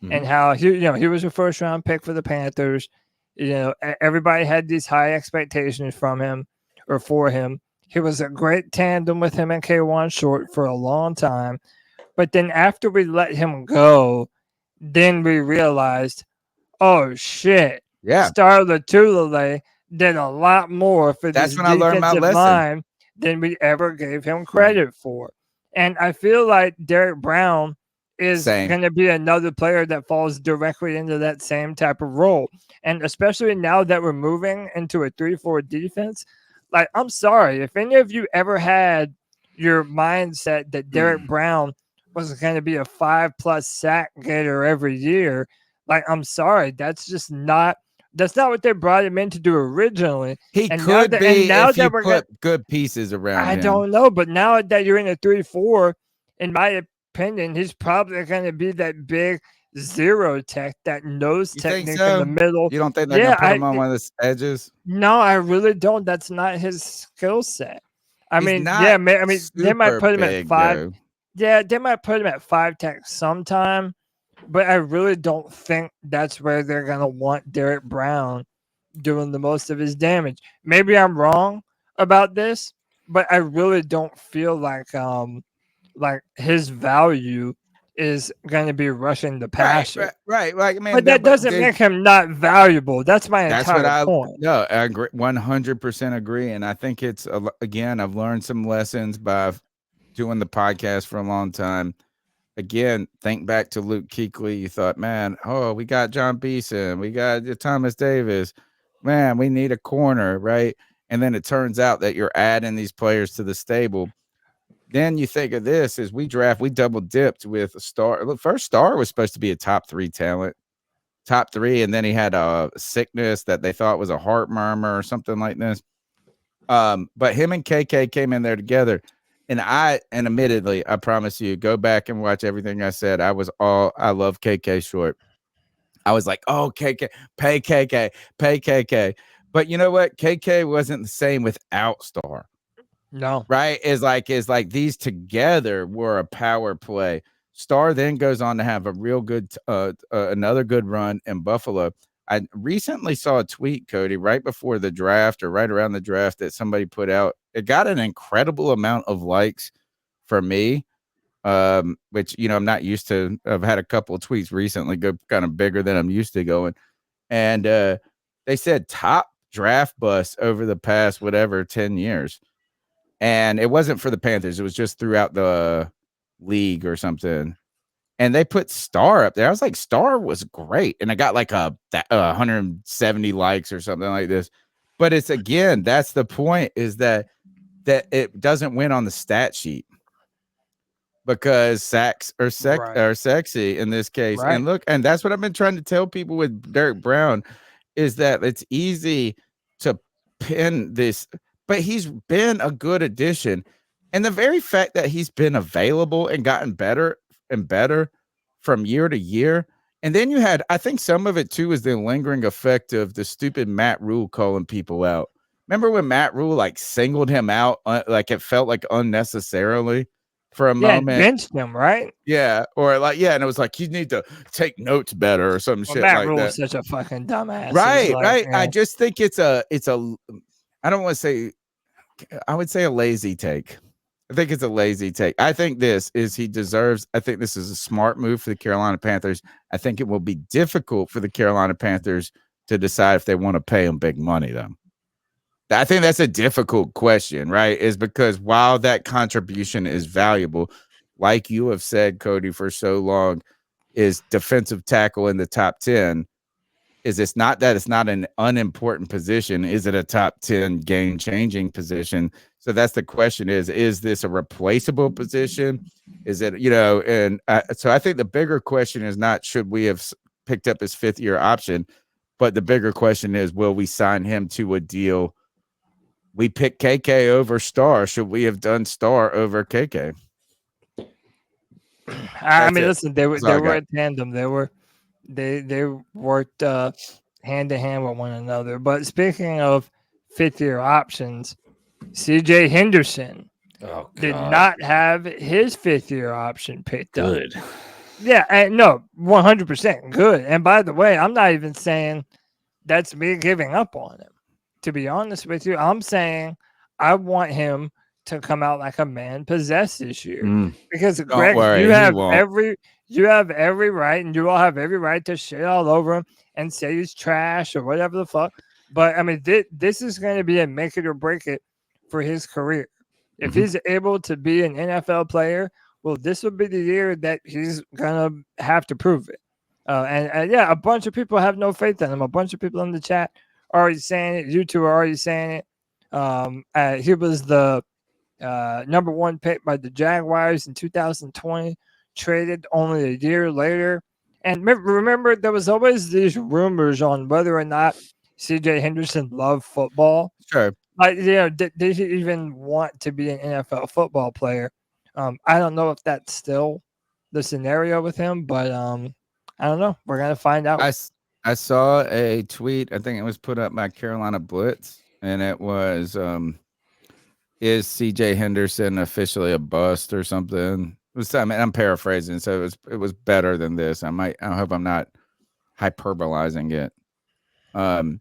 and how he was a first round pick for the Panthers. Everybody had these high expectations from him or for him. He was a great tandem with him and K1 Short for a long time. But then after we let him go, then we realized, oh shit, Star Lotulelei did a lot more for this defensive line than we ever gave him credit for. And I feel like Derrick Brown is going to be another player that falls directly into that same type of role. And especially now that we're moving into a 3-4 defense, like, I'm sorry, if any of you ever had your mindset that Derrick Brown was going to be a 5+ sack getter every year, like, I'm sorry, that's not what they brought him in to do originally. He could be if you put good pieces around him. I don't know, but now that you're in a 3-4, in my opinion, he's probably going to be that big zero tech, that nose technique in the middle. You don't think they're going to put him on one of the edges? No, I really don't. That's not his skill set. They might put him at 5. Yeah, they might put him at 5 tech sometime. But I really don't think that's where they're going to want Derrick Brown doing the most of his damage. Maybe I'm wrong about this, but I really don't feel like his value is going to be rushing the passer. Right. Like, man, but that doesn't make him not valuable. That's my entire point. No, I agree, 100% agree. And I think it's, again, I've learned some lessons by doing the podcast for a long time. Again, think back to Luke Kuechly. You thought, man, we got John Beeson, we got Thomas Davis. Man, we need a corner, right? And then it turns out that you're adding these players to the stable. Then you think of this as we double dipped with a Star. Look, first Star was supposed to be a top 3 talent, top 3, and then he had a sickness that they thought was a heart murmur or something like this. But him and KK came in there together. And admittedly, I promise you, go back and watch everything I said. I love KK Short. I was like, oh, KK, pay KK. But you know what? KK wasn't the same without Star. No. Right? Is like these together were a power play. Star then goes on to have a real good, another good run in Buffalo. I recently saw a tweet, Cody, right before the draft or right around the draft that somebody put out. It got an incredible amount of likes for me, which, I'm not used to. I've had a couple of tweets recently go kind of bigger than I'm used to going. And they said top draft bust over the past, 10 years. And it wasn't for the Panthers. It was just throughout the league or something. And they put Star up there. I was like, Star was great. And I got like 170 likes or something like this. But it's, again, that's the point, is that it doesn't win on the stat sheet because sacks are sexy in this case. Right. And look, and that's what I've been trying to tell people with Derrick Brown, is that it's easy to pin this, but he's been a good addition. And the very fact that he's been available and gotten better and better from year to year. And then you had, I think some of it too is the lingering effect of the stupid Matt Rule calling people out. Remember when Matt Rule like singled him out, like it felt like unnecessarily for a moment. Benched him, right? Yeah, or like, and it was like, you need to take notes better or some shit Matt like Rule that. is such a fucking dumbass. Right, like, right. I just think it's a I don't want to say, I would say a lazy take. I think it's a lazy take. I think this is I think this is a smart move for the Carolina Panthers. I think it will be difficult for the Carolina Panthers to decide if they want to pay him big money, though. I think that's a difficult question, right? Is because while that contribution is valuable, like you have said, Cody, for so long, is defensive tackle in the top 10. Is it's not that it's not an unimportant position. Is it a top 10 game changing position? So that's the question is this a replaceable position? Is it, and so I think the bigger question is not should we have picked up his 5th-year option, but the bigger question is, will we sign him to a deal? We picked KK over Star. Should we have done Star over KK? I mean, listen, they were a tandem. They worked hand to hand with one another. But speaking of 5th-year options, CJ Henderson did not have his 5th-year option picked up. Good. Yeah, and no, 100% good. And by the way, I'm not even saying that's me giving up on him. To be honest with you, I'm saying I want him to come out like a man possessed this year. Because Greg, you have every right, and you all have every right to shit all over him and say he's trash or whatever the fuck. But I mean, this is going to be a make it or break it for his career. If he's able to be an NFL player, well, this will be the year that he's gonna have to prove it. And yeah, a bunch of people have no faith in him. A bunch of people in the chat are already saying it. You two are already saying it. He was the number 1 pick by the Jaguars in 2020, traded only a year later. And remember, there was always these rumors on whether or not CJ Henderson loved football. Sure. Like, did he even want to be an NFL football player? I don't know if that's still the scenario with him, but I don't know. We're going to find out. I saw a tweet. I think it was put up by Carolina Blitz, and it was, is CJ Henderson officially a bust or something? I'm paraphrasing, so it was better than this. I hope I'm not hyperbolizing it. And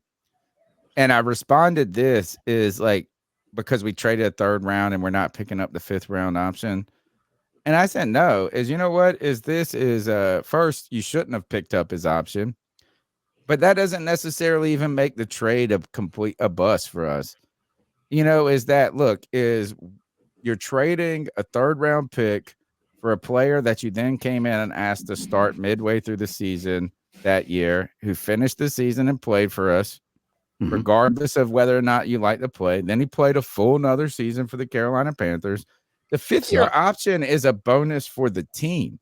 I responded, this is like, because we traded a 3rd round and we're not picking up the 5th round option. And I said, no, you know what, first, you shouldn't have picked up his option, but that doesn't necessarily even make the trade a bust for us. You're trading a 3rd round pick for a player that you then came in and asked to start midway through the season that year, who finished the season and played for us, regardless of whether or not you like to play. Then he played a full another season for the Carolina Panthers. The 5th-year option is a bonus for the team.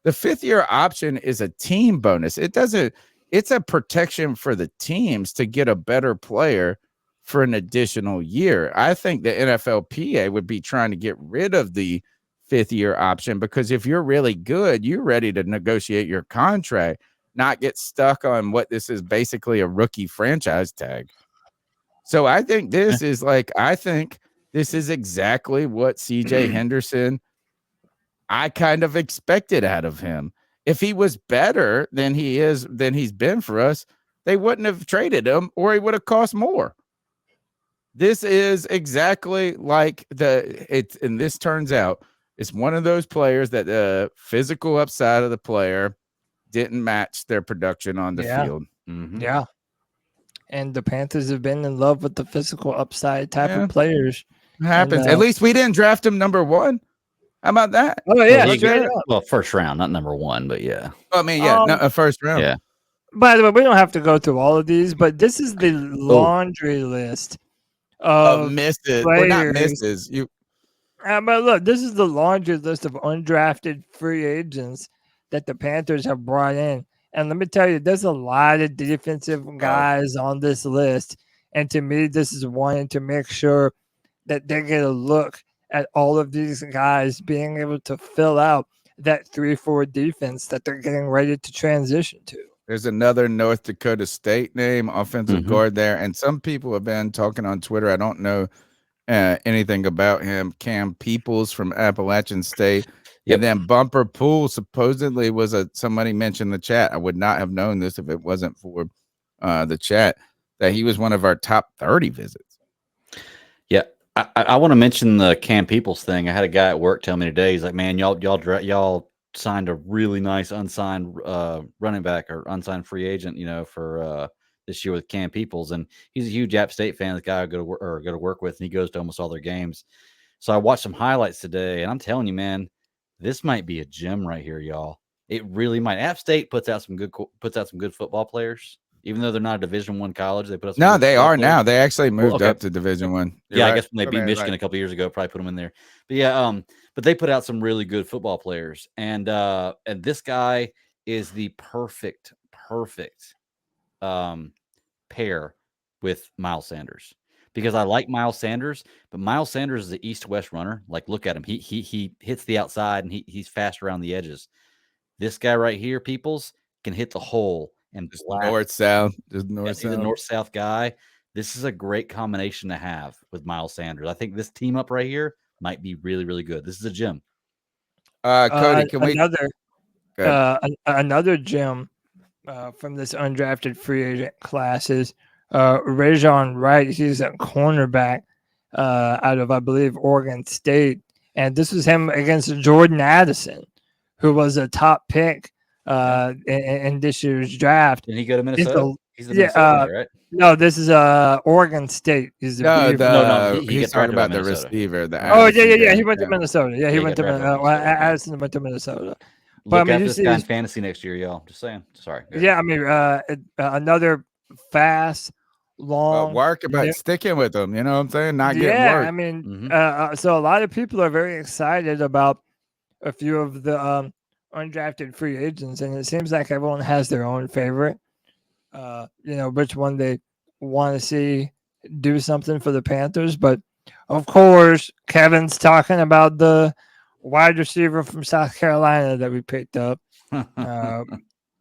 The 5th-year option is a team bonus. It's a protection for the teams to get a better player for an additional year. I think the NFLPA would be trying to get rid of the 5th-year option, because if you're really good, you're ready to negotiate your contract, not get stuck on what this is basically a rookie franchise tag. So I think this is exactly what CJ Henderson, I kind of expected out of him. If he was better than he's been for us, they wouldn't have traded him, or he would have cost more. This is exactly like and this turns out it's one of those players that the physical upside of the player didn't match their production on the field. Yeah. And the Panthers have been in love with the physical upside type of players. It happens. At least we didn't draft him number 1. How about that? Oh, yeah. Well, 1st round, not number 1, but yeah. I mean, not a 1st round. Yeah. By the way, we don't have to go through all of these, but this is the laundry list of misses. We're not misses. But look, this is the laundry list of undrafted free agents that the Panthers have brought in. And let me tell you, there's a lot of defensive guys on this list. And to me, this is wanting to make sure that they get a look at all of these guys being able to fill out that 3-4 defense that they're getting ready to transition to. There's another North Dakota State name, offensive guard there. And some people have been talking on Twitter. I don't know anything about him. Cam Peoples from Appalachian State. And then Bumper Pool supposedly was somebody mentioned in the chat. I would not have known this if it wasn't for the chat, that he was one of our top 30 visits. Yeah. I want to mention the Cam Peoples thing. I had a guy at work tell me today, he's like, man, y'all signed a really nice unsigned running back or unsigned free agent, for this year with Cam Peoples. And he's a huge App State fan. The guy I go to work with, and he goes to almost all their games. So I watched some highlights today, and I'm telling you, man, This might be a gem right here, y'all. It really might. App State puts out some good football players, even though they're not a Division I college. They put up some No, good they football are players. now. They actually moved okay. up to Division One. Yeah, Right. I guess when they beat Okay, Michigan right. a couple years ago, probably put them in there. But yeah, but they put out some really good football players, and this guy is the perfect pair with Miles Sanders, because I like Miles Sanders, but Miles Sanders is the east-west runner. Like, look at him. He hits the outside, and he's fast around the edges. This guy right here, Peoples, can hit the hole and Just blast. north-south. Just He's a north-south. north-south guy. This is a great combination to have with Miles Sanders. I think this team up right here might be really, really good. This is a gem. Cody, can we another gem from this undrafted free agent class is Rajon Wright. He's a cornerback out of, I believe, Oregon State, and this was him against Jordan Addison, who was a top pick in this year's draft. Did he go to Minnesota? He's the Minnesota guy, right? No, this is Oregon State. He's he he's talking about the receiver. Yeah. He went to Minnesota. Yeah, he went to Minnesota. Addison went to Minnesota. Look at this guy in fantasy next year, y'all. Just saying. Sorry. Yeah, I mean, another fast, long work about sticking with them. You know what I'm saying? Not getting work. I mean, so a lot of people are very excited about a few of the undrafted free agents, and it seems like everyone has their own favorite. Which one they want to see do something for the Panthers. But of course, Kevin's talking about the wide receiver from South Carolina that we picked up.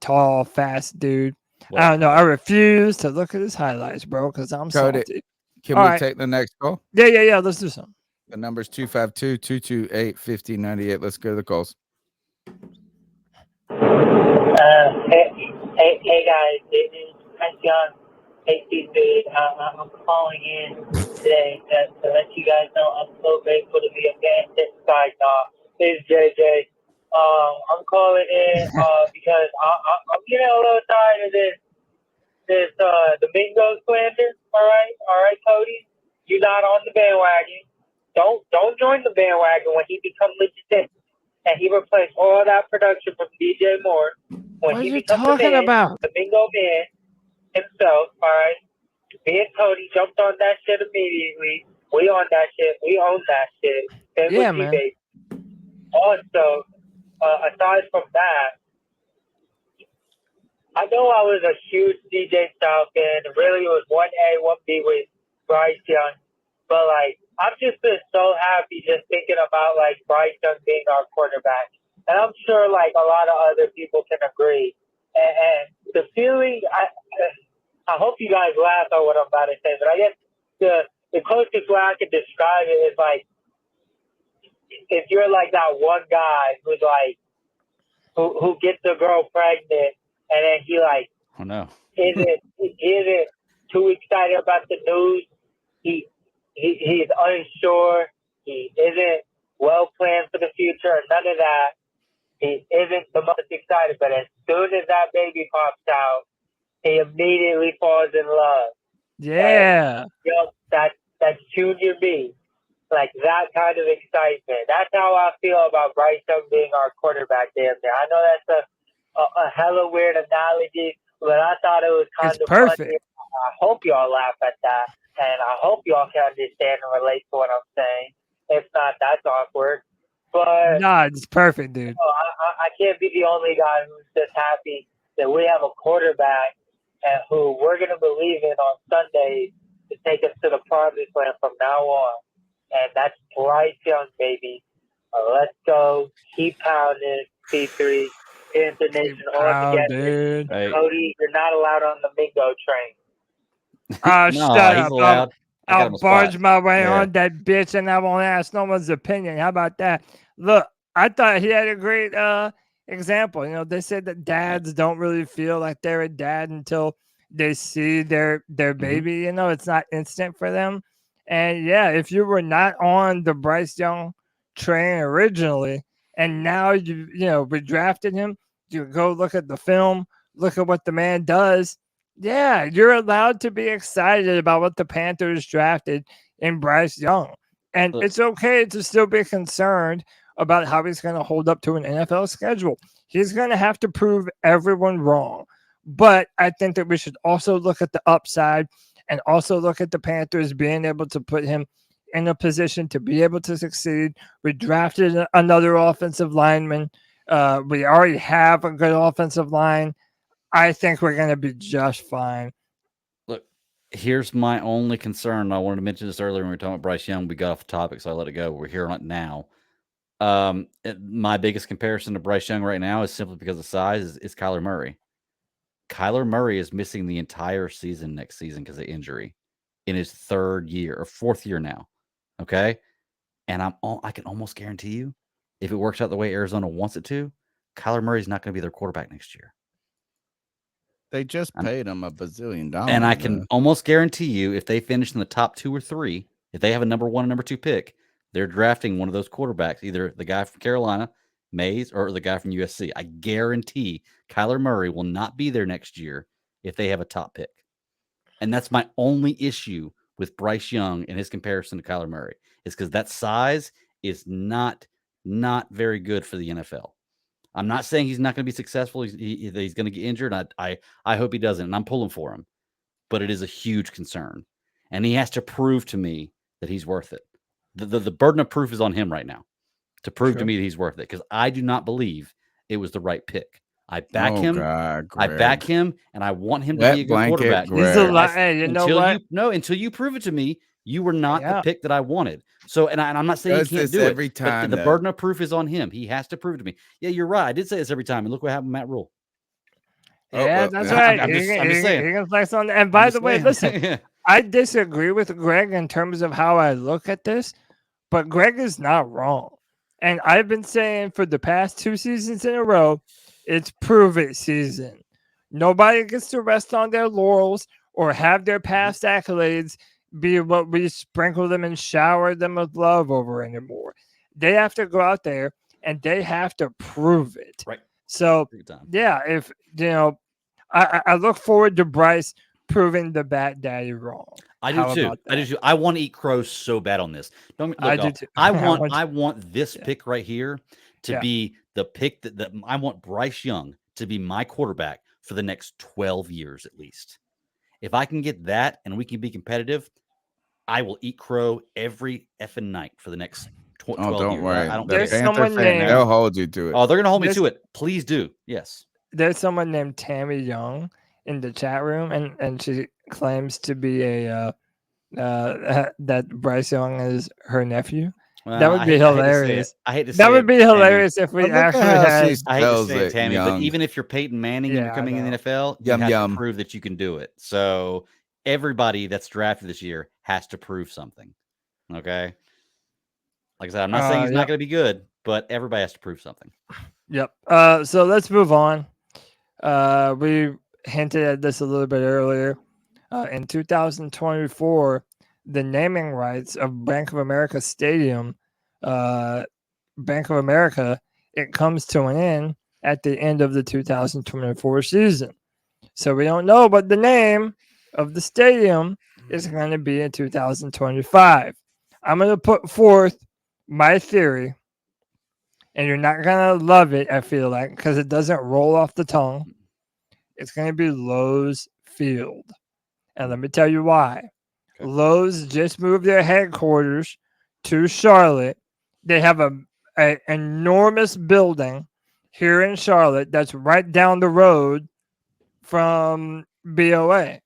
Tall, fast dude. I don't know. I refuse to look at his highlights, bro, because I'm Cody, salty. Can we take the next call? Yeah. Let's do something. The number's 252-228-5098. Let's go to the calls. Hey guys, this is Bryce Young. Hey C3, I'm calling in today to let you guys know I'm so grateful to be a FanSided side dog. This is JJ. I'm calling in because I'm getting a little tired of this the Mingo slander. All right, Cody, you're not on the bandwagon. Don't join the bandwagon when he becomes legit. And he replaced all that production from DJ Moore. When what he are you becomes talking about? The Mingo man himself, all right? Me and Cody jumped on that shit immediately. We on that shit. We own that shit. Same Yeah, with man. D-Baby. Also, aside from that, I know I was a huge DJ Style fan. Really, it was 1A, 1B with Bryce Young. But, like, I've just been so happy just thinking about, like, Bryce Young being our quarterback. And I'm sure, like, a lot of other people can agree. And the feeling, I hope you guys laugh at what I'm about to say, but I guess the closest way I can describe it is, like, if you're, like, that one guy who's, like, who gets a girl pregnant, and then he, like, oh, no. isn't too excited about the news. He's unsure. He isn't well planned for the future, none of that. He isn't the most excited, but as soon as that baby pops out, he immediately falls in love. Yeah. And, that's Junior B. Like that kind of excitement. That's how I feel about Bryce Young being our quarterback damn near. I know that's a hella weird analogy, but I thought it was kind of perfect. funny. I hope y'all laugh at that, and I hope y'all can understand and relate to what I'm saying. If not, that's awkward. But nah, it's perfect, dude. I can't be the only guy who's just happy that we have a quarterback and who we're going to believe in on Sundays to take us to the promised land from now on. And that's Bryce Young, baby. Let's go. Keep pounding. C3, Panther Nation, all together. Hey. Cody, you're not allowed on the Mingo train. Oh, No, shut he's up. allowed. I'll barge my way Yeah. on that bitch and I won't ask no one's opinion. How about that? Look, I thought he had a great example. You know, they said that dads don't really feel like they're a dad until they see their baby. You know, it's not instant for them. And yeah, if you were not on the Bryce Young train originally, and now you redrafted him, you go look at the film, look at what the man does. Yeah, you're allowed to be excited about what the Panthers drafted in Bryce Young. And it's okay to still be concerned about how he's going to hold up to an NFL schedule. He's going to have to prove everyone wrong. But I think that we should also look at the upside and also look at the Panthers being able to put him in a position to be able to succeed. We drafted another offensive lineman. We already have a good offensive line. I think we're going to be just fine. Look, here's my only concern. I wanted to mention this earlier when we were talking about Bryce Young. We got off the topic, so I let it go. We're here on it now. My biggest comparison to Bryce Young right now is simply because of size is Kyler Murray. Kyler Murray is missing the entire season next season because of injury in his third year or fourth year now. Okay. And I can almost guarantee you, if it works out the way Arizona wants it to, Kyler Murray's not going to be their quarterback next year. They just paid him $1 bazillion. And I can almost guarantee you, if they finish in the top 2 or 3, if they have a number 1 and number 2 pick, they're drafting one of those quarterbacks, either the guy from Carolina, Mays, or the guy from USC. I guarantee Kyler Murray will not be there next year if they have a top pick. And that's my only issue with Bryce Young and his comparison to Kyler Murray, is because that size is not very good for the NFL. I'm not saying he's not going to be successful. He's going to get injured. I hope he doesn't, and I'm pulling for him. But it is a huge concern, and he has to prove to me that he's worth it. The burden of proof is on him right now to prove to me that he's worth it, because I do not believe it was the right pick. I back him. God, I back him, and I want him to be a good quarterback. He's a lot. Hey, you know what? Until you prove it to me, you were not the pick that I wanted. So, and I'm not saying he can't do it every time. But the burden of proof is on him. He has to prove it to me. Yeah, you're right. I did say this every time, and look what happened with Matt Rule. Yeah, that's right. I'm just saying. He can flex on that. And by the way, listen, I disagree with Greg in terms of how I look at this, but Greg is not wrong. And I've been saying for the past 2 seasons in a row, it's prove it season. Nobody gets to rest on their laurels or have their past accolades be what we sprinkle them and shower them with love over anymore. They have to go out there and they have to prove it. Right. So, yeah, if you know, I look forward to Bryce proving the Bat Daddy wrong. I do too. I do too. I want to eat crows so bad on this. I do too. I want this pick right here to be the pick that I want Bryce Young to be my quarterback for the next 12 years at least. If I can get that and we can be competitive, I will eat crow every effing night for the next 12 years. Don't worry. I don't There's someone named, they'll hold you to it. Oh, they're going to hold me to it. Please do. Yes. There's someone named Tammy Young in the chat room, and she claims to be that Bryce Young is her nephew. Well, that would be hilarious. I hate to say that would be hilarious if we Look actually at how had. she I hate to spells say it, it, Tammy, Young. but even if you're Peyton Manning and you're coming in the NFL, you have to prove that you can do it. So everybody that's drafted this year has to prove something. Okay. Like I said, I'm not saying he's not going to be good, but everybody has to prove something. Yep. So let's move on. We hinted at this a little bit earlier. In 2024, the naming rights of Bank of America Stadium, Bank of America, it comes to an end at the end of the 2024 season. So we don't know what the name of the stadium is going to be in 2025. I'm going to put forth my theory, and you're not going to love it, I feel like, because it doesn't roll off the tongue. It's going to be Lowe's Field. And let me tell you why. Okay. Lowe's just moved their headquarters to Charlotte. They have an enormous building here in Charlotte that's right down the road from BOA.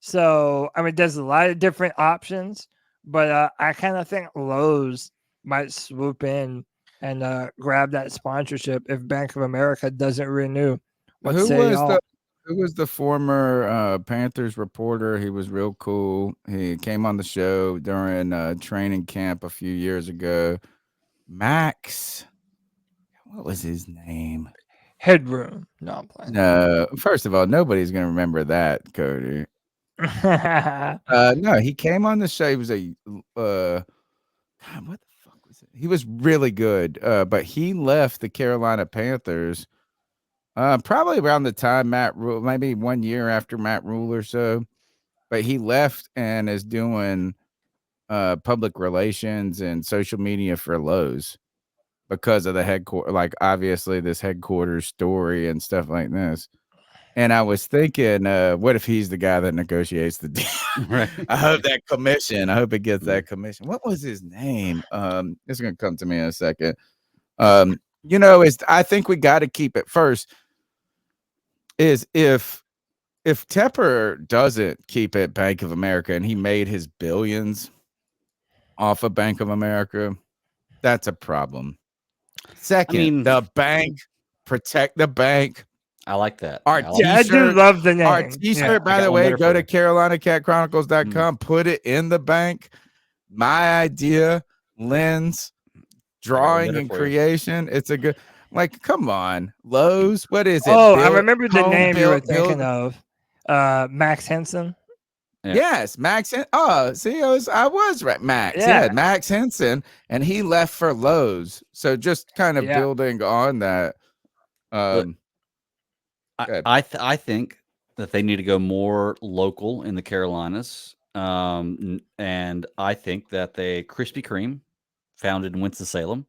So, I mean, there's a lot of different options, but I kind of think Lowe's might swoop in and grab that sponsorship if Bank of America doesn't renew. Who was the former Panthers reporter? He was real cool. He came on the show during training camp a few years ago. Max, what was his name? Headroom. No, I'm playing. No, first of all, nobody's going to remember that, Cody. No, he came on the show. He was God, what the fuck was it? He was really good, but he left the Carolina Panthers probably around the time Matt Rule, maybe 1 year after Matt Rule or so. But he left and is doing public relations and social media for Lowe's. because of the headquarters, like obviously this headquarters story and stuff like this. And I was thinking, what if he's the guy that negotiates the deal? Right. I hope that commission. I hope it gets that commission. What was his name? It's gonna come to me in a second. I think we got to keep it first. Is if Tepper doesn't keep it Bank of America and he made his billions off of Bank of America, that's a problem. Second, the bank, protect the bank. I like that. Our I do love the name. Our t-shirt, by the way, go to CarolinaCatChronicles.com, put it in the bank. My idea, lens, drawing and creation. It's a good, like, come on. Lowe's, what is it? Oh, I remember the name you were thinking of. Max Henson. Yeah. Yes, Max. Oh, see, I was right. Max. Yeah, Max Henson, and he left for Lowe's. So just kind of building on that. I think that they need to go more local in the Carolinas, and I think that the Krispy Kreme, founded in Winston-Salem,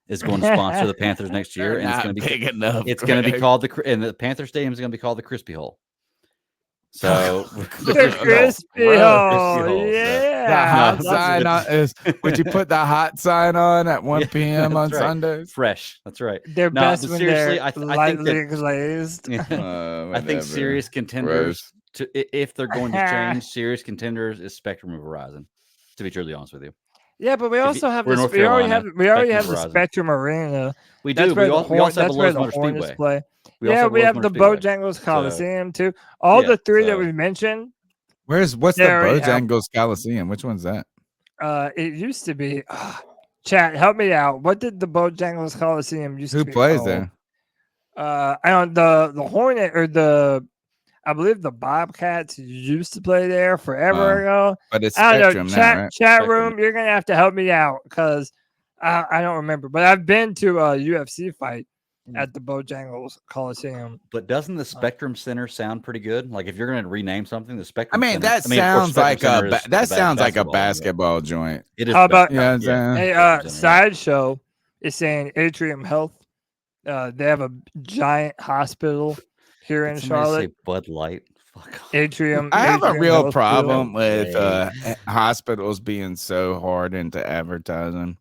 is going to sponsor the Panthers next year, and it's going to be big enough. It's going to be called the Panther Stadium is going to be called the Crispy Hole. So the Crispy Hole, yeah. The hot sign on is. Would you put the hot sign on at 1 p.m. on Sundays? Fresh. That's right. They're best when seriously, they're I think lightly glazed. I think serious contenders, if they're going to change, serious contenders is Spectrum of Verizon. To be truly honest with you. Yeah, but we also have this. We already have the Spectrum Arena. We do. We also have the Lowe's Motor Speedway. Play. We have the Bojangles Coliseum too. All the three that we mentioned. What's the Bojangles Coliseum? Which one's that? It used to be. Chat, help me out. What did the Bojangles Coliseum used to be? Who plays there? I don't. The Hornet or I believe the Bobcats used to play there forever ago. But it's I don't know. Spectrum now, right? Chat room, you're gonna have to help me out because I don't remember. But I've been to a UFC fight at the Bojangles Coliseum. But doesn't the Spectrum Center sound pretty good? Like if you're going to rename something, the Spectrum. That sounds like a basketball joint. It is. How about yeah. Sideshow is saying Atrium Health. They have a giant hospital here in Charlotte. Say Bud Light. Fuck. Atrium. I have a real Health problem with hospitals being so hard into advertising.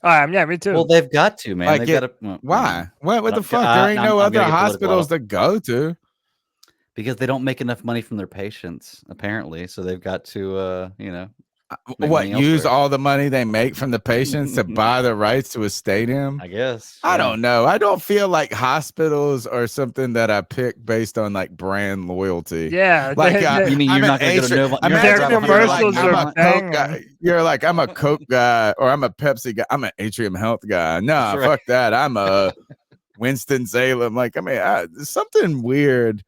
Yeah, me too. Well, they've got to, man. Like they've got to. Why? What the fuck? There ain't no other hospitals to go to. Because they don't make enough money from their patients, apparently. So they've got to, use all the money they make from the patients to buy the rights to a stadium? I guess. I don't know. I don't feel like hospitals are something that I pick based on like brand loyalty. Yeah. Like, you mean you're not going to go to their commercials are banging. You're like, I'm a Coke guy or I'm a Pepsi guy. I'm an Atrium Health guy. Nah, fuck that. I'm a Winston-Salem. Like, there's something weird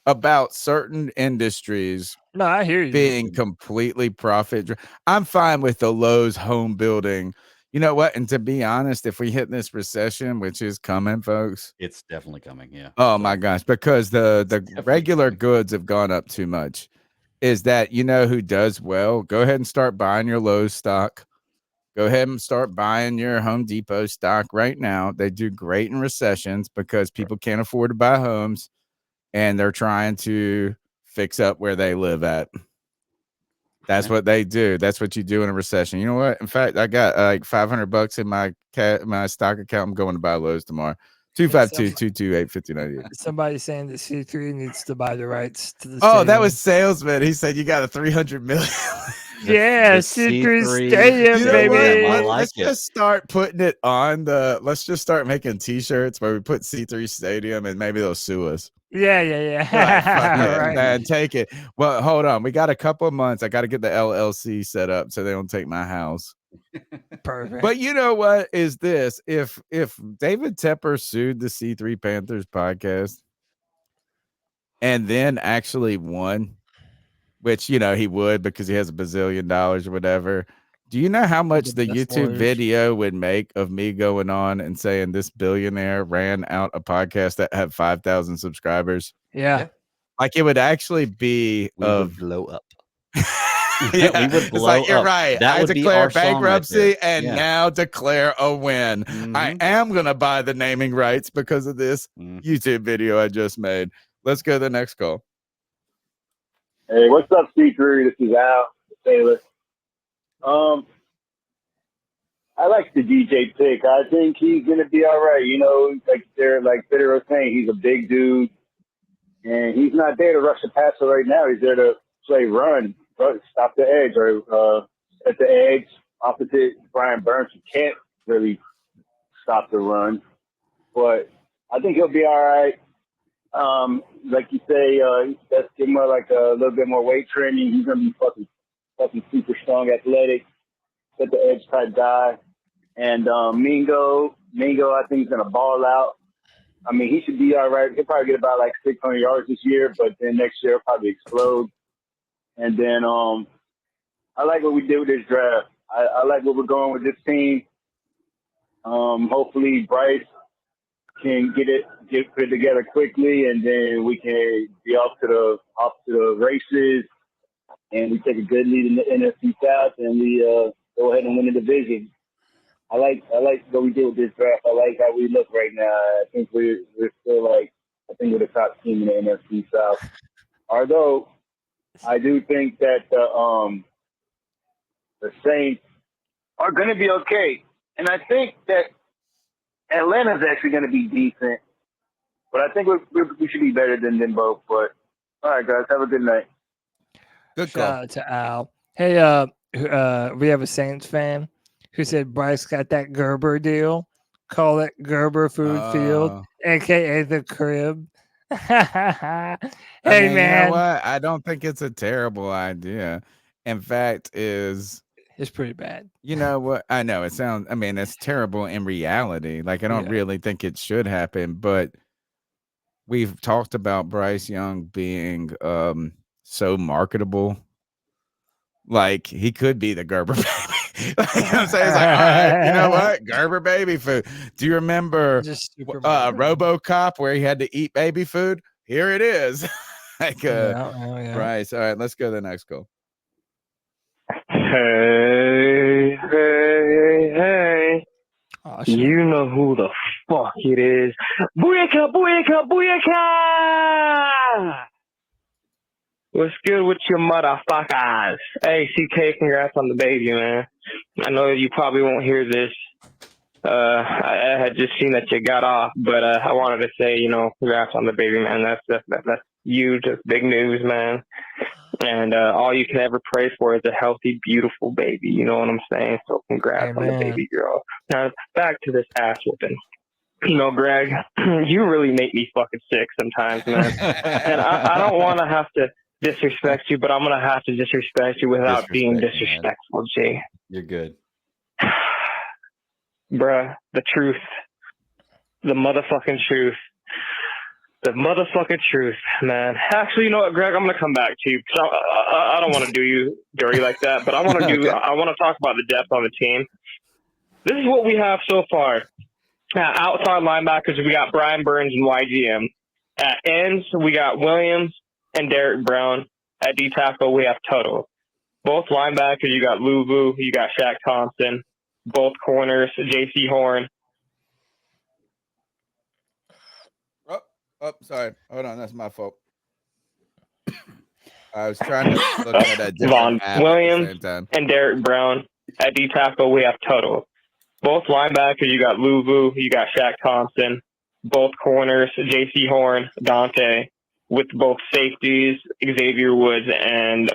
about certain industries I hear you. being completely profit. I'm fine with the Lowe's home building. You know what? And to be honest, if we hit this recession, which is coming, folks, it's definitely coming. Yeah. Oh my gosh, because the regular goods have gone up too much. Is that who does well? Go ahead and start buying your Lowe's stock. Go ahead and start buying your Home Depot stock right now. They do great in recessions because people can't afford to buy homes. And they're trying to fix up where they live at. That's what they do. That's what you do in a recession. You know what? In fact, I got like $500 in my stock account. I'm going to buy Lowe's tomorrow. 252-228-5098. Somebody saying that C3 needs to buy the rights to the stadium. That was salesman. He said you got a $300 million. Yeah, C3 Stadium, baby. Let's just start putting it on let's just start making t-shirts where we put C3 Stadium and maybe they'll sue us. Yeah. Right. Man, take it. Well, hold on. We got a couple of months. I got to get the LLC set up so they don't take my house. Perfect. But you know what is this? If David Tepper sued the C3 Panthers podcast and then actually won, which he would because he has $1 bazillion or whatever. Do you know how much the YouTube video would make of me going on and saying this billionaire ran out a podcast that had 5,000 subscribers? Yeah. Like it would actually be would blow up. Yeah, we would it's blow like you're up. right. That I would be declare our song right bankruptcy there. and Yeah. now declare a win. I am gonna buy the naming rights because of this YouTube video I just made. Let's go to the next call. Hey, what's up, C3? This is Al Taylor. I like the DJ pick. I think he's gonna be all right. You know, like Federer was saying, he's a big dude, and he's not there to rush the passer right now. He's there to play run, stop the edge, or at the edge opposite Brian Burns, who can't really stop the run. But I think he'll be all right. Like you say, let's give him like a little bit more weight training. He's gonna be fucking super strong, athletic, at the edge type guy. And Mingo, I think he's gonna ball out. I mean, he should be all right. He'll probably get about like 600 yards this year, but then next year he'll probably explode. And then I like what we did with this draft. I like what we're going with this team. Hopefully Bryce can get put it together quickly, and then we can be off to the races, and we take a good lead in the NFC South, and we go ahead and win the division. I like what we did with this draft. I like how we look right now. I think we're still we're the top team in the NFC South. Although I do think that the Saints are going to be okay, and I think that Atlanta's actually going to be decent. But I think we should be better than them both. But all right, guys, have a good night. Good call. Shout out to Al. Hey, we have a Saints fan who said Bryce got that Gerber deal. Call it Gerber Food Field, aka the Crib. Hey, man, you know what? I don't think it's a terrible idea. In fact, it's pretty bad. You know what? I know it sounds. I mean, it's terrible in reality. Like I don't really think it should happen, but we've talked about Bryce Young being so marketable. Like he could be the Gerber baby. You know what I'm saying? It's like, all right, you know what? Gerber baby food. Do you remember RoboCop where he had to eat baby food? Here it is. Bryce. All right, let's go to the next call. Hey. Oh, you know who the fuck it is. Booyaka, booyaka, booyaka! What's good with your motherfuckers? Hey, CK, congrats on the baby, man. I know you probably won't hear this. I had just seen that you got off, but I wanted to say, congrats on the baby, man. That's huge. That's big news, man. And all you can ever pray for is a healthy, beautiful baby. You know what I'm saying? So congrats on the baby girl. Now, back to this ass whooping. Greg, you really make me fucking sick sometimes, man. And I don't want to have to disrespect you, but I'm going to have to disrespect you without being disrespectful, Jay. You're good. Bruh, the truth. The motherfucking truth. The motherfucking truth, man. Actually, you know what, Greg? I'm gonna come back to you because I don't want to do you dirty like that, but I want to I want to talk about the depth on the team. This is what we have so far. Outside linebackers, we got Brian Burns and YGM. At ends, we got Williams and Derrick Brown. At D tackle, we have Tuttle. Both linebackers, you got Luvu, you got Shaq Thompson. Both corners, J.C. Horn. Oh, sorry. Hold on. That's my fault. I was trying to look at a different app Williams at the same time. and Derrick Brown. At D tackle, we have Tuttle. Both linebackers, you got Luvu, you got Shaq Thompson. Both corners, J.C. Horn, Dante. With both safeties, Xavier Woods and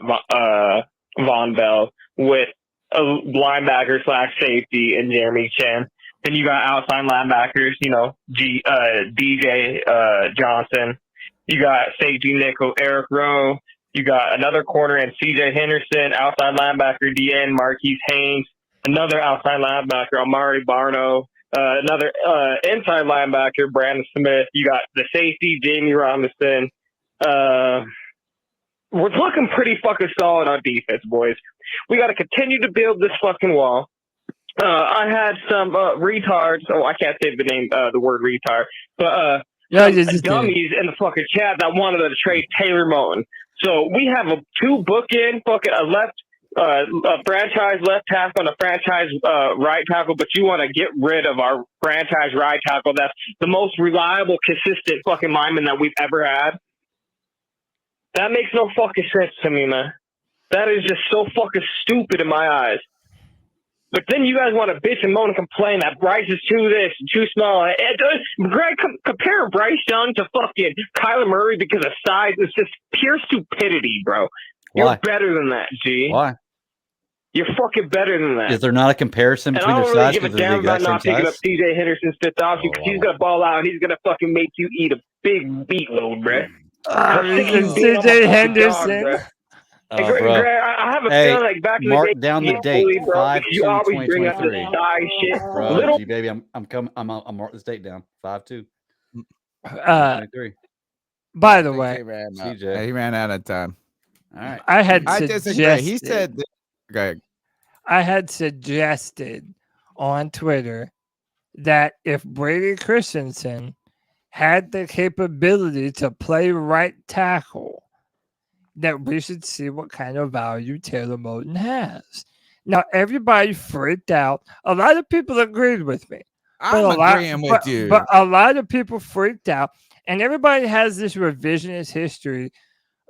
Von Bell. With a linebacker / safety and Jeremy Chin. Then you got outside linebackers, DJ Johnson. You got safety nickel Eric Rowe. You got another corner and CJ Henderson, outside linebacker DN Marquise Haynes, another outside linebacker Amari Barno, another inside linebacker Brandon Smith. You got the safety Jamie Robinson. We're looking pretty fucking solid on defense, boys. We got to continue to build this fucking wall. I had some retards. Oh, I can't say the word retard, but dummies in the fucking chat that wanted to trade Taylor Moton. So we have a two bookend, fucking a left a franchise left tackle and a franchise right tackle, but you want to get rid of our franchise right tackle. That's the most reliable, consistent fucking lineman that we've ever had. That makes no fucking sense to me, man. That is just so fucking stupid in my eyes. But then you guys want to bitch and moan and complain that Bryce is too this, too small. Greg, compare Bryce Young to fucking Kyler Murray because of size. It's just pure stupidity, bro. You're Why? better than that, G. Why? You're fucking better than that. Is there not a comparison And between I their don't really size? give a Because they're the damn about exact not same picking up size? CJ Henderson's fifth option because he's going to ball out and he's going to fucking make you eat a big meatload, bruh. CJ Henderson. Oh, Greg, bro. I have a Hey, feeling like back in the mark day, down the you date, bully, bro, because you always bring up this 5/2/2023. size shit. Bro, Little G baby, I'm coming. I'm mark this date down. 5/2. Uh, 23. by the I think way, CJ. he ran out of time. All right. I disagree. He said, "Okay, I had suggested on Twitter that if Brady Christensen had the capability to play right tackle, that we should see what kind of value Taylor Moton has. Now, everybody freaked out. A lot of people agreed with me. I'm agreeing with you. But a lot of people freaked out, and everybody has this revisionist history.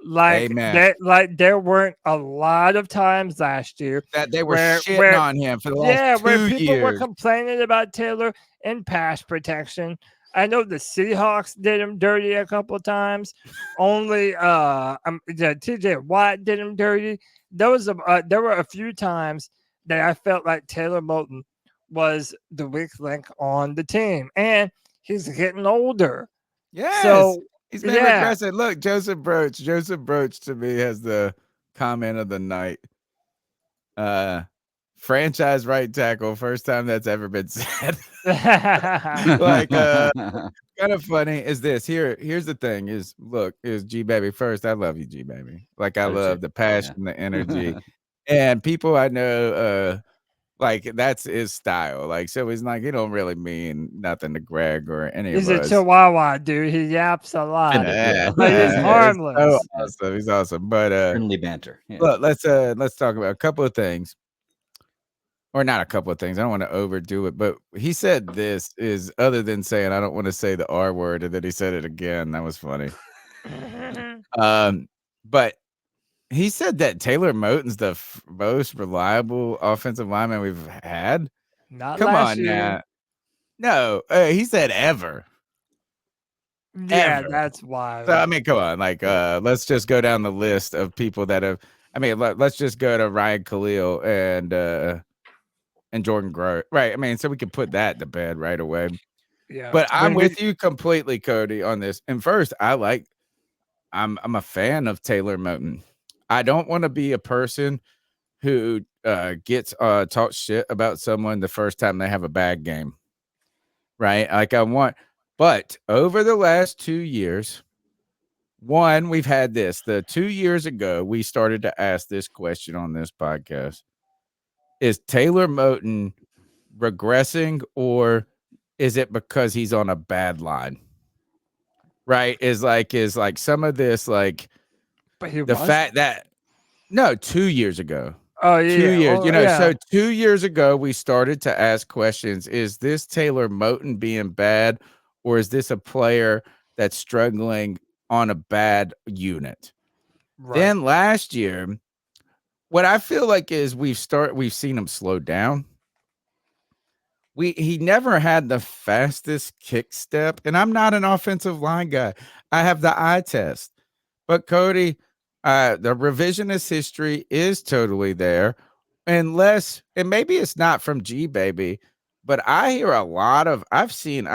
Like Amen. there weren't a lot of times last year that they were shitting on him for the last 2 where people were years. complaining about Taylor in pass protection. I know the Seahawks did him dirty a couple of times. Only TJ Watt did him dirty. There were a few times that I felt like Taylor Moton was the weak link on the team, and he's getting older. Yes. So He's been regressing. Look, Joseph Broach. Joseph Broach to me has the comment of the night. Franchise right tackle, first time that's ever been said. Like, kind of funny is this. Here's the thing: is G baby first. I love you, G baby. Like I love the passion, the energy, and people I know. Like that's his style. Like so, he's like he don't really mean nothing to Greg or any He's of a us. Chihuahua, dude. He yaps a lot. But he's harmless. So awesome. He's awesome. But friendly banter. Yeah. Look, let's talk about a couple of things. Or not a couple of things. I don't want to overdo it, but he said this is other than saying I don't want to say the R word, and then he said it again. That was funny. But he said that Taylor Moton's the most reliable offensive lineman we've had. Not Come last on year. now. No, he said ever. Yeah, Ever. that's wild. So I mean, come on, like let's just go down the list of people that have. I mean, let's just go to Ryan Khalil and Jordan Grow. Right. I mean, so we can put that to bed right away. Yeah. But I'm with you completely, Cody, on this. And first, I'm a fan of Taylor Moton. I don't want to be a person who gets taught shit about someone the first time they have a bad game. Right. But over the last 2 years, we've had this. The 2 years ago, we started to ask this question on this podcast. Is Taylor Moton regressing, or is it because he's on a bad line? Right? Is like some of this like the fact that 2 years ago. Oh yeah, 2 years. Oh, So 2 years ago we started to ask questions. Is this Taylor Moton being bad, or is this a player that's struggling on a bad unit? Right. Then last year, what I feel like is we've seen him slow down. He never had the fastest kick step, and I'm not an offensive line guy. I have the eye test. But Cody, the revisionist history is totally there. And maybe it's not from G baby, but I hear I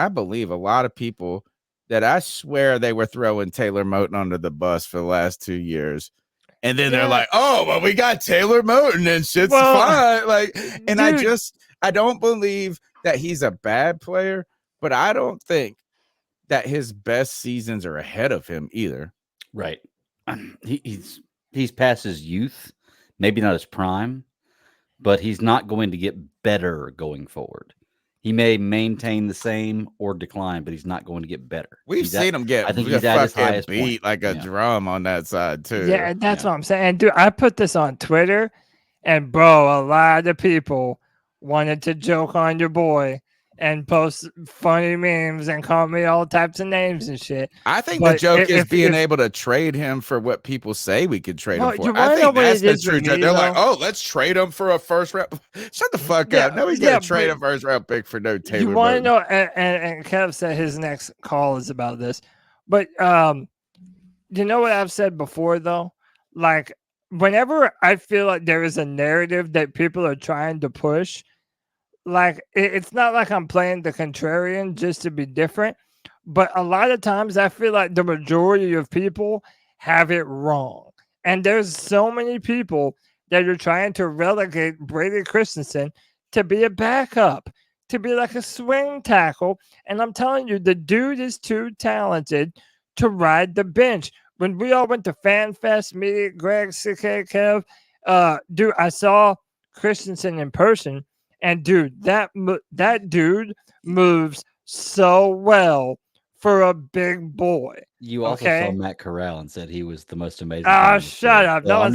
believe a lot of people that I swear they were throwing Taylor Moton under the bus for the last 2 years. And then they're like, oh, well, we got Taylor Moton and shit's fine. Like, and dude, I don't believe that he's a bad player, but I don't think that his best seasons are ahead of him either. Right. He's past his youth, maybe not his prime, but he's not going to get better going forward. He may maintain the same or decline, but he's not going to get better. We've seen him get he's at his highest beat point. like a drum on that side too. Yeah, that's what I'm saying. Dude, I put this on Twitter, And bro, a lot of people wanted to joke on your boy and post funny memes and call me all types of names and shit. I think But the joke is if- being if- able to trade him for what people say we could trade No, him for. you I wanna know think what that's it the is true with joke. me, They're like, though? oh, let's trade him for a first round. Shut the fuck Yeah, up. Nobody's yeah, gonna trade but a first round pick for no Taylor. You want to Moton. know, and Kev said his next call is about this, but you know what I've said before though, like whenever I feel like there is a narrative that people are trying to push, like it's not like I'm playing the contrarian just to be different, but a lot of times I feel like the majority of people have it wrong, and there's so many people that are trying to relegate Brady Christensen to be a backup, to be like a swing tackle. And I'm telling you, the dude is too talented to ride the bench. When we all went to Fan Fest, me, Greg, CK, Kev, dude, I saw Christensen in person, and dude, that dude moves so well for a big boy. You also saw Matt Corral and said he was the most amazing. Oh, shut up! So I'm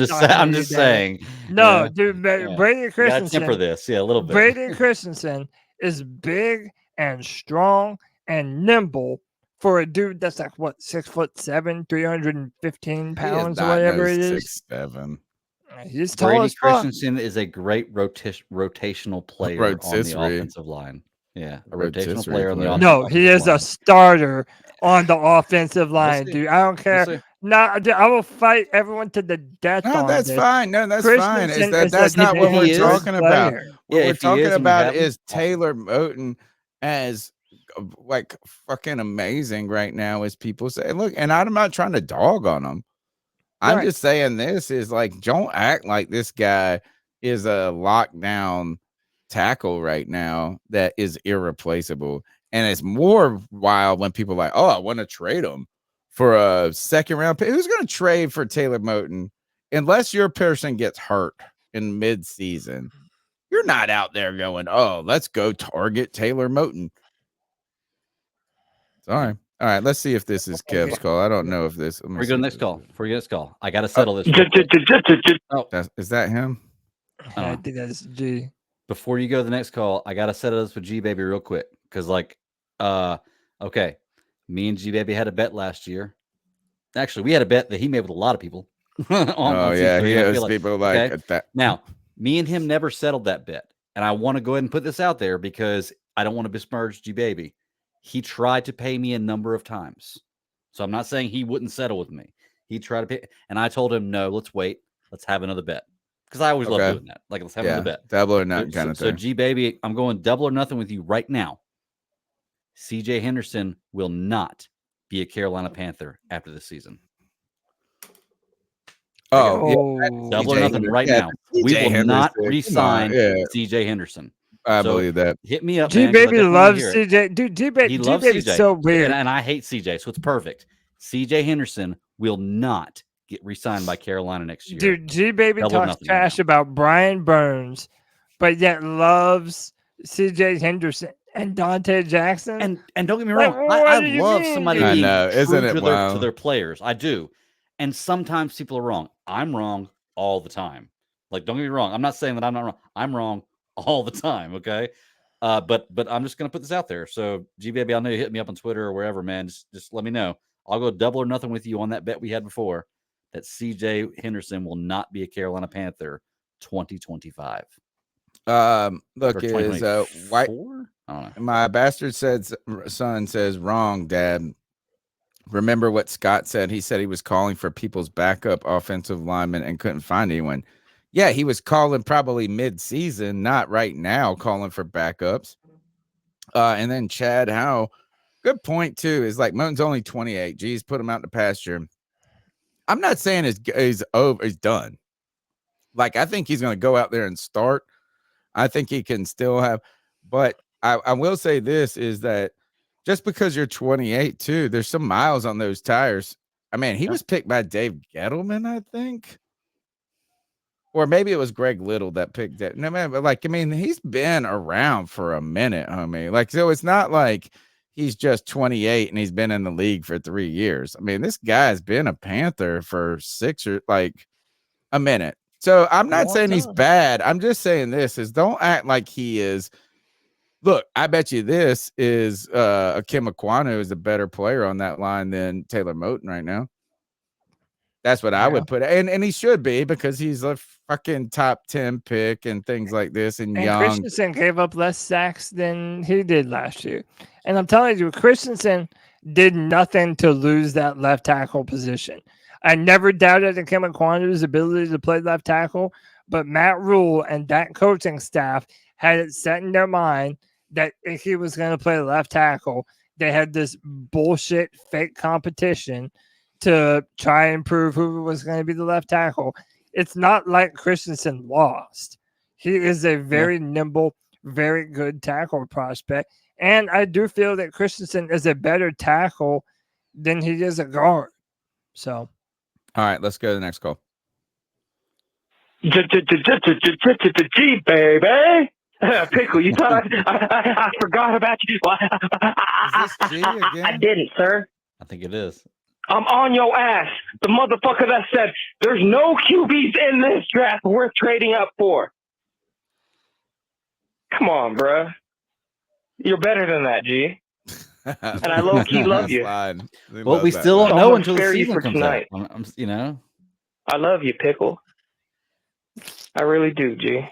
just saying. No, yeah, dude, yeah. Brady You gotta Christensen. temper this, a little bit. Brady Christensen is big and strong and nimble for a dude that's like what 6'7", 315 pounds, or whatever it is. 6'7". He's tall Brady as fuck. Christensen is a great rotational player on the offensive line. Yeah, a rotational player on the offensive line. No, he is a starter on the offensive line, dude. I don't care. see. No, dude, I will fight everyone to the death. No, on that's this. fine. No, that's fine. Christensen Is is that's a not what we're dangerous talking about. player. What Yeah, we're if he talking is, and we about have him, is Taylor Moton as like fucking amazing right now, as people say. Look, and I'm not trying to dog on him. I'm Right. just saying this is like, don't act like this guy is a lockdown tackle right now that is irreplaceable. And it's more wild when people are like, oh, I want to trade him for a second round pick. Who's going to trade for Taylor Moton unless your person gets hurt in mid-season? You're not out there going, oh, let's go target Taylor Moton. Sorry. All right, let's see if this is Kev's call. I don't know if this. Before we go to the next call, I got to settle this. Oh, is that him? I think that's G. Before you go to the next call, I got to settle this with G Baby real quick because, okay, me and G Baby had a bet last year. Actually, we had a bet that he made with a lot of people. on yeah, C3, he and I has feel people like okay? that. Now, me and him never settled that bet, and I want to go ahead and put this out there because I don't want to besmirch G Baby. He tried to pay me a number of times. So I'm not saying he wouldn't settle with me. He tried to pay, and I told him, no, let's wait. Let's have another bet. Because I always love doing that. Like, let's have another bet. Double or nothing kind of thing. So, G Baby, I'm going double or nothing with you right now. CJ Henderson will not be a Carolina Panther after this season. Double or nothing right now. We will not re-sign CJ Henderson. I believe that. Hit me up, G man, 'cause I Baby definitely loves hear it. CJ. Dude, G He loves Baby's CJ. so weird. And I hate CJ, so it's perfect. CJ Henderson will not get re-signed by Carolina next year. Dude, G Baby Double or talks nothing trash about Brian Burns, but yet loves CJ Henderson and Dante Jackson. And don't get me Like, wrong, what I do you love mean, somebody dude? being I know, isn't true it to wild? their players. I do. And sometimes people are wrong. I'm wrong all the time. Like, don't get me wrong. I'm not saying that I'm not wrong. I'm wrong all the time. Okay. But I'm just gonna put this out there. So G Baby, I know you hit me up on Twitter or wherever, man. Just let me know. I'll go double or nothing with you on that bet we had before that CJ Henderson will not be a Carolina Panther 2025. Look, is white. I don't know. My bastard son says wrong, Dad. Remember what Scott said? He said he was calling for people's backup offensive linemen and couldn't find anyone. Yeah, he was calling probably mid-season, not right now, calling for backups. And then Chad Howe, good point too, is like Moton's only 28. Geez, put him out in the pasture. I'm not saying he's over, he's done. Like, I think he's going to go out there and start. I think he can still have, but I will say this is that just because you're 28 too, there's some miles on those tires. I mean, he was picked by Dave Gettleman, I think. Or maybe it was Greg Little that picked it. No, man, but like, I mean, he's been around for a minute, homie. Like, so it's not like he's just 28 and he's been in the league for 3 years. I mean, this guy's been a Panther for 6 or like a minute. So I'm not Long saying he's time. bad. I'm just saying this is don't act like he is. Look, I bet you this is Akim Ekwonu is a better player on that line than Taylor Moton right now. That's what I would put. And he should be because he's a fucking top 10 pick and things like this and young. Christensen gave up less sacks than he did last year. And I'm telling you, Christensen did nothing to lose that left tackle position. I never doubted Akim Ekwonu's ability to play left tackle, but Matt Rule and that coaching staff had it set in their mind that if he was going to play left tackle, they had this bullshit fake competition to try and prove who was going to be the left tackle. It's not like Christensen lost. He is a very nimble, very good tackle prospect. And I do feel that Christensen is a better tackle than he is a guard. So, all right, let's go to the next call. G, baby. Pickle, you thought I forgot about you. Is this G again? I didn't, sir. I think it is. I'm on your ass. The motherfucker that said there's no QBs in this draft worth trading up for. Come on, bro. You're better than that, G. And I low-key love you. Well, we still don't know until the season comes out. You know? I love you, Pickle. I really do, G.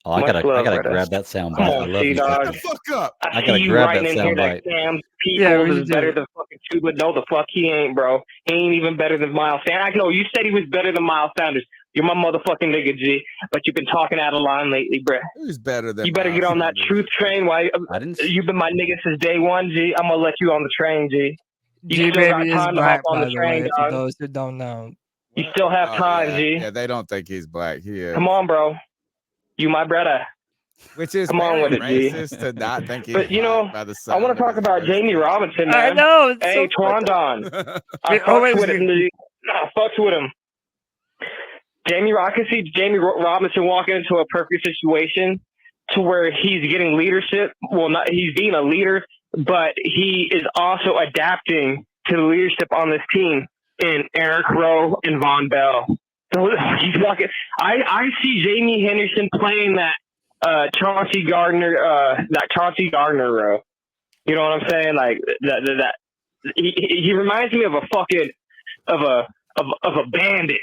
Oh, I gotta grab that soundbite. I love you. Shut the fuck up. I gotta grab that soundbite. Sam Peoples is better than fucking Chuba. No, the fuck he ain't, bro. He ain't even better than Miles Sanders. I know you said he was better than Miles Sanders. You're my motherfucking nigga, G. But you've been talking out of line lately, bro. Who's better than? You better get on that truth train. Why? You've been my nigga since day one, G. I'm gonna let you on the train, G. You still got time to hop on the train, dog. For those who don't know, you still have time, G. Yeah, they don't think he's black. He is. Come on, bro. You my brother. Which is come on with it, G. racist to not think he's but you know, by the I want to talk about Jamie Robinson, man. I know. Hey, Twandon. I fucks with him. I fucks with him. I can see Jamie Robinson walking into a perfect situation to where he's getting leadership. Well, not he's being a leader, but he is also adapting to the leadership on this team in Eric Rowe and Von Bell. So he's walking. I see Jamie Henderson playing that Chauncey Gardner row. You know what I'm saying? Like that. He reminds me of a fucking of a bandit.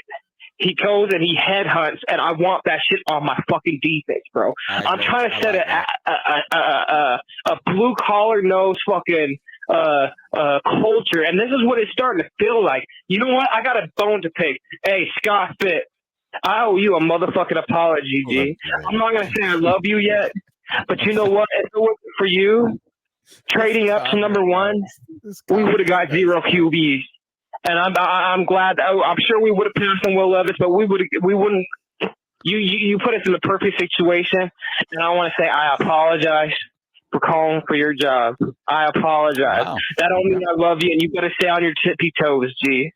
He goes and he headhunts, and I want that shit on my fucking defense, bro. I'm trying to set a blue collar nose fucking culture, and this is what it's starting to feel like. You know what? I got a bone to pick. Hey, Scott Fitt, I owe you a motherfucking apology, G. I'm not gonna say I love you yet, but you know what? If it wasn't for you trading up to number one, we would have got 0 QBs. And I'm glad. I'm sure we would have passed on Will Levis, but we wouldn't. You put us in the perfect situation, and I want to say I apologize for calling for your job. I apologize. Wow. That don't mean I love you, and you got to stay on your tippy toes, G.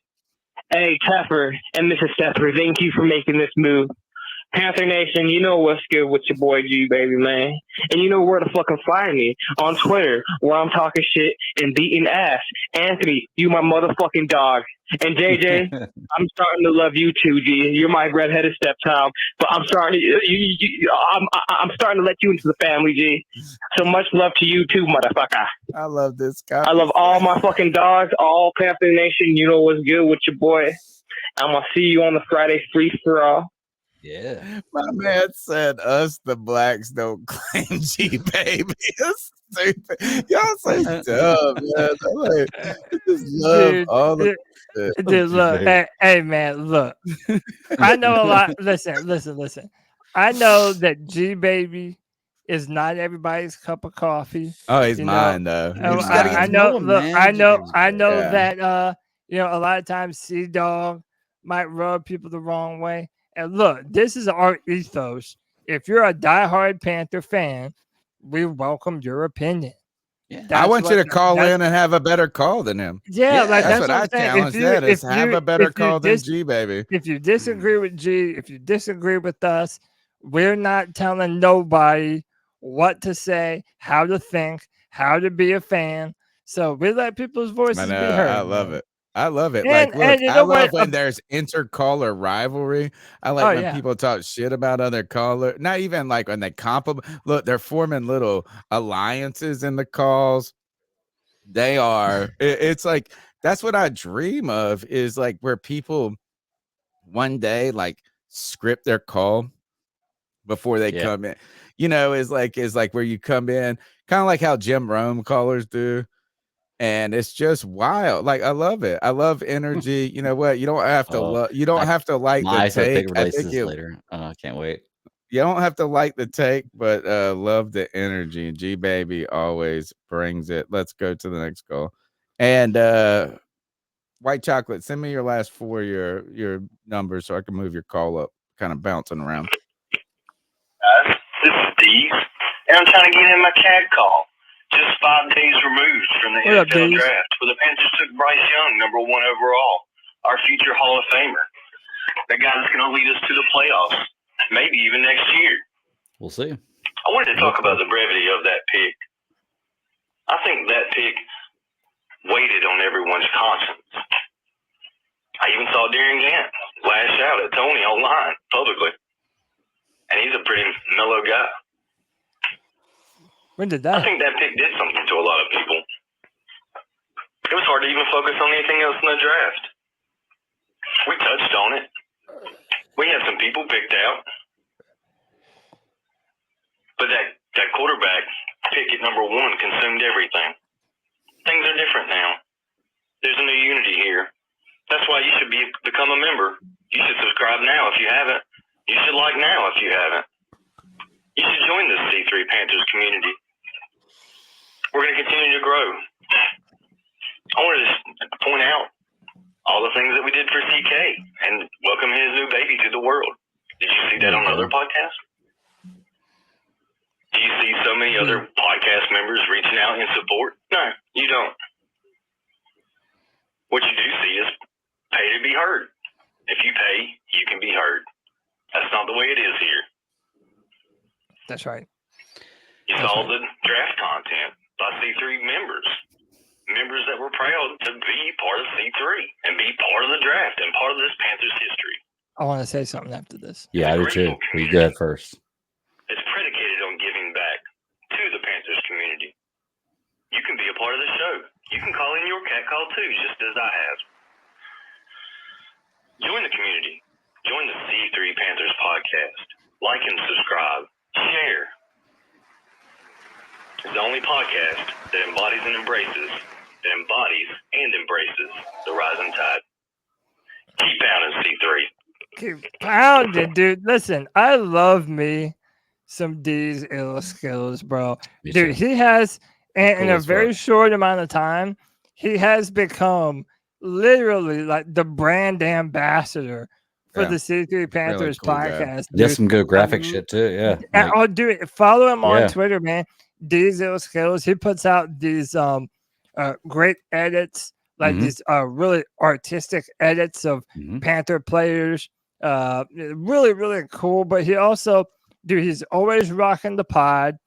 Hey, Teffer and Mrs. Teffer, thank you for making this move. Panther Nation, you know what's good with your boy G, baby, man. And you know where to fucking find me. On Twitter, where I'm talking shit and beating ass. Anthony, you my motherfucking dog. And JJ, I'm starting to love you too, G. You're my redheaded stepchild. But I'm starting to, I'm starting to let you into the family, G. So much love to you too, motherfucker. I love this guy. I love all my fucking dogs, all Panther Nation. You know what's good with your boy. I'm going to see you on the Friday free for all. Yeah. My man said us the blacks don't claim G baby. It's stupid. Y'all so dumb, man. I just love all the shit. Dude, look, hey man, look. I know a lot. Listen. I know that G baby is not everybody's cup of coffee. Oh, he's mine though. I know. Look, I know that a lot of times Sea Dog might rub people the wrong way. And look, this is our ethos. If you're a diehard Panther fan, we welcome your opinion. Yeah. I want you to call in and have a better call than him. Yeah, like that's what I challenge. That is have a better call than G, baby. If you disagree with G, if you disagree with us, we're not telling nobody what to say, how to think, how to be a fan. So we let people's voices be heard. I love it. I love it. And Like, look, you I know love what? when there's intercaller rivalry. I like Oh, when yeah. people talk shit about other caller. Not even like when they compliment. Look, they're forming little alliances in the calls. They are. It's like that's what I dream of. Is like where people one day like script their call before they come in. You know, is like where you come in, kind of like how Jim Rome callers do. And it's just wild. Like I love it. I love energy. You know what? You don't have to love. You don't have to like the My eyes are take. big I think releases later. I can't wait. you don't have to like the take, but love the energy. G Baby always brings it. Let's go to the next call. And White Chocolate, send me your last four your numbers so I can move your call up, kind of bouncing around. This is Steve, and I'm trying to get in my cat call. Just 5 days removed from the What up, NFL Dave? draft, where the Panthers took Bryce Young, number 1 overall, our future Hall of Famer. The guy that's going to lead us to the playoffs, maybe even next year. We'll see. I wanted to talk about the brevity of that pick. I think that pick waited on everyone's conscience. I even saw Darren Gant lash out at Tony online publicly, and he's a pretty mellow guy. When did I that? think that pick did something to a lot of people. It was hard to even focus on anything else in the draft. We touched on it. We had some people picked out. But that quarterback pick at number 1 consumed everything. Things are different now. There's a new unity here. That's why you should become a member. You should subscribe now if you haven't. You should like now if you haven't. You should join the C3 Panthers community. We're going to continue to grow. I wanted to point out all the things that we did for CK and welcome his new baby to the world. Did you see that on other podcasts? Do you see so many other podcast members reaching out in support? No, you don't. What you do see is pay to be heard. If you pay, you can be heard. That's not the way it is here. That's right. You saw the draft content by C3 members that were proud to be part of C3 and be part of the draft and part of this Panthers history. I want to say something after this. Yeah, I do too. You go ahead first. It's predicated on giving back to the Panthers community. You can be a part of the show. You can call in your cat call too, just as I have. Join the community. Join the C3 Panthers podcast. Like and subscribe. Share. It's the only podcast that embodies and embraces the rising tide. Keep pounding, C3. Keep pounding, dude. Listen, I love me some D's ill skills, bro. Me Dude, too. he has, in Cool a as very fuck. short amount of time, he has become literally like the brand ambassador for Yeah. the C3 Panthers cool guy. podcast. He does dude. some good graphic shit too. Yeah. And, Like, do it. Follow him on Yeah. Twitter, man. D's ill skills. He puts out these great edits, like Mhm. these really artistic edits of Mhm. Panther players. Really, really cool. But he also, dude, he's always rocking the pod,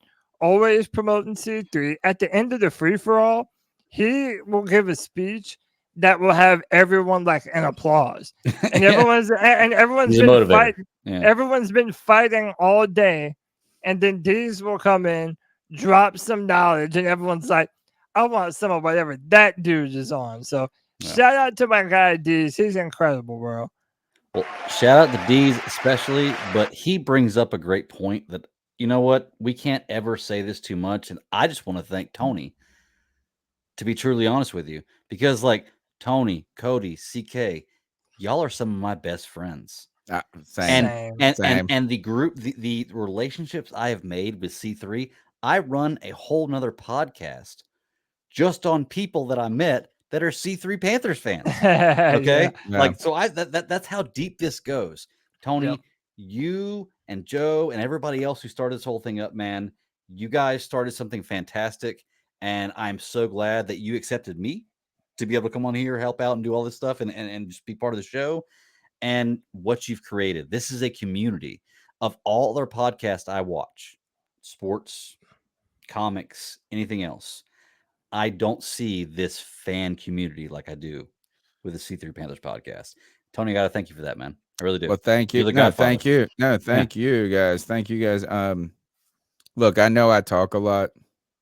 always promoting C3. At the end of the free for all, he will give a speech that will have everyone like an applause, and everyone's He's a been motivator. fighting. Yeah. Everyone's been fighting all day, and then D's will come in, drop some knowledge, and everyone's like, I want some of whatever that dude is on. So shout out to my guy D's. He's incredible, bro. Well, shout out to D's especially, but he brings up a great point that, you know what, we can't ever say this too much. And I just want to thank Tony, to be truly honest with you, because like Tony, Cody, CK, y'all are some of my best friends. Same. And the group, the relationships I have made with C3, I run a whole nother podcast just on people that I met that are C3 Panthers fans. Okay. Yeah. Like, so that's how deep this goes. Tony, you and Joe and everybody else who started this whole thing up, man, you guys started something fantastic. And I'm so glad that you accepted me to be able to come on here, help out and do all this stuff and just be part of the show and what you've created. This is a community of all other podcasts I watch, sports, comics, anything else. I don't see this fan community like I do with the C3 Panthers podcast. Tony, I got to thank you for that, man. I really do. Well, thank you. You're the No, godfather. thank you. No, thank you guys. Thank you guys. Look, I know I talk a lot,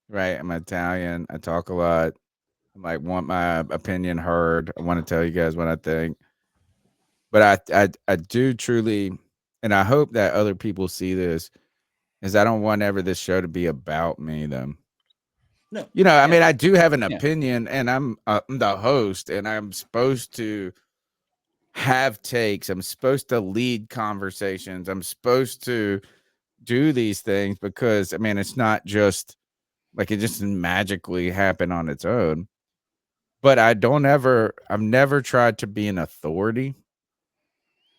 right? I'm Italian. I talk a lot. I might want my opinion heard. I want to tell you guys what I think. But I do truly, and I hope that other people see this, is I don't want ever this show to be about me, though. No. You know, I mean, I do have an opinion, and I'm the host, and I'm supposed to have takes. I'm supposed to lead conversations. I'm supposed to do these things because, I mean, it's not just like it just magically happen on its own. But I've never tried to be an authority.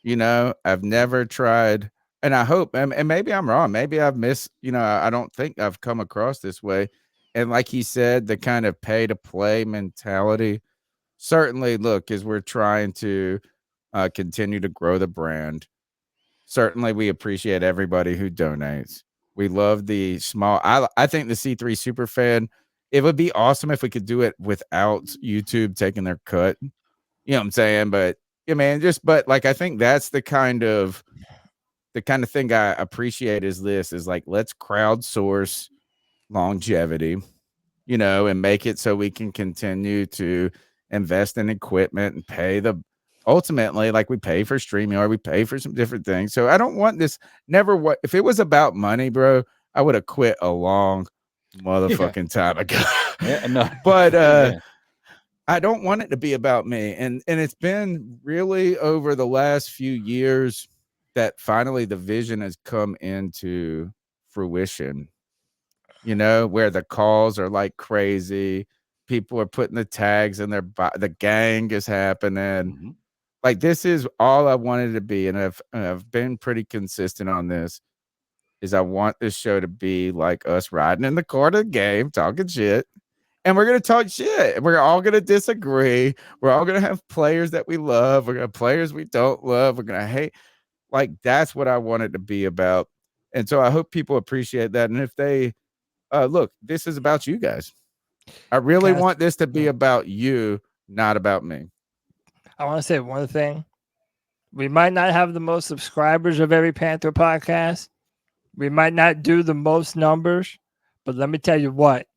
You know, I've never tried, and I hope, and maybe I'm wrong. Maybe I've missed, you know, I don't think I've come across this way. And like he said, the kind of pay to play mentality, certainly, look, as we're trying to continue to grow the brand, certainly we appreciate everybody who donates. We love the small, I think the C3 Superfan, it would be awesome if we could do it without YouTube taking their cut. You know what I'm saying? But yeah, man, but like, I think that's the kind of thing I appreciate is like, let's crowdsource longevity, you know, and make it so we can continue to invest in equipment and pay ultimately, like we pay for StreamYard, we pay for some different things. So I don't want this, if it was about money, bro, I would have quit a long motherfucking time ago. But I don't want it to be about me. And it's been really over the last few years that finally the vision has come into fruition, you know, where the calls are like crazy. People are putting the tags in the gang is happening. Mm-hmm. Like, this is all I wanted to be. And I've been pretty consistent on this, is I want this show to be like us riding in the car to the game, talking shit. And we're going to talk shit. We're all going to disagree. We're all going to have players that we love. We're going to have players we don't love. We're going to hate. Like, that's what I want it to be about. And so I hope people appreciate that. And if they, look, this is about you guys. I really want this to be about you, not about me. I want to say one thing. We might not have the most subscribers of every Panther podcast. We might not do the most numbers. But let me tell you what.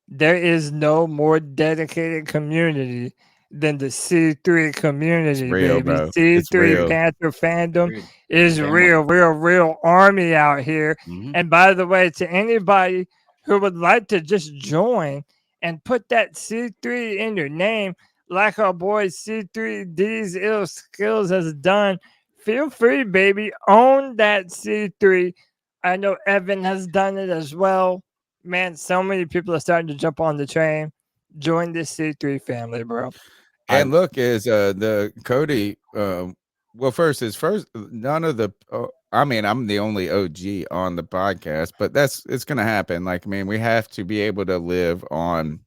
There is no more dedicated community than the C3 community, real, baby. bro. C3 Panther fandom is real army out here. Mm-hmm. And by the way, to anybody who would like to just join and put that C3 in your name, like our boy C3D's Ill Skills has done, feel free, baby. Own that C3. I know Evan has done it as well. Man, so many people are starting to jump on the train. Join this C3 family, bro. And look, is the Cody, none of the, I mean, I'm the only OG on the podcast, but it's going to happen. Like, I mean, we have to be able to live on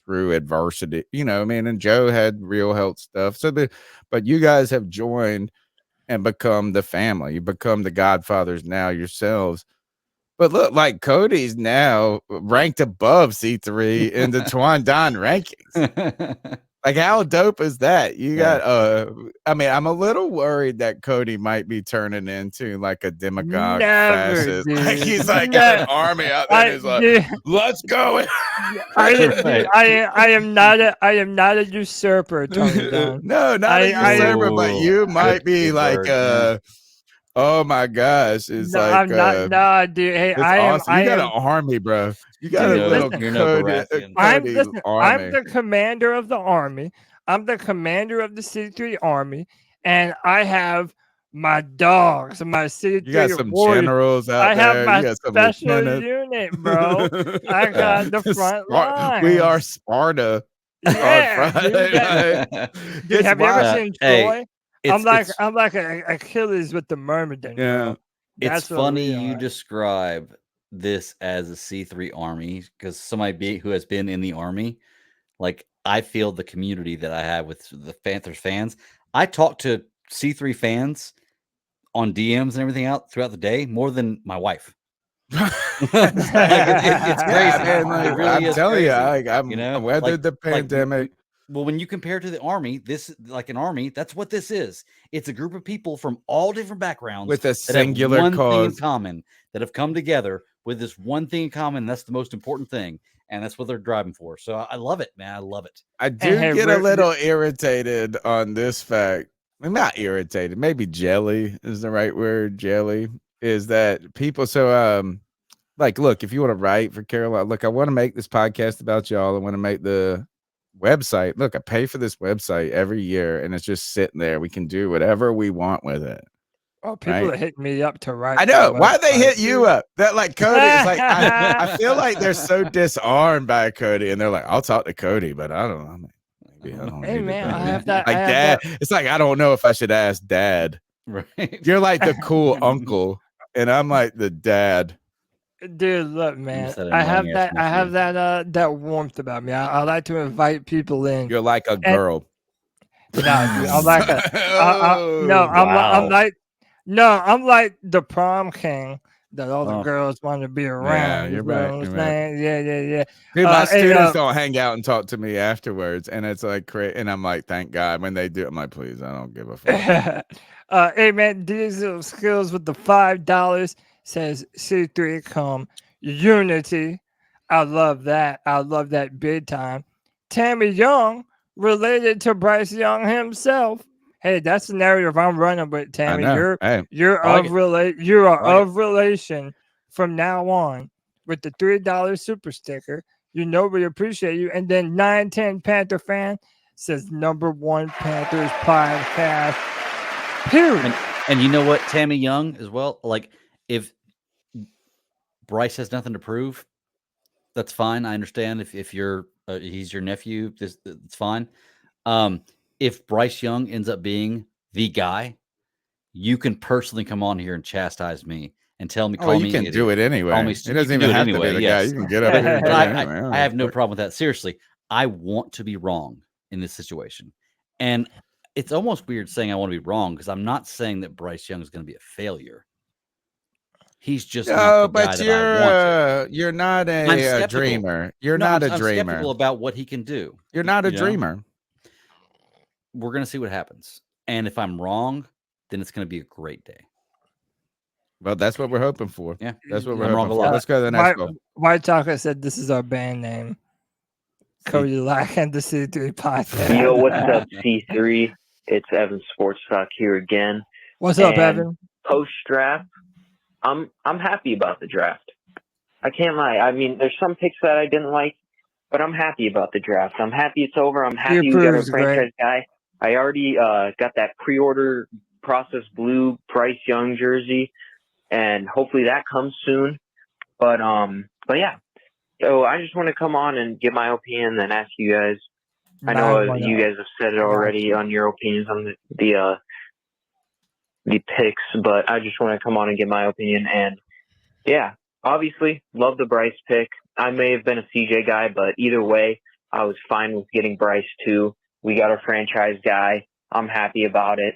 through adversity, you know, I mean, and Joe had real health stuff. But you guys have joined and become the family. You become the godfathers now yourselves. But look, like Cody's now ranked above C3 in the Twandon rankings. Like, how dope is that? You got I mean, I'm a little worried that Cody might be turning into like a demagogue fascist. Like, he's like got an army out there. He's like, let's go. I am not a usurper, Tony. No, not a usurper, but you might be like oh my gosh, it's like I'm not. No, dude. Hey, awesome. You got an army, bro. You got a little Cody I'm army. the commander of the army. I'm the commander of the C3 army, and I have my dogs, my C3 You got some warriors. generals out I have there. my You got some special lieutenants. unit, bro. I got the front line. We are Sparta. Yeah, dude, have you ever seen Troy? I'm like an Achilles with the myrmidon. Yeah, it's funny you describe this as a C3 army, because somebody who has been in the army, like, I feel the community that I have with the Panthers fans. I talk to C3 fans on DMs and everything out throughout the day more than my wife. It's crazy, man. Like, it really I'm is telling crazy. you, I'm weathered the pandemic. Well, when you compare to the Army, this like an army, that's what this is. It's a group of people from all different backgrounds with a that singular have one thing in cause. common, that have come together with this one thing in common. That's the most important thing, and that's what they're driving for. So I love it, man. I love it. I do get a little irritated on this fact. I'm not irritated. Maybe jelly is the right word. Jelly is that people. So, like, look, if you want to write for Carolina, look, I want to make this podcast about y'all. I want to make the website. Look, I pay for this website every year, and it's just sitting there. We can do whatever we want with it. Oh, people are hitting me up to write. I know. Why they hit you up? That like Cody is like, I feel like they're so disarmed by Cody, and they're like, I'll talk to Cody, but I don't know. Maybe I don't. Hey man, I have that. Like Dad, it's like I don't know if I should ask Dad. Right? You're like the cool uncle, and I'm like the dad. Dude, look, man, I have that. I have that. That warmth about me. I like to invite people in. You're like a girl. No, I'm like I'm like the prom king that all the girls want to be around. Yeah, you're right. Yeah. Dude, my students don't hang out and talk to me afterwards, and it's like great. And I'm like, thank God. When they do, I'm like, please, I don't give a fuck. Hey man, Diesel Skills with the $5 says C3 come unity. I love that. I love that big time. Tammy Young, related to Bryce Young himself. Hey, that's the narrative I'm running with, Tammy. You're of relation from now on with the $3 super sticker. You know we appreciate you. And then 910 Panther fan says #1 Panthers podcast. Period. And you know what, Tammy Young as well. Like if Bryce has nothing to prove, that's fine. I understand if you're he's your nephew, it's fine. If Bryce Young ends up being the guy, you can personally come on here and chastise me and tell me. Oh, you can do it anyway. It doesn't even have to be the guy. You can get up here. And I have no problem with that. Seriously, I want to be wrong in this situation, and it's almost weird saying I want to be wrong because I'm not saying that Bryce Young is going to be a failure. He's just not the guy that I want. You're not a dreamer. You're not a dreamer. I'm skeptical about what he can do. You're not a dreamer. We're going to see what happens. And if I'm wrong, then it's going to be a great day. Well, that's what we're hoping for. Yeah. That's what we're hoping for. Let's go to the next one. White Chocolate said this is our band name. Cody Lack and the C3 Podcast. Yo, what's up, C3? It's Evan Sports Talk here again. What's up, Evan? Post-draft, I'm happy about the draft. I can't lie. I mean, there's some picks that I didn't like, but I'm happy about the draft. I'm happy it's over. I'm happy we got a franchise guy. I already got that pre-order process blue Bryce Young jersey, and hopefully that comes soon. But yeah. So I just want to come on and give my opinion and ask you guys. I know you guys have said it already on your opinions on the picks, but I just want to come on and give my opinion. And yeah, obviously love the Bryce pick. I may have been a CJ guy, but either way, I was fine with getting Bryce too. We got a franchise guy. I'm happy about it.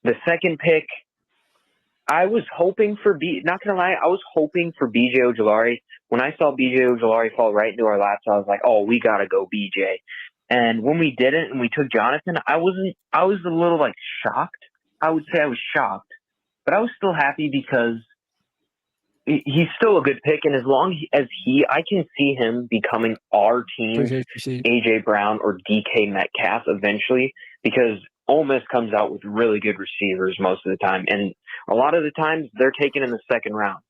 The second pick, I was hoping for not gonna lie, I was hoping for BJ Ojulari. When I saw BJ Ojulari fall right into our laps, I was like, oh, we gotta go BJ. And when we didn't and we took Jonathan, I was a little like shocked. I would say I was shocked, but I was still happy because he's still a good pick. And as long as I can see him becoming our team, AJ Brown or DK Metcalf eventually, because Ole Miss comes out with really good receivers most of the time. And a lot of the times they're taken in the second round.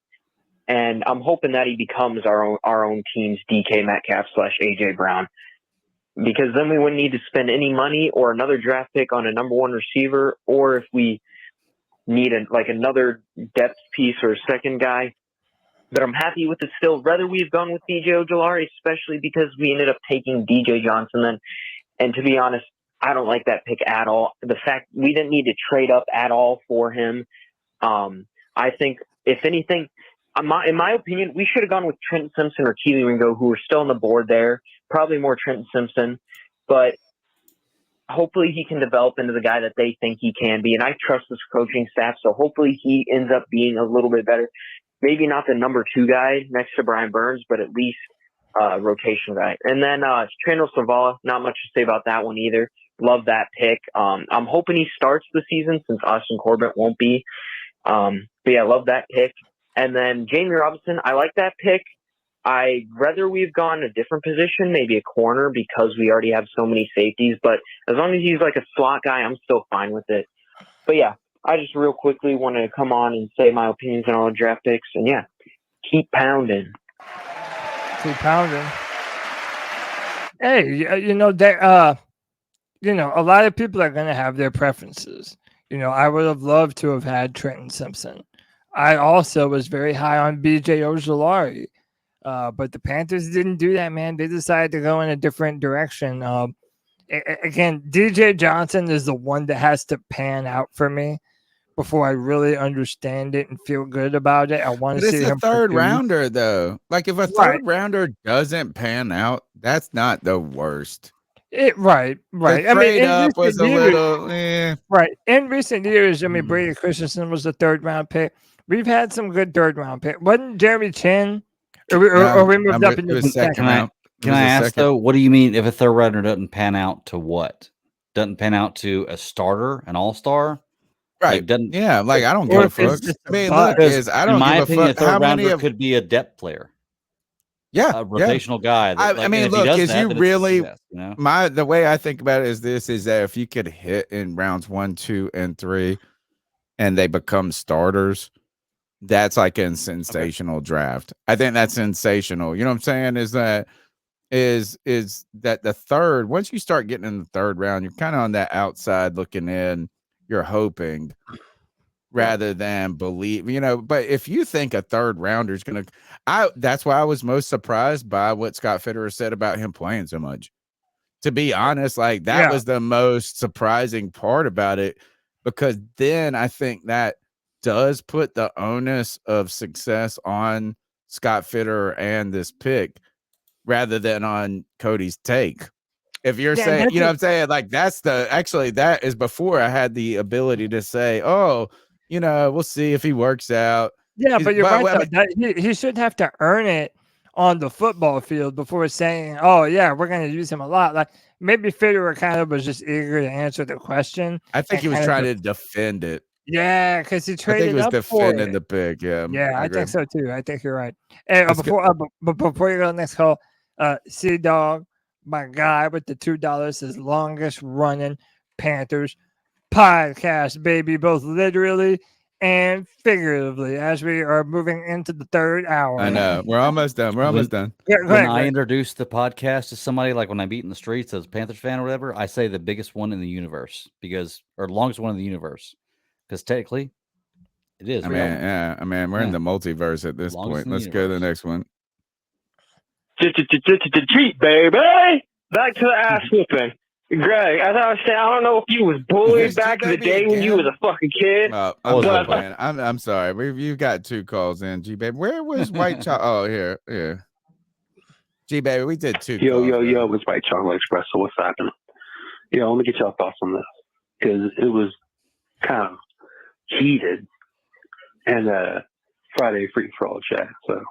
And I'm hoping that he becomes our own team's DK Metcalf / AJ Brown, because then we wouldn't need to spend any money or another draft pick on a #1 receiver, or if we need another depth piece or a second guy. But I'm happy with it still. Rather we've gone with BJ Ojulari, especially because we ended up taking DJ Johnson then. And to be honest, I don't like that pick at all. The fact we didn't need to trade up at all for him. I think, if anything, in my opinion, we should have gone with Trent Simpson or Keely Ringo, who are still on the board there. Probably more Trent Simpson. But hopefully he can develop into the guy that they think he can be. And I trust this coaching staff, so hopefully he ends up being a little bit better. Maybe not the #2 guy next to Brian Burns, but at least rotation guy. And then Chandler Zavala, not much to say about that one either. Love that pick. I'm hoping he starts the season since Austin Corbett won't be. But yeah, love that pick. And then Jamie Robinson, I like that pick. I'd rather we've gone a different position, maybe a corner, because we already have so many safeties. But as long as he's like a slot guy, I'm still fine with it. But yeah, I just real quickly want to come on and say my opinions on all the draft picks. And yeah, keep pounding. Keep pounding. Hey, you know, a lot of people are going to have their preferences. You know, I would have loved to have had Trenton Simpson. I also was very high on BJ Ojulari. But the Panthers didn't do that, man. They decided to go in a different direction. Again, DJ Johnson is the one that has to pan out for me before I really understand it and feel good about it. I want to see him. It's a third rounder, though. Like, if a third rounder doesn't pan out, that's not the worst. Right. The trade up was a little, right. In recent years, I mean, Brady Christensen was a third round pick. We've had some good third round pick. Wasn't Jeremy Chin? Or we moved up into the second round. Can I ask though, what do you mean if a third rounder doesn't pan out to what? Doesn't pan out to a starter, an all-star? Right. Like, I don't give a fuck. I mean, look, I don't in my give opinion, a fuck. a third How many rounder of could be a depth player. Yeah, a rotational guy. That, I mean, look, is you really you know? The way I think about it is that if you could hit in rounds 1, 2, and 3, and they become starters, that's like a sensational draft. I think that's sensational. You know what I'm saying? Is that the third, once you start getting in the third round, you're kind of on that outside looking in. You're hoping rather than believe, but if you think a third rounder is going to, that's why I was most surprised by what Scott Fitterer said about him playing so much. To be honest, like that was the most surprising part about it, because then I think that does put the onus of success on Scott Fitterer and this pick rather than on Cody's take. If you're saying, you know what I'm saying? Like that is before I had the ability to say, oh, we'll see if he works out. Yeah, but you're right. He should have to earn it on the football field before saying, oh, yeah, we're going to use him a lot. Like maybe Fitterer kind of was just eager to answer the question. I think he was trying to defend it. Yeah, because he traded I think he was up defending for the pick. Yeah, I think so too. I think you're right. And before you go to the next call, C Dog, my guy with the $2, his longest running Panthers podcast, baby, both literally and figuratively, as we are moving into the third hour. I know. We're almost done. When I introduce the podcast to somebody, like when I meet in the streets as a Panthers fan or whatever, I say the biggest one in the universe or longest one in the universe. Because technically, it is. We're in the multiverse at this point. Let's go to the next one. Treat, baby. Back to the ass whooping. Greg, as I was saying, I don't know if you was bullied back in the day when you was a fucking kid. I'm sorry. You've got 2 calls in, G baby. Where was White Chocolate? Oh, here. G baby, we did 2 calls. Yo, it's White Chocolate Express. So what's happening? Let me get y'all thoughts on this, because it was kind of heated and Friday free for all chat. So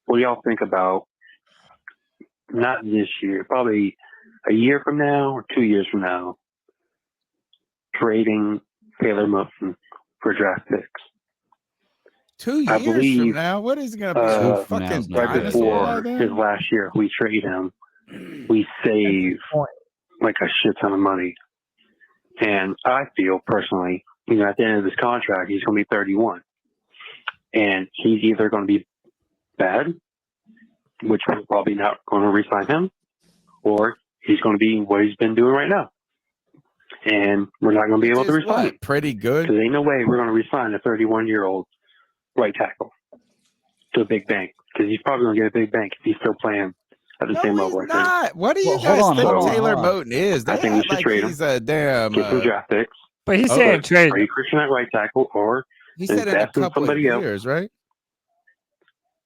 what do y'all think about, not this year, probably a year from now or 2 years from now, trading Taylor Moton for draft picks? 2 years from now? What is it going to be? Fucking right before his last year, we trade him, we save like a shit ton of money. And I feel personally, at the end of this contract, he's going to be 31. And he's either going to be bad, which we're probably not going to re-sign him, or he's going to be what he's been doing right now. And we're not going to be able to re-sign him. Pretty good. Because ain't no way we're going to re-sign a 31-year-old right tackle to a big bank. Because he's probably going to get a big bank if he's still playing at the same level. What do you guys think Taylor Moton is? I think we should trade him. He's a damn. Get some draft picks. But he's saying trade. Are you Christian at right tackle, or he said in a couple of years, right?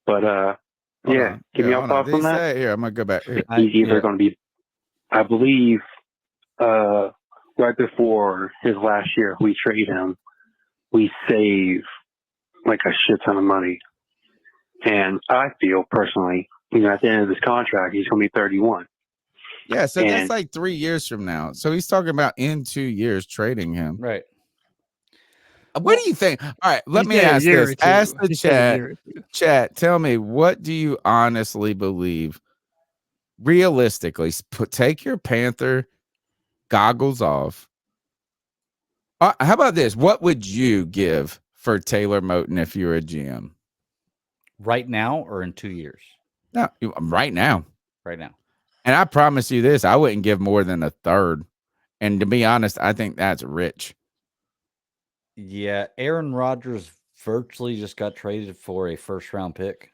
But give me your thoughts on that. Here, I'm gonna go back. Here. He's either going to be, I believe, right before his last year, we trade him, we save like a shit ton of money. And I feel personally, at the end of this contract, he's going to be 31. Yeah, so that's And- like 3 years from now. So he's talking about in 2 years trading him. Right. What do you think? All right, let He me said a ask year this. or two. Ask the He said a chat. year or two. Chat, tell me, what do you honestly believe? Realistically, take your Panther goggles off. How about this? What would you give for Taylor Moton if you're a GM? Right now or in 2 years? No, right now. Right now. And I promise you this, I wouldn't give more than a third. And to be honest, I think that's rich. Yeah, Aaron Rodgers virtually just got traded for a first-round pick.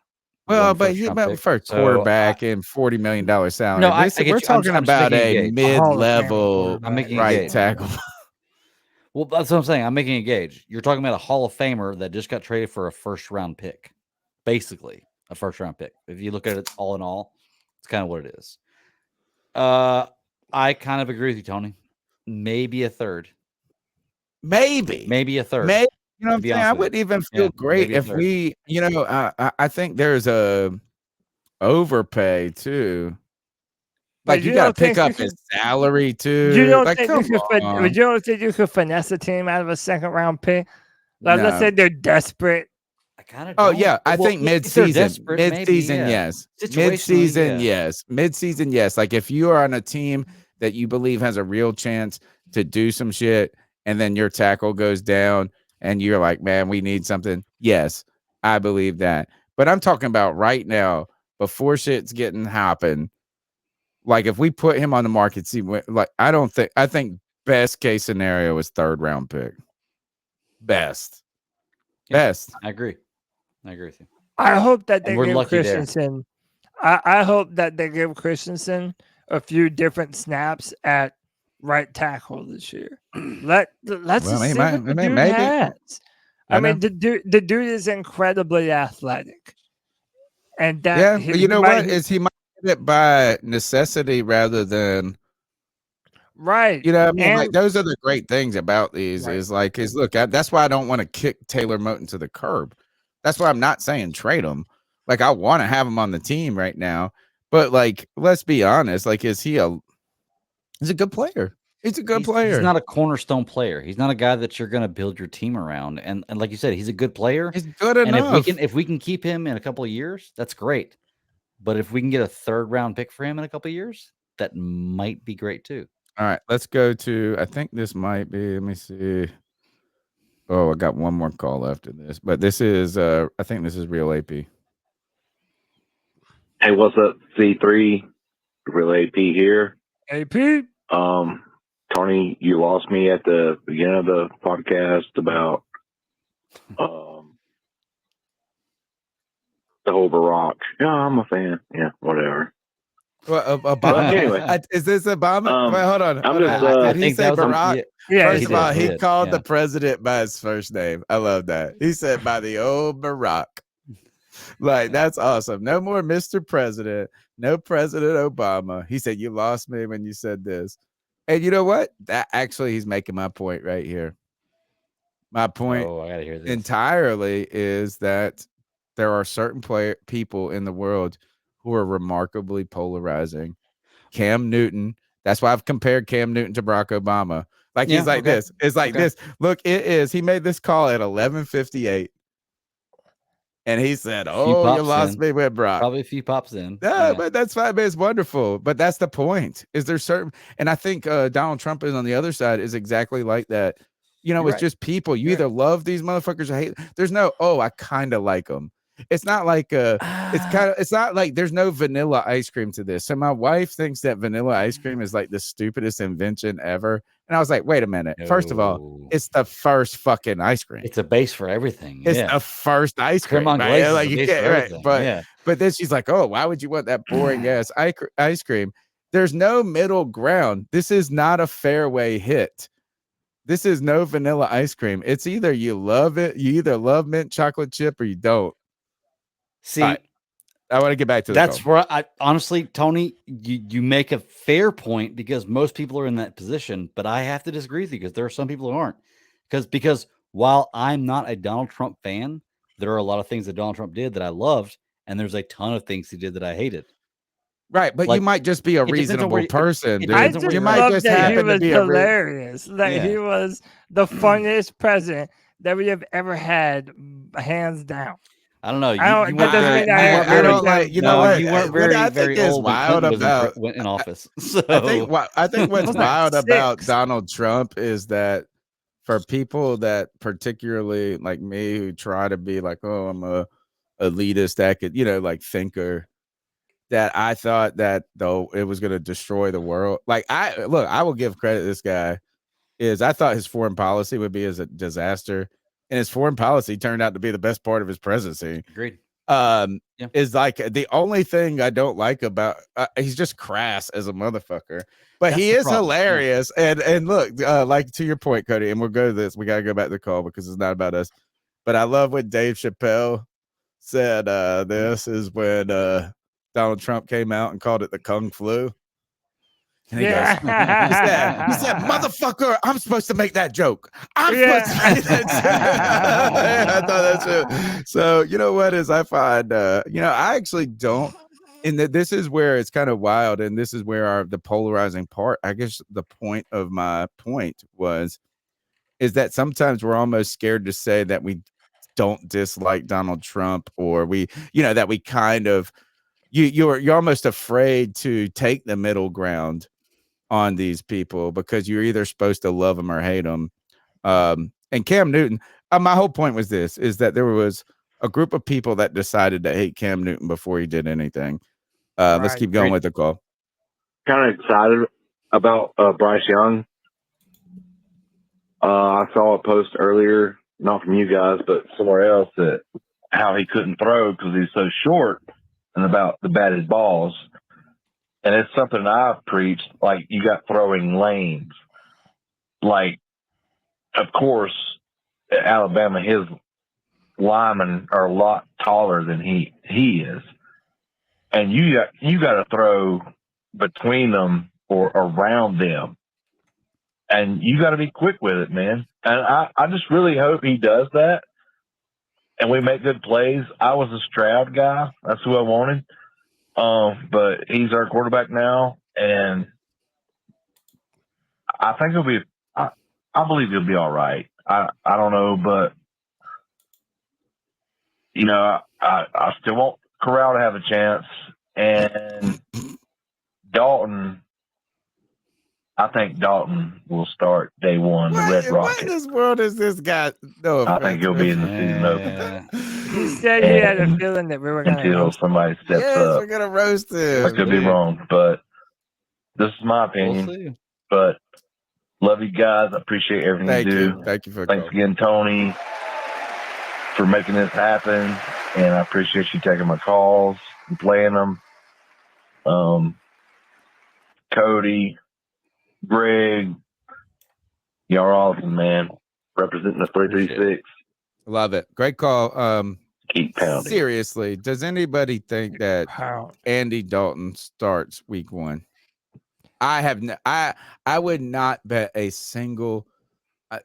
Well, but he went for a quarterback and $40 million salary. No, We're talking about a mid-level right tackle. Well, that's what I'm saying. I'm making a gauge. You're talking about a Hall of Famer that just got traded for a first-round pick. Basically, a first-round pick. If you look at it all in all, it's kind of what it is. I kind of agree with you, Tony. Maybe a third. Maybe a third. Maybe, you know what I'm saying? I wouldn't even feel great if we, I think there's a overpay too. Like you got to pick up his salary too. You don't like, think you could finesse a team out of a second round pick? Like, let's say they're desperate. I kind of. Oh yeah, I think mid-season, yes. Mid-season, yes. Mid-season, yes. Like if you are on a team that you believe has a real chance to do some shit, and then your tackle goes down, and you're like, man, we need something. Yes, I believe that. But I'm talking about right now, before shit's getting hopping. Like if we put him on the market, I think best case scenario is third round pick. Best. I agree with you. I hope that they we're give lucky there. Christensen. I hope that they give Christensen a few different snaps at right tackle this year. Let's just see what the dude has. I mean, the dude is incredibly athletic, and that you know what is he might get it by necessity rather than right. You know what I mean? Like those are the great things about these. Right. Look, that's why I don't want to kick Taylor Moton to the curb. That's why I'm not saying trade him. Like I want to have him on the team right now, but like let's be honest. Like he's a good player. He's a good player. He's not a cornerstone player. He's not a guy that you're going to build your team around. And like you said, he's a good player. He's good enough. And if we can keep him in a couple of years, that's great. But if we can get a third round pick for him in a couple of years, that might be great too. All right, let's go to. I think this might be. Let me see. Oh, I got one more call after this, but this is. I think this is real AP. Hey, what's up, C3? Real AP here. AP. Tony, you lost me at the beginning of the podcast about the whole Barack. Yeah, I'm a fan. Yeah, whatever. Well, Obama. Anyway, is this Obama? Wait, hold on. I'm just, did he say Barack? First of all, he called the president by his first name. I love that. He said by the old Barack. Like that's awesome. No more Mr. President. No President Obama. He said you lost me when you said this. And you know what? That actually, he's making my point right here. My point I gotta hear this. entirely is that there are certain people in the world who are remarkably polarizing. Cam Newton. That's why I've compared Cam Newton to Barack Obama. Like he's like this. It's like this. Look, it is. He made this call at 11:58. And he said, "Oh, you lost me with Brock." Probably a few pops in. Yeah, but that's fine. But it's wonderful. But that's the point. Is there certain? And I think Donald Trump is on the other side is exactly like that. You know, it's just people. You either love these motherfuckers or hate. There's no. Oh, I kind of like them. It's not like it's not like there's no vanilla ice cream to this. So my wife thinks that vanilla ice cream is like the stupidest invention ever. And I was like, wait a minute. No. First of all, it's the first fucking ice cream. It's a base for everything. It's the first ice cream. Right? Like you can't, right? But then she's like, oh, why would you want that boring ass ice cream? There's no middle ground. This is not a fairway hit. This is no vanilla ice cream. It's either you love it, you either love mint chocolate chip or you don't. See, I want to get back to that's where I honestly, Tony, you make a fair point because most people are in that position, but I have to disagree with you because there are some people who aren't. Because while I'm not a Donald Trump fan, there are a lot of things that Donald Trump did that I loved, and there's a ton of things he did that I hated. Right, but Like, you might just be a it depends on reasonable where person, it dude. I depends on just where You you're might love just that he happen to was be hilarious. That Yeah. he was the funniest president that we have ever had, hands down. I don't know. You, I don't. you That weren't doesn't very. mean You I weren't agree very. with him. you know No, what? you weren't What very I think very is old when wild Clinton about went in office. So I think what's I was like wild about 6. Donald Trump is that for people that particularly like me who try to be like, oh, I'm a elitist, like thinker, that I thought that though it was going to destroy the world. Like I will give credit to this guy. I thought his foreign policy would be as a disaster, and his foreign policy turned out to be the best part of his presidency. agreed. Is like the only thing I don't like about he's just crass as a motherfucker, but That's he the is problem. hilarious. And look, like to your point, Cody, and we'll go to this. We gotta go back to the call because it's not about us. But I love what Dave Chappelle said. This is when Donald Trump came out and called it the Kung Flu. And he goes, he said, motherfucker, I'm supposed to make that joke. I'm supposed to make that joke. I thought that's it. So, you know what is I find, I actually don't. And this is where it's kind of wild. And this is where the polarizing part, I guess the point of my point is that sometimes we're almost scared to say that we don't dislike Donald Trump, or that we kind of, you're almost afraid to take the middle ground on these people because you're either supposed to love them or hate them. And Cam Newton, my whole point was is that there was a group of people that decided to hate Cam Newton before he did anything. Let's keep going with the call. Kind of excited about Bryce Young. I saw a post earlier, not from you guys, but somewhere else, that how he couldn't throw because he's so short, and about the batted balls. And it's something I've preached, like you got throwing lanes. Like, of course, at Alabama, his linemen are a lot taller than he is. And you got to throw between them or around them. And you got to be quick with it, man. And I just really hope he does that. And we make good plays. I was a Stroud guy. That's who I wanted. But he's our quarterback now, and I think he'll be. I believe he'll be all right. I don't know, but I still want Corral to have a chance, and Dalton. I think Dalton will start day one. The Red Rocket. What in this world is this guy? No, I think he'll be in the season opener. He said he had a feeling that we were going until somebody steps up. We're gonna roast him. I could be wrong, but this is my opinion. But love you guys. I appreciate everything you do. Thank you for Thanks again, Tony, for making this happen, and I appreciate you taking my calls and playing them. Cody, Greg, y'all are awesome, man. Representing the 336. Love it. Great call. Keep pounding. Seriously, does anybody think that Andy Dalton starts week 1? I would not bet a single.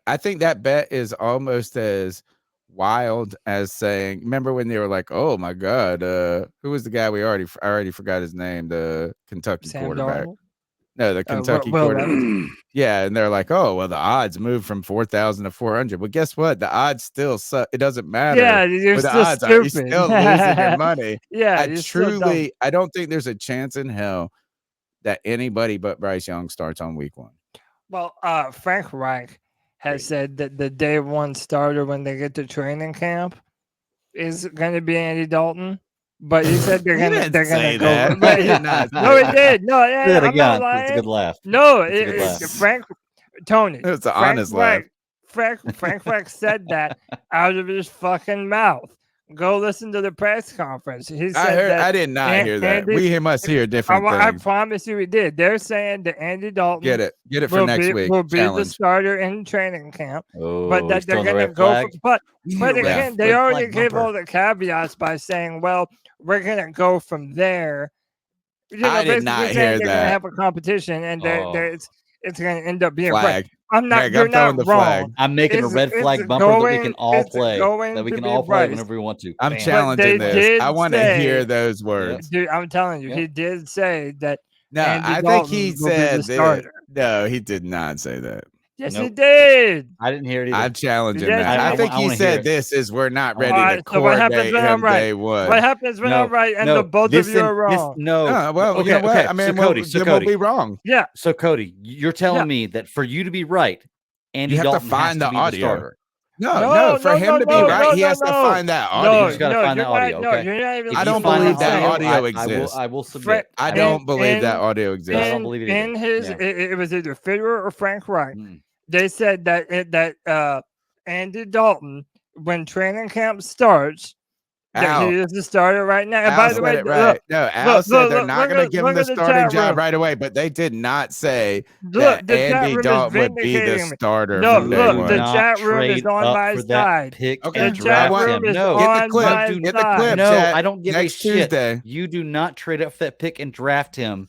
I think that bet is almost as wild as saying, remember when they were like, oh my God, who was the guy I already forgot his name, the Kentucky Sam quarterback. Darnold? No, the Kentucky quarterback. Yeah, and they're like, oh, well, the odds moved from 4,000 to 400. Well, guess what? The odds still suck. It doesn't matter. Yeah, you're what the still odds stupid. are. You're still losing your money. Yeah, you're still dumb. I don't think there's a chance in hell that anybody but Bryce Young starts on week 1. Well, Frank Reich has said that the day one starter when they get to training camp is going to be Andy Dalton. But he said they're going to go. No, he did. No, Good again. It's a good laugh. No, Tony. It's an honest laugh. Frank Reich said that out of his fucking mouth. Go listen to the press conference. He said I did not hear that. We must hear different things. I promise you, we did. They're saying that Andy Dalton get it for next week. Will be the starter in training camp, but that they're going to go. But again, they already gave all the caveats by saying, "Well, we're going to go from there." I did not hear that. They're going to have a competition, and it's going to end up being flag. I'm not. Greg, You're I'm throwing not the wrong. flag. I'm making a red flag bumper that we can all play. That we can all play whenever we want to. I'm Bam. challenging They this. did I want to say- hear those words. Dude, I'm telling you, Yep. he did say that. No, Andy I think Dalton he will be the said that. starter. No, he did not say that. Yes, Nope. he did. I didn't hear it either. I'm challenging Yes, that. I I think I he wanna hear said it. this is we're not All ready right, to so what happens coordinate when I'm him right? day one. What happens when I'm right and the both listen, of you are wrong? Oh, well, okay, you know what? okay. I mean, so Cody, then we'll be wrong. Yeah. So Cody, you're telling Yeah. me that for you to be right, Andy You have to Dalton has find to the be audio. the starter. No, for him to be right, he has to find that audio. You just gotta find you're the audio. Not, okay. No, you're not even I don't find believe that that audio exists. I will submit. I don't believe that audio exists. I don't believe it either. In his, Yeah. it was either Fitterer or Frank Reich. They said that Andy Dalton, when training camp starts, that Al. he is the starter right now. And Al by the said way, it right. No, Al said they're not going to give him the chat starting job room. right away, but they did not say Look, that the chat Andy room is Dalton would be the vindicating me. starter No, from day look, one. the chat room is trade on up my for that side. pick Okay. and The draft chat him. room is No, Get the on clip. my Get the side. clip, no, chat. I don't give Next a shit. Tuesday. You do not trade up for that pick and draft him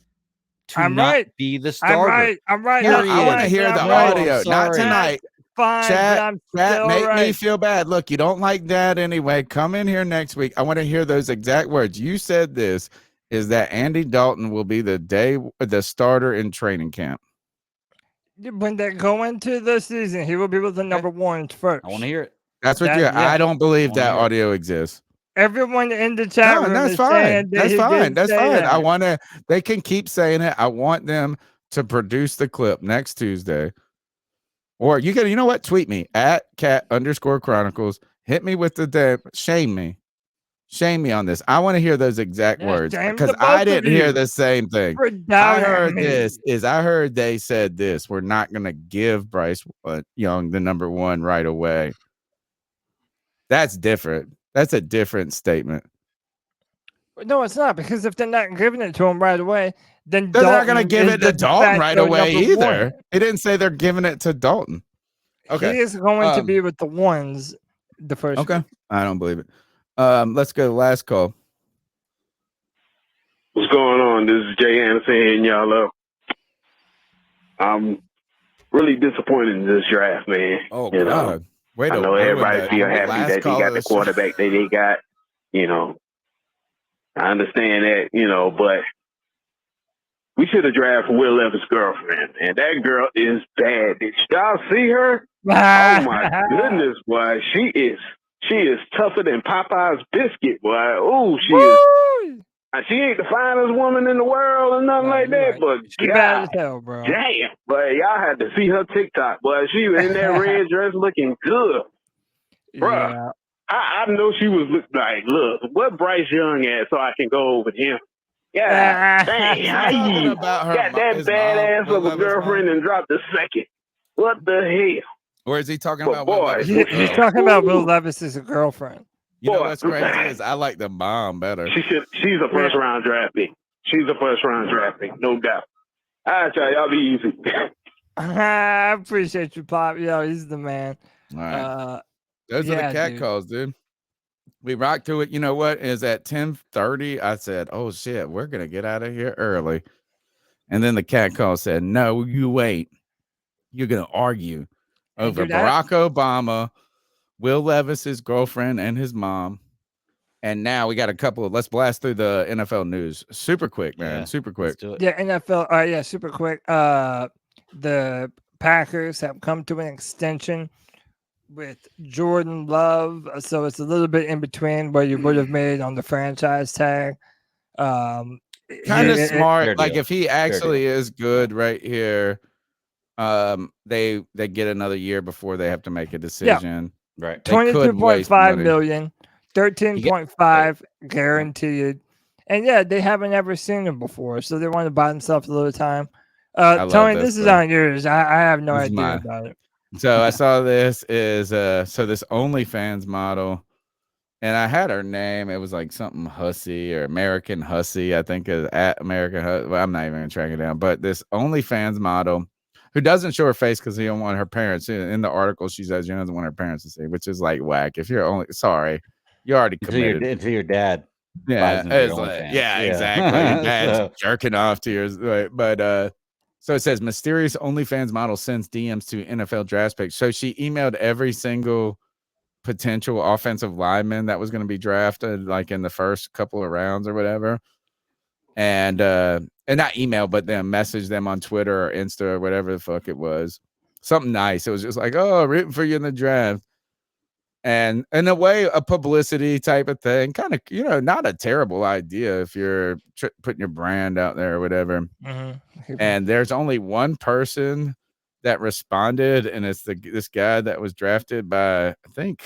to I'm not right. be the starter. I'm right. Here, That's I want to fine, hear but the I'm right. audio, not sorry. tonight. Fine, Chat, but I'm chat, still make me right. feel bad. Look, you don't like that anyway. Come in here next week. I want to hear those exact words. You said this is that Andy Dalton will be the starter in training camp. When they go into the season, he will be with the number ones first. I want to hear it. That's what you. I don't believe that audio exists. Everyone in the chat room that's is fine. saying that That's he fine. didn't That's say fine. that. I want to. They can keep saying it. I want them to produce the clip next Tuesday. Or you can, you know what? Tweet me at @cat_chronicles. Hit me with the shame me. Shame me on this. I want to hear those exact words shame because the both I of didn't hear you the same thing. for I doubting heard me. I heard they said this. We're not going to give Bryce Young the number one right away. That's different. That's a different statement. No, it's not, because if they're not giving it to him right away, then They're not going to Dalton give is it to the Dalton right facto away number either. one. He didn't say they're giving it to Dalton. Okay. He is going to be with the ones the first Okay. week. I don't believe it. Let's go to last call. What's going on? This is Jay Anderson hitting y'all up. I'm really disappointed in this draft, man. Oh, you God. know, Wait I a know minute. everybody feel happy Last that they got the callers. quarterback that they got. You know, I understand that, you know, but we should have drafted Will Levis' girlfriend, and that girl is bad. Did y'all see her? Oh my goodness, boy, she is tougher than Popeye's biscuit, boy. Oh, she is. She ain't the finest woman in the world or nothing like that, but She bad as hell, bro. damn, but y'all had to see her TikTok, boy. She was in that red dress looking good, bruh. Yeah. I know she was like, look, what Bryce Young at so I can go over him. Yeah, dang, how you about her got that his badass mom, of a Will Levis' girlfriend and dropped the second? What the hell? Or is he talking But about Will boy, Levis' He's girl? talking about Will Levis as a girlfriend. You know Boy, what's crazy is I like the mom better. She's a first round draft pick. She's a first round draft pick, no doubt. All right, y'all be easy. I appreciate you, Pop. Yo, he's the man. All right. Those yeah, are the cat dude. calls, dude. We rocked to it. You know what? Is at 10:30. I said, oh shit, we're gonna get out of here early. And then the cat call said, no, you wait. You're gonna argue over Barack Obama, Will Levis's girlfriend and his mom. And now we got a couple of, let's blast through the NFL news super quick, man. Yeah, super quick. Yeah, NFL. Yeah, super quick. The Packers have come to an extension with Jordan Love, so it's a little bit in between where you would have made on the franchise tag. Kind of smart. Like if he actually is good right here, they get another year before they have to make a decision. Right. 22.5 million, 13.5 guaranteed. And yeah, they haven't ever seen him before, so they want to buy themselves a little time. Tony, this is on yours. I have no idea about it. So I saw this is so this OnlyFans model, and I had her name. It was like something Hussy or American Hussy, I think is at American Hussy. Well, I'm not even gonna track it down, but this OnlyFans model who doesn't show her face because he don't want her parents. In the article, she says she doesn't want her parents to see, which is like whack. If you're only you already committed Until your dad. Yeah, buys into your it's like, OnlyFans. yeah, exactly. Your dad's jerking off to yours, but So it says mysterious OnlyFans model sends DMs to NFL draft picks. So she emailed every single potential offensive lineman that was going to be drafted, like in the first couple of rounds or whatever. And not email, but then message them on Twitter or Insta or whatever the fuck it was. Something nice. It was just like, oh, rooting for you in the draft. And in a way, a publicity type of thing, kind of, not a terrible idea if you're putting your brand out there or whatever. Mm-hmm. And there's only one person that responded, and it's this guy that was drafted by, I think,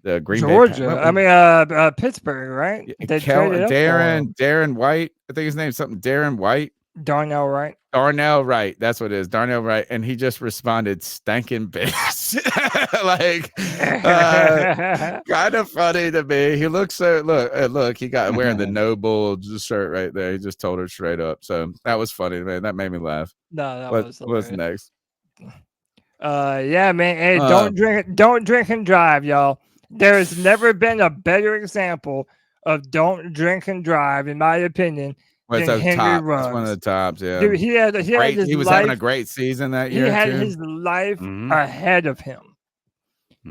the Green Georgia. Pittsburgh, right? They traded up for him. Darren White. I think his name's something. Darren White. Darnell Wright. Darnell Wright. That's what it is. Darnell Wright. And he just responded, "Stankin' bitch." Like, kind of funny to me. He looks so look. He got wearing the no bull shirt right there. He just told her straight up. So that was funny, man. That made me laugh. No, what's next? Yeah, man. Hey, don't drink and drive, y'all. There has never been a better example of don't drink and drive, in my opinion. That's Henry Ruggs. That's one of the tops, yeah. Dude, he was having a great season that year. He had his life ahead of him.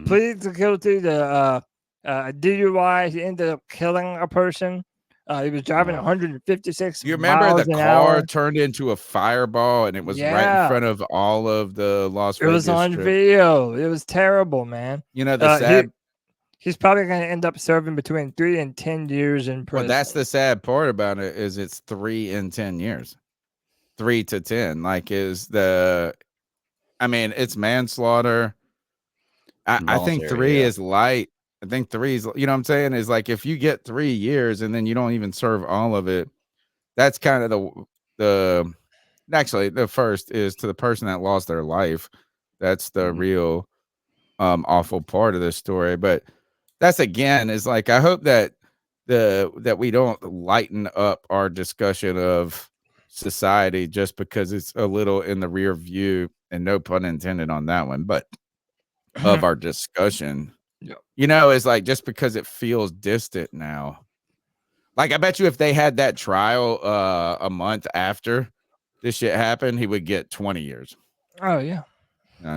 Pleaded guilty to DUI. He ended up killing a person. He was driving 156 You remember miles the an car hour. turned into a fireball, and it was right in front of all of the Las Vegas. It was on Strip. video. It was terrible, man. The sad. He's probably going to end up serving between 3 and 10 years in prison. Well, that's the sad part about it is it's 3 and 10 years, 3 to 10. Like it's manslaughter. I think 3 is light. I think 3 is, you know what I'm saying? Is like if you get 3 years and then you don't even serve all of it, that's kind of the first is to the person that lost their life. That's the real awful part of this story. But that's again is like I hope that we don't lighten up our discussion of society just because it's a little in the rear view, and no pun intended on that one, but of our discussion. It's like just because it feels distant now. Like I bet you if they had that trial a month after this shit happened, he would get 20 years. Oh yeah.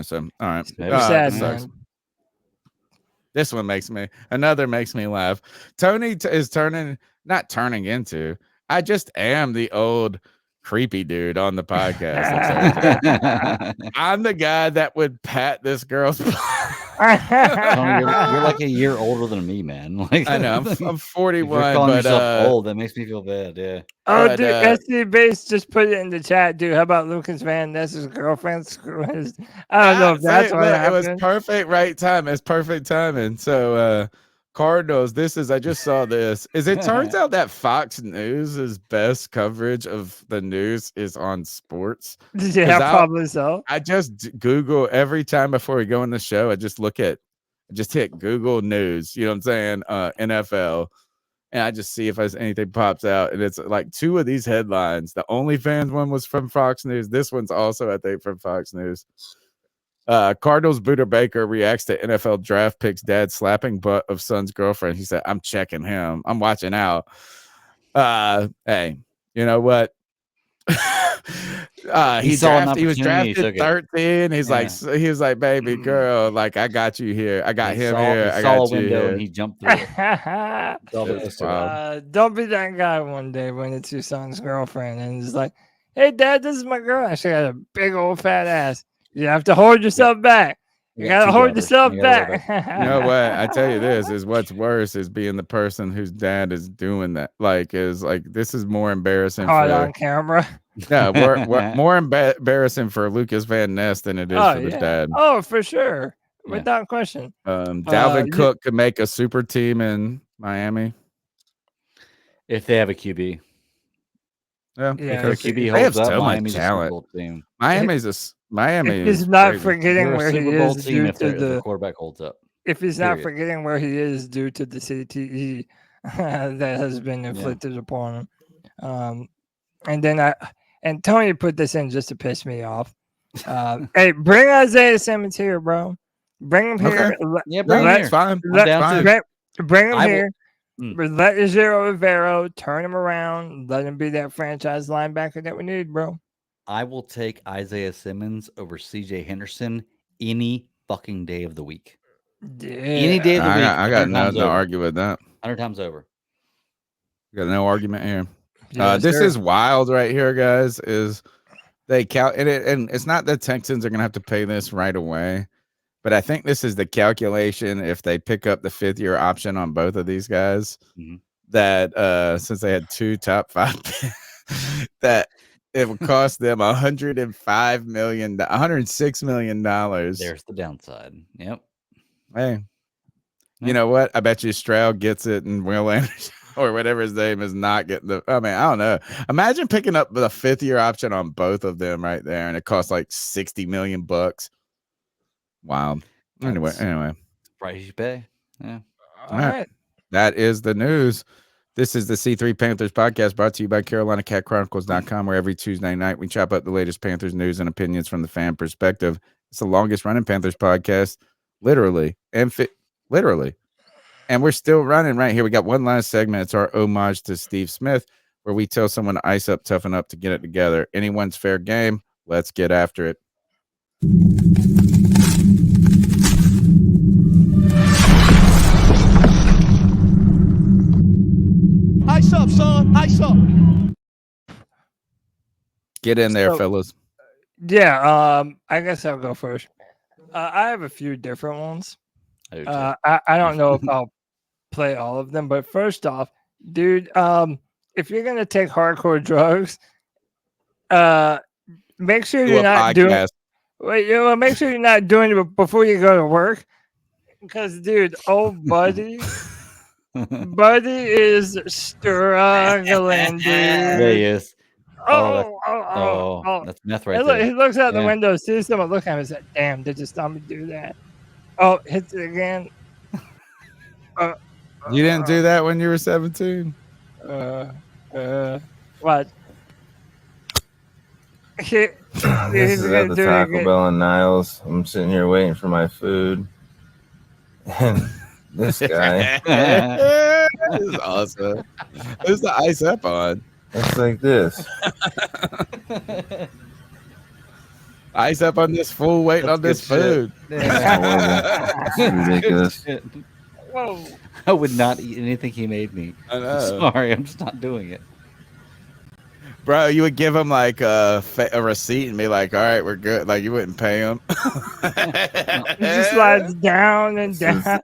So all right. Sad, man. This one makes me laugh. Tony is not turning into. I just am the old creepy dude on the podcast. I'm the guy that would pat this girl's. Tony, you're like a year older than me, man. Like, I know. I'm 41. You're calling but, yourself old. That makes me feel bad. Yeah. Oh, dude, SC Base just put it in the chat, dude. How about Lucas Van Ness's girlfriend? I don't know if that's what happened. It was perfect, right time. It's perfect timing. So, Cardinals. I just saw this. It turns out that Fox News' best coverage of the news is on sports. Yeah, probably so. I just Google every time before we go in the show. I just hit Google News. You know what I'm saying? NFL. And I just see if anything pops out. And it's like 2 of these headlines. The OnlyFans one was from Fox News. This one's also, I think, from Fox News. Cardinals Buda Baker reacts to NFL draft picks dad slapping butt of son's girlfriend. He said, "I'm checking him. I'm watching out." Hey, you know what? He was drafted 13. He was like, "Baby girl, like I got you here. I got him here. I got you here." And he jumped through it. Don't be that guy one day when it's your son's girlfriend and it's like, "Hey, Dad, this is my girl. She got a big old fat ass." You have to hold yourself back. You gotta hold yourself back. You know what? I tell you this is what's worse is being the person whose dad is doing that. This is more embarrassing. Caught on camera. Yeah, we're more embarrassing for Lucas Van Ness than it is for the dad. Oh, for sure, without question. Dalvin Cook could make a super team in Miami if they have a QB. Yeah, if their QB holds up, Miami's a Super Bowl team. Miami is not forgetting where he is due to the quarterback holds up. If he's not forgetting where he is due to the CTE that has been inflicted upon him. And then Tony put this in just to piss me off. Hey, bring Isaiah Simmons here, bro. Bring him here. Yeah, bring him here. Fine. Bring him here. Let Zero Rivero turn him around. Let him be that franchise linebacker that we need, bro. I will take Isaiah Simmons over CJ Henderson any fucking day of the week. Any day of the week. I got 100 no times to over. argue with that. 100 times over. Got no argument here. Yes, This sir. is wild right here, guys. Is they and it's not that Texans are gonna have to pay this right away, but I think this is the calculation if they pick up the 5th-year option on both of these guys. That since they had 2 top 5 that it would cost them $106 million. There's the downside. Yep. Hey, you know what? I bet you Stroud gets it and Will Anderson or whatever his name is not getting the. I mean, I don't know. Imagine picking up the 5th-year option on both of them right there, and it costs like $60 million. Wow. Anyway, Price you pay. Yeah. All right. That is the news. This is the C3 Panthers Podcast brought to you by CarolinaCatChronicles.com, where every Tuesday night we chop up the latest Panthers news and opinions from the fan perspective. It's the longest running Panthers podcast, literally. And we're still running right here. We got one last segment. It's our homage to Steve Smith, where we tell someone to ice up, toughen up to get it together. Anyone's fair game. Let's get after it. Ice up, son. Ice up. Get in there, fellas. Yeah, I guess I'll go first. I have a few different ones. I don't know if I'll play all of them, but first off, dude, if you're gonna take hardcore drugs, make sure you're not doing. Wait, make sure you're not doing it before you go to work, because, dude, old Buddy. Buddy is struggling, dude. Yeah, he is. Oh, that's meth right there. He looks out the window, sees someone look at him and says, damn, they just saw me do that. Oh, hits it again. You didn't do that when you were 17? What? This is at the Taco Bell in Niles. I'm sitting here waiting for my food. And this guy. This is awesome. Who's the ice up on? It's like this. Ice up on this fool waiting on this food. It's ridiculous. Whoa. I would not eat anything he made me. I know. Sorry, I'm just not doing it. Bro, you would give him like a receipt and be like, all right, we're good. Like, you wouldn't pay him. It just slides down and down.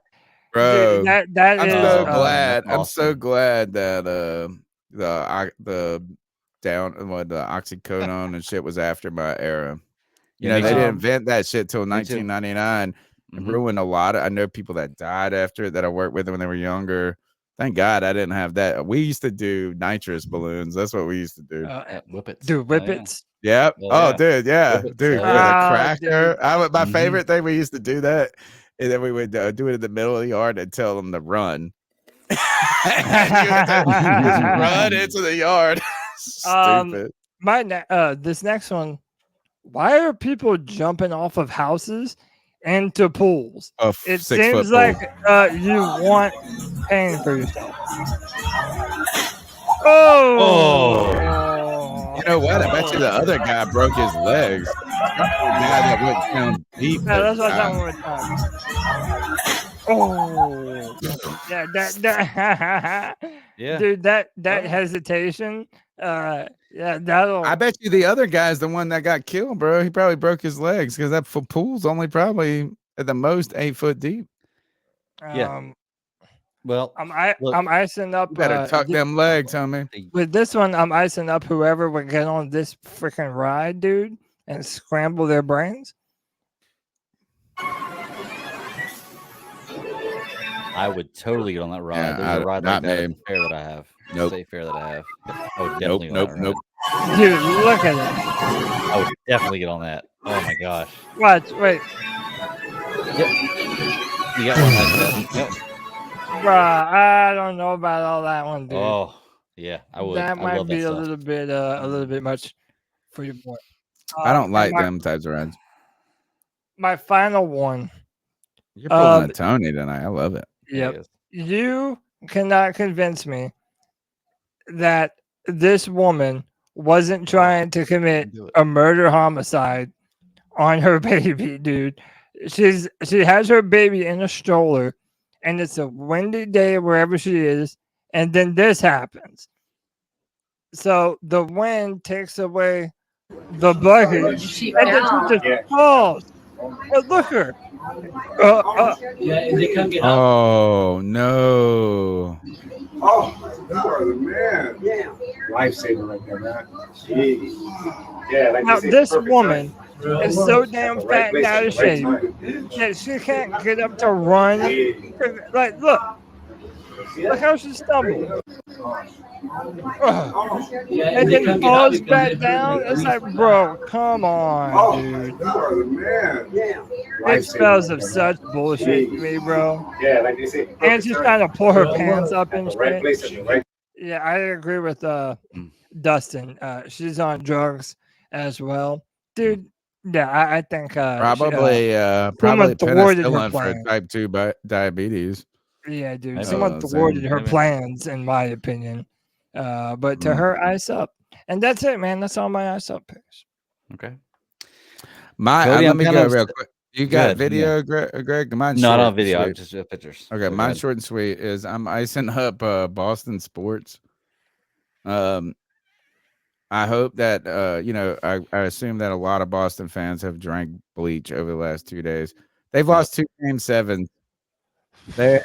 Bro, dude, I'm so glad. I'm so glad that the oxycodone and shit was after my era. You know, they didn't invent that shit till 1999 and ruined a lot of. I know people that died after it that I worked with when they were younger. Thank God I didn't have that. We used to do nitrous balloons. That's what we used to do. Whippets. Do whippets. Yep. Oh, Oh, dude. Yeah. Whippets. Dude. With a cracker. My favorite thing, we used to do that. And then we would do it in the middle of the yard and tell them to run. And you just run into the yard. Stupid. This next one. Why are people jumping off of houses into pools? It seems like you want pain for yourself. Oh. You know what? I bet you the other guy broke his legs. The guy that went down deep. Yeah, that's what I thought. Oh. Yeah, that yeah. Dude, that hesitation. Yeah, that'll. I bet you the other guy's the one that got killed, bro. He probably broke his legs because that pool's only probably at the most 8 foot deep. Well, I'm icing up. You better tuck them legs, homie. With this one, I'm icing up whoever would get on this freaking ride, dude, and scramble their brains. I would totally get on that ride. Yeah, There's a ride like not that. me. Fair that I have. Nope. Say fair that I have. I would definitely Nope. Nope. Dude, look at it. I would definitely get on that. Oh my gosh. Watch, wait. Yep. You got one like that. Yep. Bruh, I don't know about all that one, dude. Oh, yeah, I would. That I might love be that a stuff. little bit much for your boy. I don't like them types of rides. My final one. You're pulling a Tony tonight. I love it. Yep. You cannot convince me that this woman wasn't trying to commit a murder homicide on her baby, dude. She has her baby in a stroller, and it's a windy day wherever she is, and then this happens. So the wind takes away the blanket, and then she just falls. But look her. Oh no! Oh, you are the man. Yeah. Lifesaver right there, man. Jeez. Yeah, like Now they say, this perfect woman time. is so damn Right fat and place out at of the right shape time. that she can't get up to run. Like, look how she stumbled. And then falls back down. It's like, bro, come on, dude. You are the man. Yeah. It smells of such bullshit to me, bro. Yeah, like they say. And she's trying to pull her pants up and the right shit. place at the right. Yeah, I agree with Dustin. She's on drugs as well, dude. Yeah, I think Probably someone thwarted her penicillin for plan. type 2 diabetes. Yeah, dude. Maybe. Someone thwarted her plans, in my opinion. But to her, ice up, and that's it, man. That's all my ice up picks. Okay. Let I'm me kind go of real quick. You Go got ahead, video, yeah. Greg? Mine's Not short on video. and I'm sweet. just pictures. Okay, So go mine's ahead. short and sweet. Is I'm icing up Boston sports. I hope that I assume that a lot of Boston fans have drank bleach over the last 2 days. They've lost 2 game sevens. The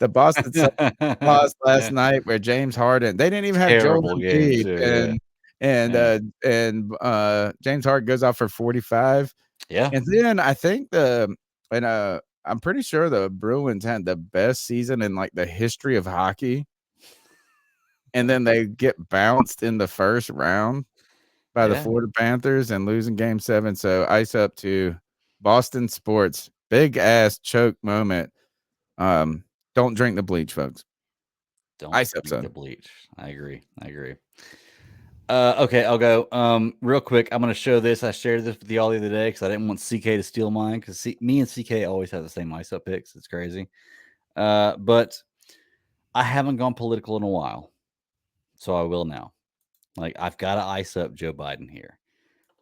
Boston Celtics lost last night where James Harden. They didn't even have Terrible Joel game, Embiid, too, and James Harden goes off for 45. Yeah, and then I think I'm pretty sure the Bruins had the best season in like the history of hockey. And then they get bounced in the first round by the Florida Panthers and losing game 7. So ice up to Boston sports. Big ass choke moment. Don't drink the bleach, folks. Don't ice up, drink son. the bleach. I agree. Okay, I'll go. Real quick, I'm going to show this. I shared this with y'all the other day because I didn't want CK to steal mine because me and CK always have the same ice up picks. It's crazy. But I haven't gone political in a while. So I will now. Like, I've got to ice up Joe Biden here.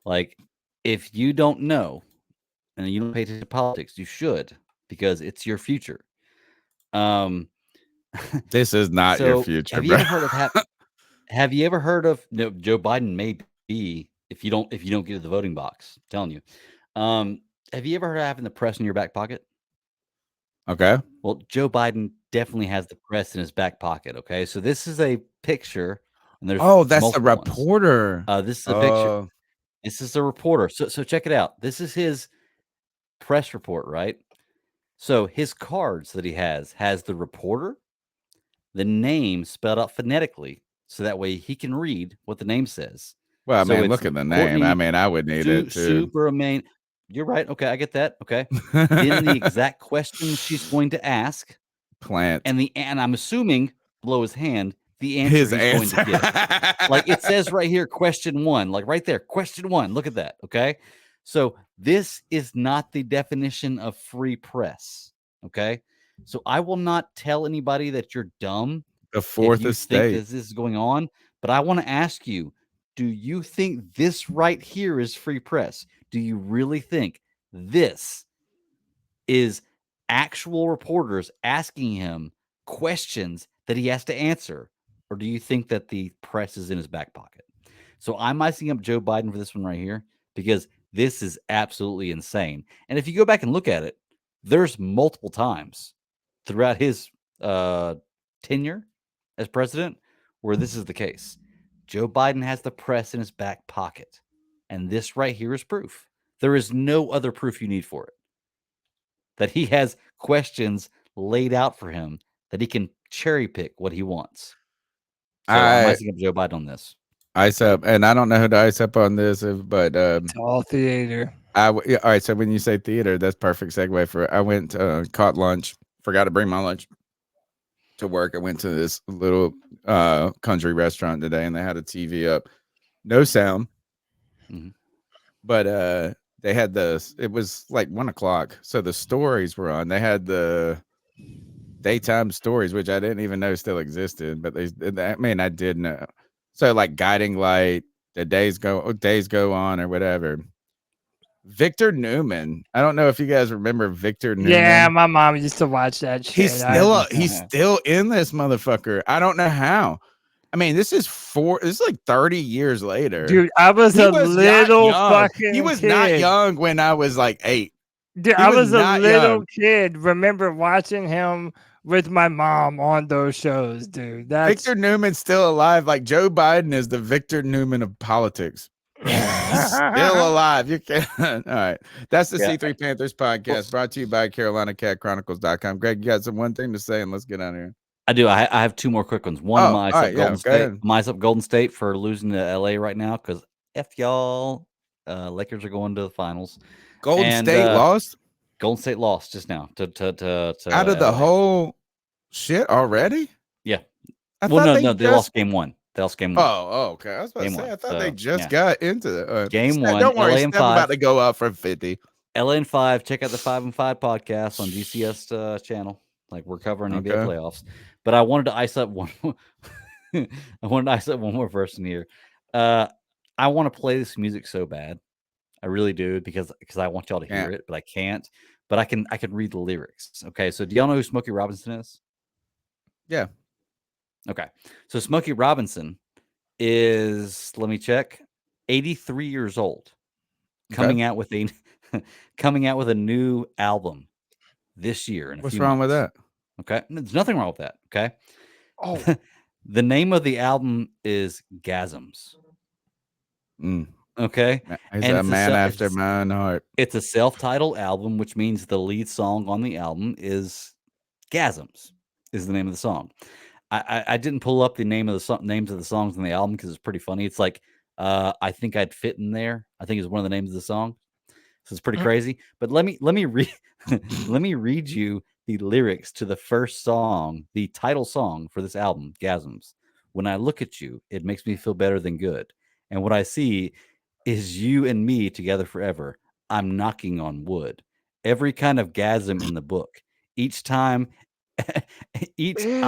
Like, if you don't know and you don't pay attention to politics, you should, because it's your future. This is not your future, have you bro. ever heard of have you ever heard of Joe Biden may be if you don't get to the voting box? I'm telling you. Have you ever heard of having the press in your back pocket? Okay. Well, Joe Biden definitely has the press in his back pocket. Okay, so this is a picture, and there's that's the reporter. This is a picture. This is the reporter. So check it out. This is his press report, right? So his cards that he has the reporter, the name spelled out phonetically, so that way he can read what the name says. Well, So man, it's look at the Courtney name. I mean, I would need it too. Super main. You're right. Okay, I get that. Okay. Then the exact question she's going to ask. Plant. And I'm assuming below his hand, the answer he's going to give. Like it says right here, question 1. Like right there, question 1. Look at that. Okay. So this is not the definition of free press. Okay. So I will not tell anybody that you're dumb. The fourth if you estate. think this is going on. But I want to ask you, do you think this right here is free press? Do you really think this is actual reporters asking him questions that he has to answer? Or do you think that the press is in his back pocket? So I'm icing up Joe Biden for this one right here because this is absolutely insane. And if you go back and look at it, there's multiple times throughout his tenure as president where this is the case. Joe Biden has the press in his back pocket. And this right here is proof. There is no other proof you need for it. That he has questions laid out for him that he can cherry pick what he wants. So I'm icing up Joe Biden on this. Ice up, and I don't know who to ice up on this, but It's all theater. all right. So when you say theater, that's perfect segue for. I went caught lunch, forgot to bring my lunch to work. I went to this little country restaurant today, and they had a TV up, no sound, but they had it was like 1:00, so the stories were on. They had the daytime stories, which I didn't even know still existed, but I did know. So like Guiding Light, the days go on or whatever. Victor Newman. I don't know if you guys remember Victor Newman. Yeah, my mom used to watch that shit. He's still in this motherfucker. I don't know how. I mean, this is like 30 years later. Dude, I was little fucking He was kid. not young when I was like 8. Dude, I was a little kid. Remember watching him with my mom on those shows, dude. Victor Newman's still alive. Like Joe Biden is the Victor Newman of politics. He's still alive. You can't. All right. That's the C3 Panthers podcast brought to you by CarolinaCatChronicles.com. Greg, you got one thing to say, and let's get out of here. I do. I have 2 more quick ones. One, my Golden State. Mice up Golden State for losing to LA right now because F y'all. Lakers are going to the finals. Golden State lost? Golden State lost just now to out of the whole shit already? Yeah. Well, no, they lost game 1. They lost game 1. Oh, okay. I was about to say, I thought they just got into the game 1. Don't worry, LA Steph about to go up from 50. LA and 5. Check out the 5 and 5 podcast on GCS channel. Like we're covering NBA playoffs. But I wanted to ice up one. I wanted to ice up one more person here. I want to play this music so bad. I really do because I want y'all to hear it, but I can't. But I can read the lyrics. Okay, so do y'all know who Smokey Robinson is? Yeah. Okay, so Smokey Robinson is, let me check, 83 years old, coming out with a new album this year. What's wrong with that? Okay, there's nothing wrong with that. Okay. Oh, the name of the album is Gasms. Okay, he's a man after my own heart. It's a self-titled album, which means the lead song on the album is Gasms. Is the name of the song. I didn't pull up the names of the songs on the album because it's pretty funny. It's like I think I'd fit in there. I think is one of the names of the song. So it's pretty crazy. But let me read let me read you the lyrics to the first song, the title song for this album, Gasms. When I look at you, it makes me feel better than good. And what I see is you and me together forever. I'm knocking on wood. Every kind of gasm in the book. Each time I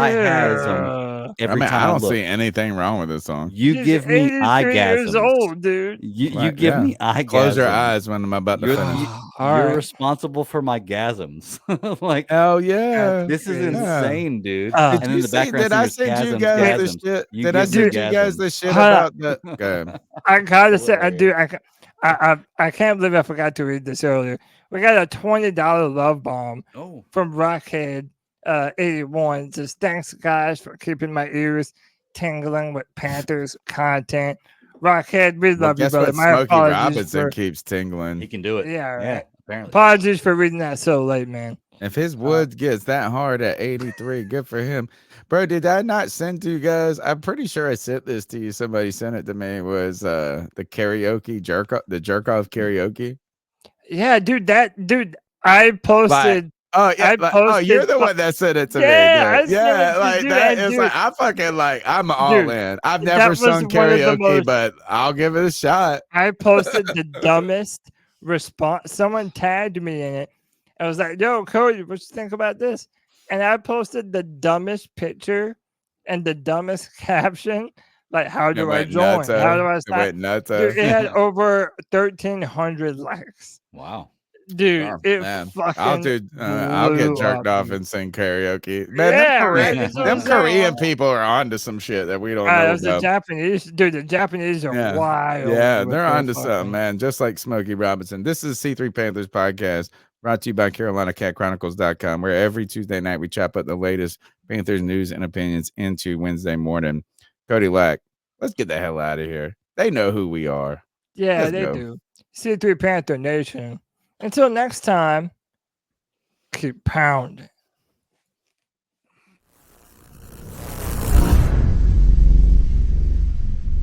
has them. Every time I don't see anything wrong with this song. You give me eye years old, dude. You give me eye Close your eyes when I'm about to finish. You're responsible for my gasms. Like, oh yeah, this is insane, dude. Did you see? Did I send you guys the shit? Did I send you guys the shit about the? I gotta say, I can't believe I forgot to read this earlier. We got a $20 love bomb from Rockhead 81. Says, thanks guys for keeping my ears tingling with Panthers content. Rockhead, we love you, brother. My Smokey Robinson keeps tingling. He can do it. Yeah, right. Yeah, apparently. Apologies for reading that so late, man. If his wood gets that hard at 83, good for him. Bro, did I not send to you guys? I'm pretty sure I sent this to you. Somebody sent it to me. It was the karaoke jerk off karaoke. Yeah, dude, I posted. You're the one that sent it to me. Yeah, like that is like I fucking like I'm all in. I've never sung karaoke, but I'll give it a shot. I posted the dumbest response. Someone tagged me in it. I was like, "Yo, Cody, what you think about this?" And I posted the dumbest picture and the dumbest caption. Like, how do I join? How do I start? It had over 1,300 likes. Wow. Dude, I'll get jerked off and sing karaoke. Man, them Korean people are onto some shit that we don't know about. The Japanese, dude, the Japanese are wild. Yeah, they're onto something, man. Just like Smokey Robinson. This is C3 Panthers Podcast, brought to you by CarolinaCatChronicles.com, where every Tuesday night we chop up the latest Panthers news and opinions into Wednesday morning. Cody Lack, let's get the hell out of here. They know who we are. Yeah, Let's they go. do. C3 Panther Nation. Until next time, keep pounding.